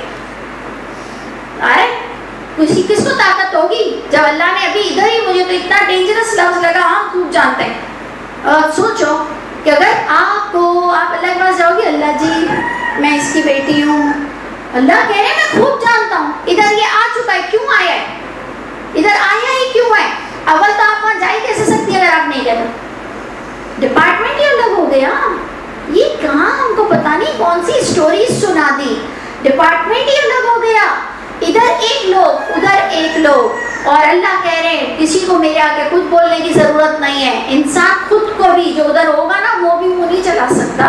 کس کو طاقت ہوگی جب اللہ نے ابھی ادھر ہی، مجھے تو اتنا ڈینجرس لفظ لگا، ہم خوب جانتے ہیں. اور سوچو کہ اگر آپ اللہ کے پاس جاؤ گے، اللہ جی میں اس کی بیٹی ہوں، اللہ کہہ رہے ہیں میں خوب جانتا ہوں ادھر یہ آ چکا ہے، کیوں آیا ہے، ادھر آیا ہی کیوں ہے. اول تو آپ وہاں جا ہی کیسے سکتی اگر آپ نہیں کہتے. ڈپارٹمنٹ ہی الگ ہو گیا. یہ کہاں ہم کو پتا نہیں کون سی اسٹوریز سنا دی. ڈپارٹمنٹ ہی الگ ہو گیا، ادھر ایک لوگ ادھر ایک لوگ. اور اللہ کہہ رہے ہیں کسی کو میرے آگے کچھ بولنے کی ضرورت نہیں ہے. انسان خود کو بھی جو ادھر ہوگا نا وہ بھی منہ نہیں چلا سکتا،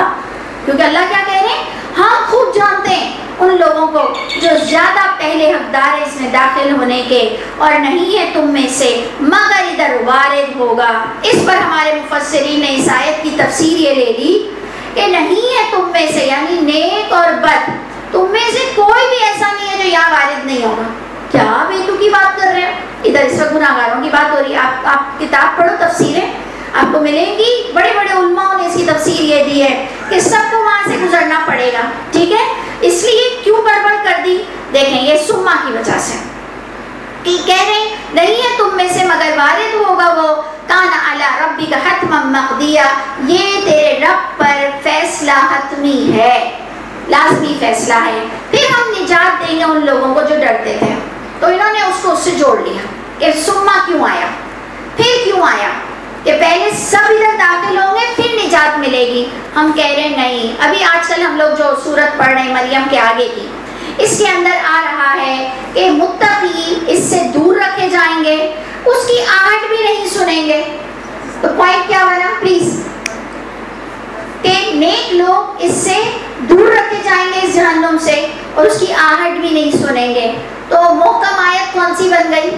کیونکہ اللہ کیا کہہ رہے ہیں ہم خوب جانتے ہیں ان لوگوں کو جو زیادہ پہلے حقدار ہے اس میں داخل ہونے کے، اور نہیں ہے تم میں سے مگر ادھر وارد ہوگا. اس پر ہمارے مفسرین نے اس آیت کی تفسیر یہ لے لی کہ نہیں ہے تم میں سے یعنی نیک اور بد، تم میں سے کوئی بھی ایسا نہیں ہے جو یہاں وارد نہیں ہوگا. کیا بیتو کی بات کر رہے ہیں، ادھر اس وقت گناہگاروں کی بات ہو رہی ہے. آپ کتاب پڑھو، تفسیریں آپ کو ملیں گی، بڑے بڑے علماء نے اس کی تفسیر یہ دی ہے کہ سب کو وہاں سے گزرنا پڑے گا. ٹھیک ہے، اس لیے کیوں گڑبڑ کر دی؟ دیکھیں یہ سما کی وجہ سے کہ کہہ رہے نہیں ہے تم میں سے مگر وارد ہوگا وہ کان علی ربک حتما مقضیہ، یہ تیرے رب پر فیصلہ حتمی ہے، لازمی فیصلہ ہے. پھر ہم نجات دیں گے ان لوگوں کو جو ڈرتے تھے. تو انہوں نے اس کو اس سے جوڑ لیا کہ سما کیوں آیا، پھر کیوں آیا کہ پہلے سب ادھر داخل ہوں گے پھر نجات ملے گی. ہم کہہ رہے نہیں. ابھی آج کل ہم لوگ جو سورت پڑھ رہے ہیں مریم کے آگے کی، اس کے اندر آ رہا ہے کہ متقی اس سے دور رکھے جائیں گے، اس کی آہٹ بھی نہیں سنیں گے. تو پوائنٹ کیا بنا پلیز، کہ نیک لوگ اس سے دور رکھے جائیں گے اس جہنم سے، اور اس کی آہٹ بھی نہیں سنیں گے. تو محکم آیت کون سی بن گئی؟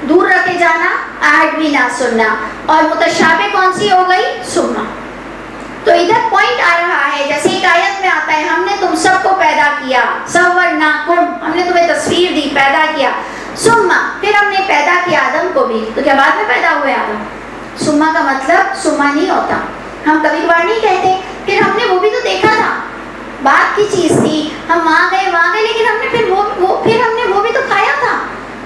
دور رکھے جانا، آہٹ بھی نہ سننا. اور متشابہ کون سی ہو گئی؟ سما. تو ادھر پوائنٹ آ رہا ہے جیسے ایک آیت میں آتا ہے ہم نے تم سب کو پیدا کیا، صورناکم، ہم نے تمہیں تصویر دی، پیدا کیا. سما، پھر ہم نے پیدا کیا آدم کو بھی. تو کیا بعد میں پیدا ہوئے آدم؟ سما کا مطلب سما نہیں ہوتا. ہم کبھی کبھار نہیں کہتے پھر ہم نے وہ بھی تو دیکھا تھا، بات کی چیز تھی، ہم وہاں گئے لیکن ہم نے پھر ہم نے وہ بھی تو کھایا تھا.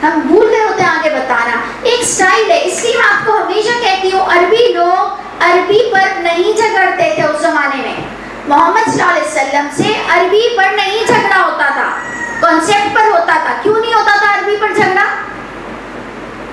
ہم بھول گئے ہوتے ہیں آگے بتانا. ایک سٹائل ہے، اس لیے میں آپ کو ہمیشہ کہتی ہوں عربی لوگ عربی پر نہیں جھگڑتے تھے اس زمانے میں. محمد صلی اللہ علیہ وسلم سے عربی پر نہیں جھگڑا ہوتا تھا، کانسیپٹ پر ہوتا تھا. کیوں نہیں ہوتا تھا عربی پر جھگڑا؟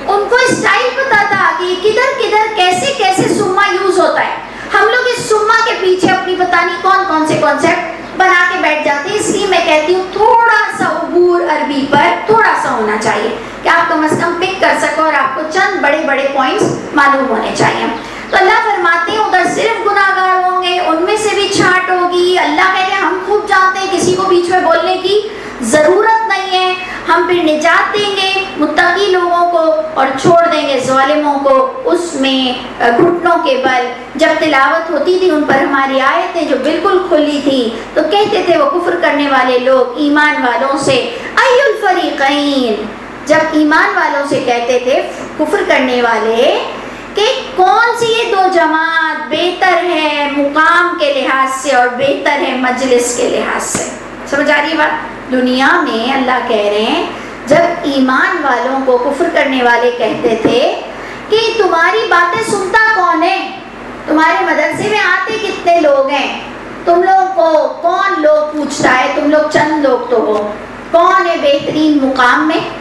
ان کو اسٹائل پتا تھا کہ کدھر کدھر کیسے کیسے سما یوز ہوتا ہے. ہم لوگ اس سما کے پیچھے اپنی پتہ نہیں کون سے کانسیپٹ بنا کے بیٹھ جاتے ہیں. اس لیے میں کہتی ہوں تھوڑا سا عبور عربی پر تھوڑا سا ہونا چاہیے کہ آپ کم از کم پک کر سکو اور آپ کو چند بڑے بڑے پوائنٹس معلوم ہونے چاہیے. تو اللہ فرماتے ہیں ادھر صرف گناہگار ہوں گے، ان میں سے بھی چھانٹ ہوگی. اللہ کہتے ہیں ہم خوب جانتے ہیں، کسی کو بیچ میں بولنے کی ضرورت نہیں ہے. ہم پھر نجات دیں گے متقی لوگوں کو اور چھوڑ دیں گے ظالموں کو اس میں گھٹنوں کے بل. جب تلاوت ہوتی تھی ان پر ہماری آیتیں جو بالکل کھلی تھی تو کہتے تھے وہ کفر کرنے والے لوگ ایمان والوں سے ای الفریقین، جب ایمان والوں سے کہتے تھے کفر کرنے والے کہ کون سی یہ دو جماعت بہتر ہے مقام کے لحاظ سے اور بہتر ہے مجلس کے لحاظ سے. سمجھ آ رہی ہے بات؟ دنیا میں اللہ کہہ رہے ہیں جب ایمان والوں کو کفر کرنے والے کہتے تھے کہ تمہاری باتیں سنتا کون ہے، تمہارے مدرسے میں آتے کتنے لوگ ہیں، تم لوگ کو کون لوگ پوچھتا ہے، تم لوگ چند لوگ تو ہو، کون ہے بہترین مقام میں.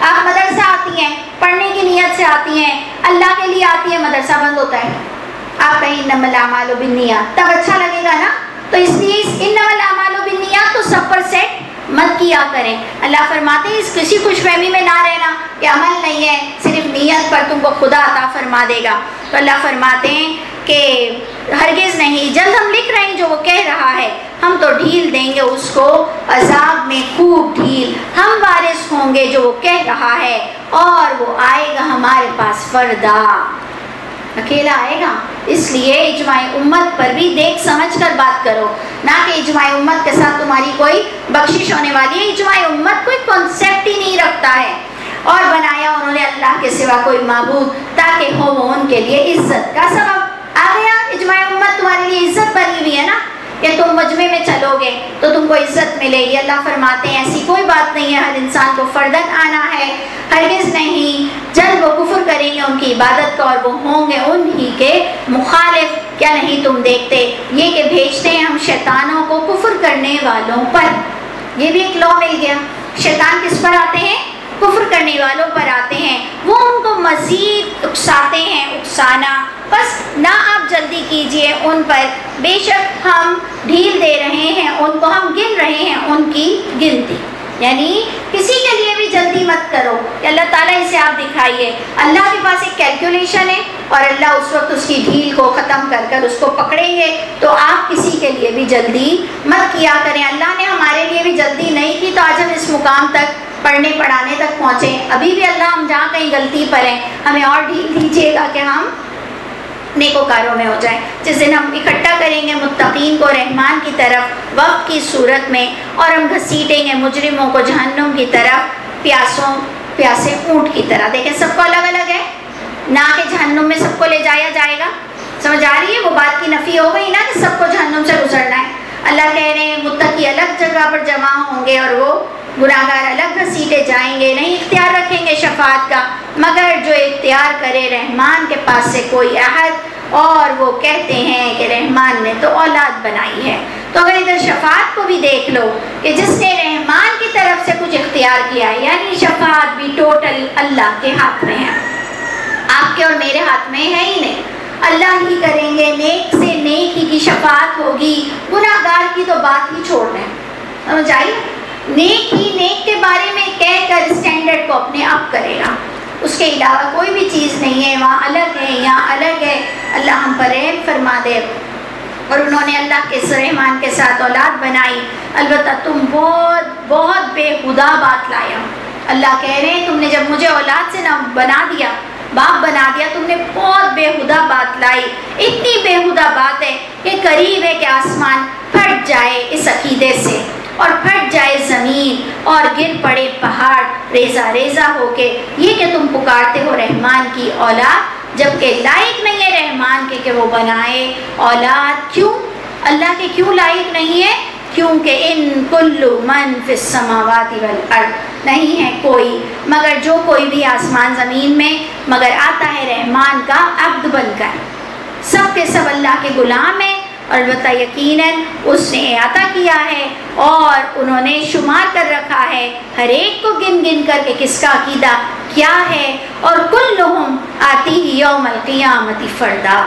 آپ مدرسہ آتی ہیں، پڑھنے کی نیت سے آتی ہیں، اللہ کے لیے آتی ہیں، مدرسہ بند ہوتا ہے، آپ کہیں انما الاعمال بالنیات، تب اچھا لگے گا نا؟ تو اس لیے انما الاعمال بالنیات تو سب پر سیٹ مت کیا کریں. اللہ فرماتے ہیں اس کسی خوش فہمی میں نہ رہنا کہ عمل نہیں ہے، صرف نیت پر تم کو خدا عطا فرما دے گا. تو اللہ فرماتے ہیں کہ ہرگز نہیں، جلد ہم لکھ رہے ہیں جو وہ کہہ رہا ہے، ہم تو ڈھیل دیں گے اس کو عذاب میں خوب ڈھیل، ہم وارث ہوں گے جو وہ کہہ رہا ہے، اور وہ آئے گا ہمارے پاس فردا، اکیلا آئے گا. اس لیے اجماع امت پر بھی دیکھ سمجھ کر بات کرو، نہ کہ اجماع امت کے ساتھ تمہاری کوئی بخشش ہونے والی ہے. اجماع امت کوئی کانسیپٹ ہی نہیں رکھتا ہے، اور بنایا انہوں نے اللہ کے سوا کوئی معبود تاکہ ہو وہ ان کے لیے عزت کا سبب. آ گیا اجماع امت تمہارے لیے عزت بنی ہوئی ہے نا، کہ تم مجمع میں چلو گے تو تم کو عزت ملے گی. اللہ فرماتے ہیں ایسی کوئی بات نہیں ہے، ہر انسان کو فردن آنا ہے، ہرگز نہیں. جلد وہ کفر کریں گے ان کی عبادت کا، اور وہ ہوں گے انہی کے مخالف. کیا نہیں تم دیکھتے یہ کہ بھیجتے ہیں ہم شیطانوں کو کفر کرنے والوں پر. یہ بھی ایک لا مل گیا. شیطان کس پر آتے ہیں؟ کفر کرنے والوں پر آتے ہیں. وہ ان کو مزید اکساتے ہیں، اکسانا. بس نہ آپ جلدی کیجئے ان پر، بے شک ہم ڈھیل دے رہے ہیں ان کو، ہم گن رہے ہیں ان کی گنتی. یعنی کسی کے لیے بھی جلدی مت کرو کہ اللہ تعالیٰ اسے آپ دکھائیے. اللہ کے پاس ایک کیلکولیشن ہے، اور اللہ اس وقت اس کی ڈھیل کو ختم کر کر اس کو پکڑیں گے. تو آپ کسی کے لیے بھی جلدی مت کیا کریں. اللہ نے ہمارے لیے بھی جلدی نہیں کی تو آج ہم اس مقام تک پڑھنے پڑھانے تک پہنچے. ابھی بھی اللہ ہم جہاں کہیں غلطی پر ہیں ہمیں اور ڈھیل دیجیے گا کہ ہم نیکوکاروں میں ہو جائیں. جس دن ہم اکٹھا کریں گے متقین کو رحمان کی طرف وقت کی صورت میں، اور ہم گھسیٹیں گے مجرموں کو جہنم کی طرف پیاسے اونٹ کی طرح. دیکھیں سب کو الگ الگ ہے، نہ کہ جہنم میں سب کو لے جایا جائے گا. سمجھ آ رہی ہے؟ وہ بات کی نفی ہو گئی نا کہ سب کو جہنم سے گزرنا ہے. اللہ کہہ رہے ہیں متقی الگ جگہ پر جمع ہوں گے اور وہ گناہگار الگ گھسیٹے جائیں گے. نہیں اختیار رکھیں گے شفاعت کا مگر جو اختیار کرے رحمان کے پاس سے کوئی احد. اور وہ کہتے ہیں کہ رحمان نے تو اولاد بنائی ہے. تو اگر ادھر شفاعت کو بھی دیکھ لو کہ جس نے رحمان کی طرف سے کچھ اختیار کیا ہے، یعنی شفاعت بھی ٹوٹل اللہ کے ہاتھ میں ہے، آپ کے اور میرے ہاتھ میں ہے ہی نہیں. اللہ ہی کریں گے. نیک سے نیک ہی کی شفاعت ہوگی، گناہگار کی تو بات ہی چھوڑ دیں. سمجھ آئی؟ نیک ہی نیک کے بارے میں کہہ کر اسٹینڈرڈ کو اپنے آپ کرے گا، اس کے علاوہ کوئی بھی چیز نہیں ہے. وہاں الگ ہے، یہاں الگ ہے. اللہ ہم پر رحم فرما دے. اور انہوں نے اللہ کے رحمان کے ساتھ اولاد بنائی. البتہ تم بہت بہت بے خدا بات لایا. اللہ کہہ رہے ہیں تم نے جب مجھے اولاد سے نہ بنا دیا، باپ بنا دیا، تم نے بہت بے خدا بات لائی. اتنی بے خدا بات ہے کہ قریب ہے کہ آسمان پھٹ جائے اس عقیدے سے، اور پھٹ جائے زمین، اور گر پڑے پہاڑ ریزہ ریزہ ہو کے. یہ کہ تم پکارتے ہو رحمان کی اولاد جبکہ لائق نہیں ہے رحمان کے کہ وہ بنائے اولاد. کیوں اللہ کے کیوں لائق نہیں ہے؟ کیونکہ ان کل من فی السماوات والارض، نہیں ہے کوئی مگر جو کوئی بھی آسمان زمین میں مگر آتا ہے رحمان کا عبد بن کر. سب کے سب اللہ کے غلام ہیں، اور البتہ یقیناً اس نے عطا کیا ہے اور انہوں نے شمار کر رکھا ہے ہر ایک کو گن گن کر کے کس کا عقیدہ کیا ہے. اور کلہم آتی یوم القیامت فردا.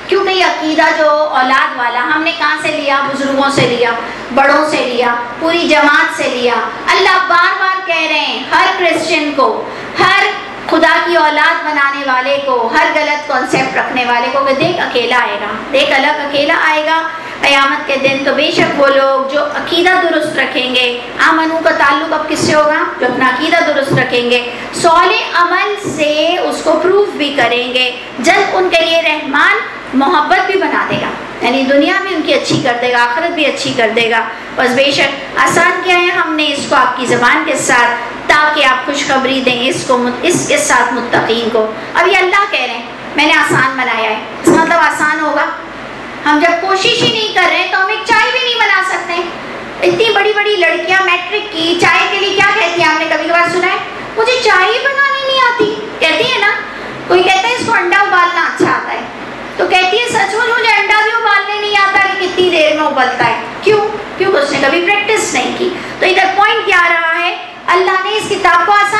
کیونکہ یہ عقیدہ جو اولاد والا ہم نے کہاں سے لیا؟ بزرگوں سے لیا، بڑوں سے لیا، پوری جماعت سے لیا. اللہ بار بار کہہ رہے ہیں ہر کرسچن کو، ہر خدا کی اولاد بنانے والے کو، ہر غلط کانسیپٹ رکھنے والے کو کہ دیکھ اکیلا آئے گا، دیکھ الگ اکیلا آئے گا قیامت کے دن. تو بے شک وہ لوگ جو عقیدہ درست رکھیں گے، آمنو کا تعلق اب کس سے ہوگا؟ جو اپنا عقیدہ درست رکھیں گے، صالح عمل سے اس کو پروف بھی کریں گے. جلد ان کے لیے رحمان محبت بھی بنا دے گا، یعنی دنیا بھی ان کی اچھی کر دے گا، آخرت بھی اچھی کر دے گا. بس بے شک آسان کیا ہے، ہم نے اس کو آپ کی زبان کے ساتھ تاکہ آپ خوشخبری دیں اس کے ساتھ متقین کو. اب یہ اللہ کہہ رہے ہیں میں نے آسان بنایا ہے، اس مطلب آسان ہوگا؟ ہم جب کوشش ہی نہیں کر رہے تو ہم ایک چائے بھی نہیں بنا سکتے. اتنی بڑی بڑی لڑکیاں میٹرک کی چائے کے لیے کیا کہتی ہیں؟ آپ نے کبھی کبھار سنا ہے مجھے چائے بنانی نہیں آتی؟ کہتی ہے نا. کوئی کہتا ہے اس کو انڈا ابالنا اچھا آتا ہے، تو کہتی ہے سچ مجھے انڈا بھی ابالنے نہیں آتا کہ کتنی دیر میں ابلتا ہے. کیوں؟ کیونکہ اس نے کبھی پریکٹس نہیں کی. تو ادھر پوائنٹ کیا آ رہا ہے؟ اللہ نے اس کتاب کو آسان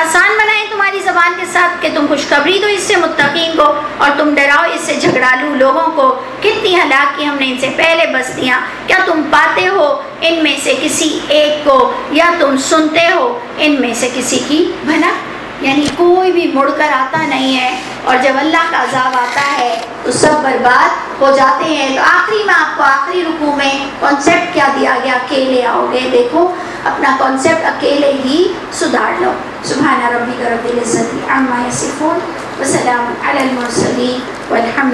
آسان بنائیں تمہاری زبان کے ساتھ کہ تم خوشخبری دو اس سے متقین کو اور تم ڈراؤ اس سے جھگڑالو لوگوں کو. کتنی ہلاک کی ہم نے ان سے پہلے بستیاں. کیا تم پاتے ہو ان میں سے کسی ایک کو یا تم سنتے ہو ان میں سے کسی کی بھلا؟ یعنی کوئی بھی مڑ کر آتا نہیں ہے، اور جب اللہ کا عذاب آتا ہے تو سب برباد ہو جاتے ہیں. تو آخری میں آپ کو آخری رکوع میں کانسیپٹ کیا دیا گیا؟ اکیلے آؤ گے. دیکھو اپنا کانسیپٹ اکیلے ہی سدھار لو. سبحان ربک رب العزت عما یصفون وسلام علی المرسلین والحمد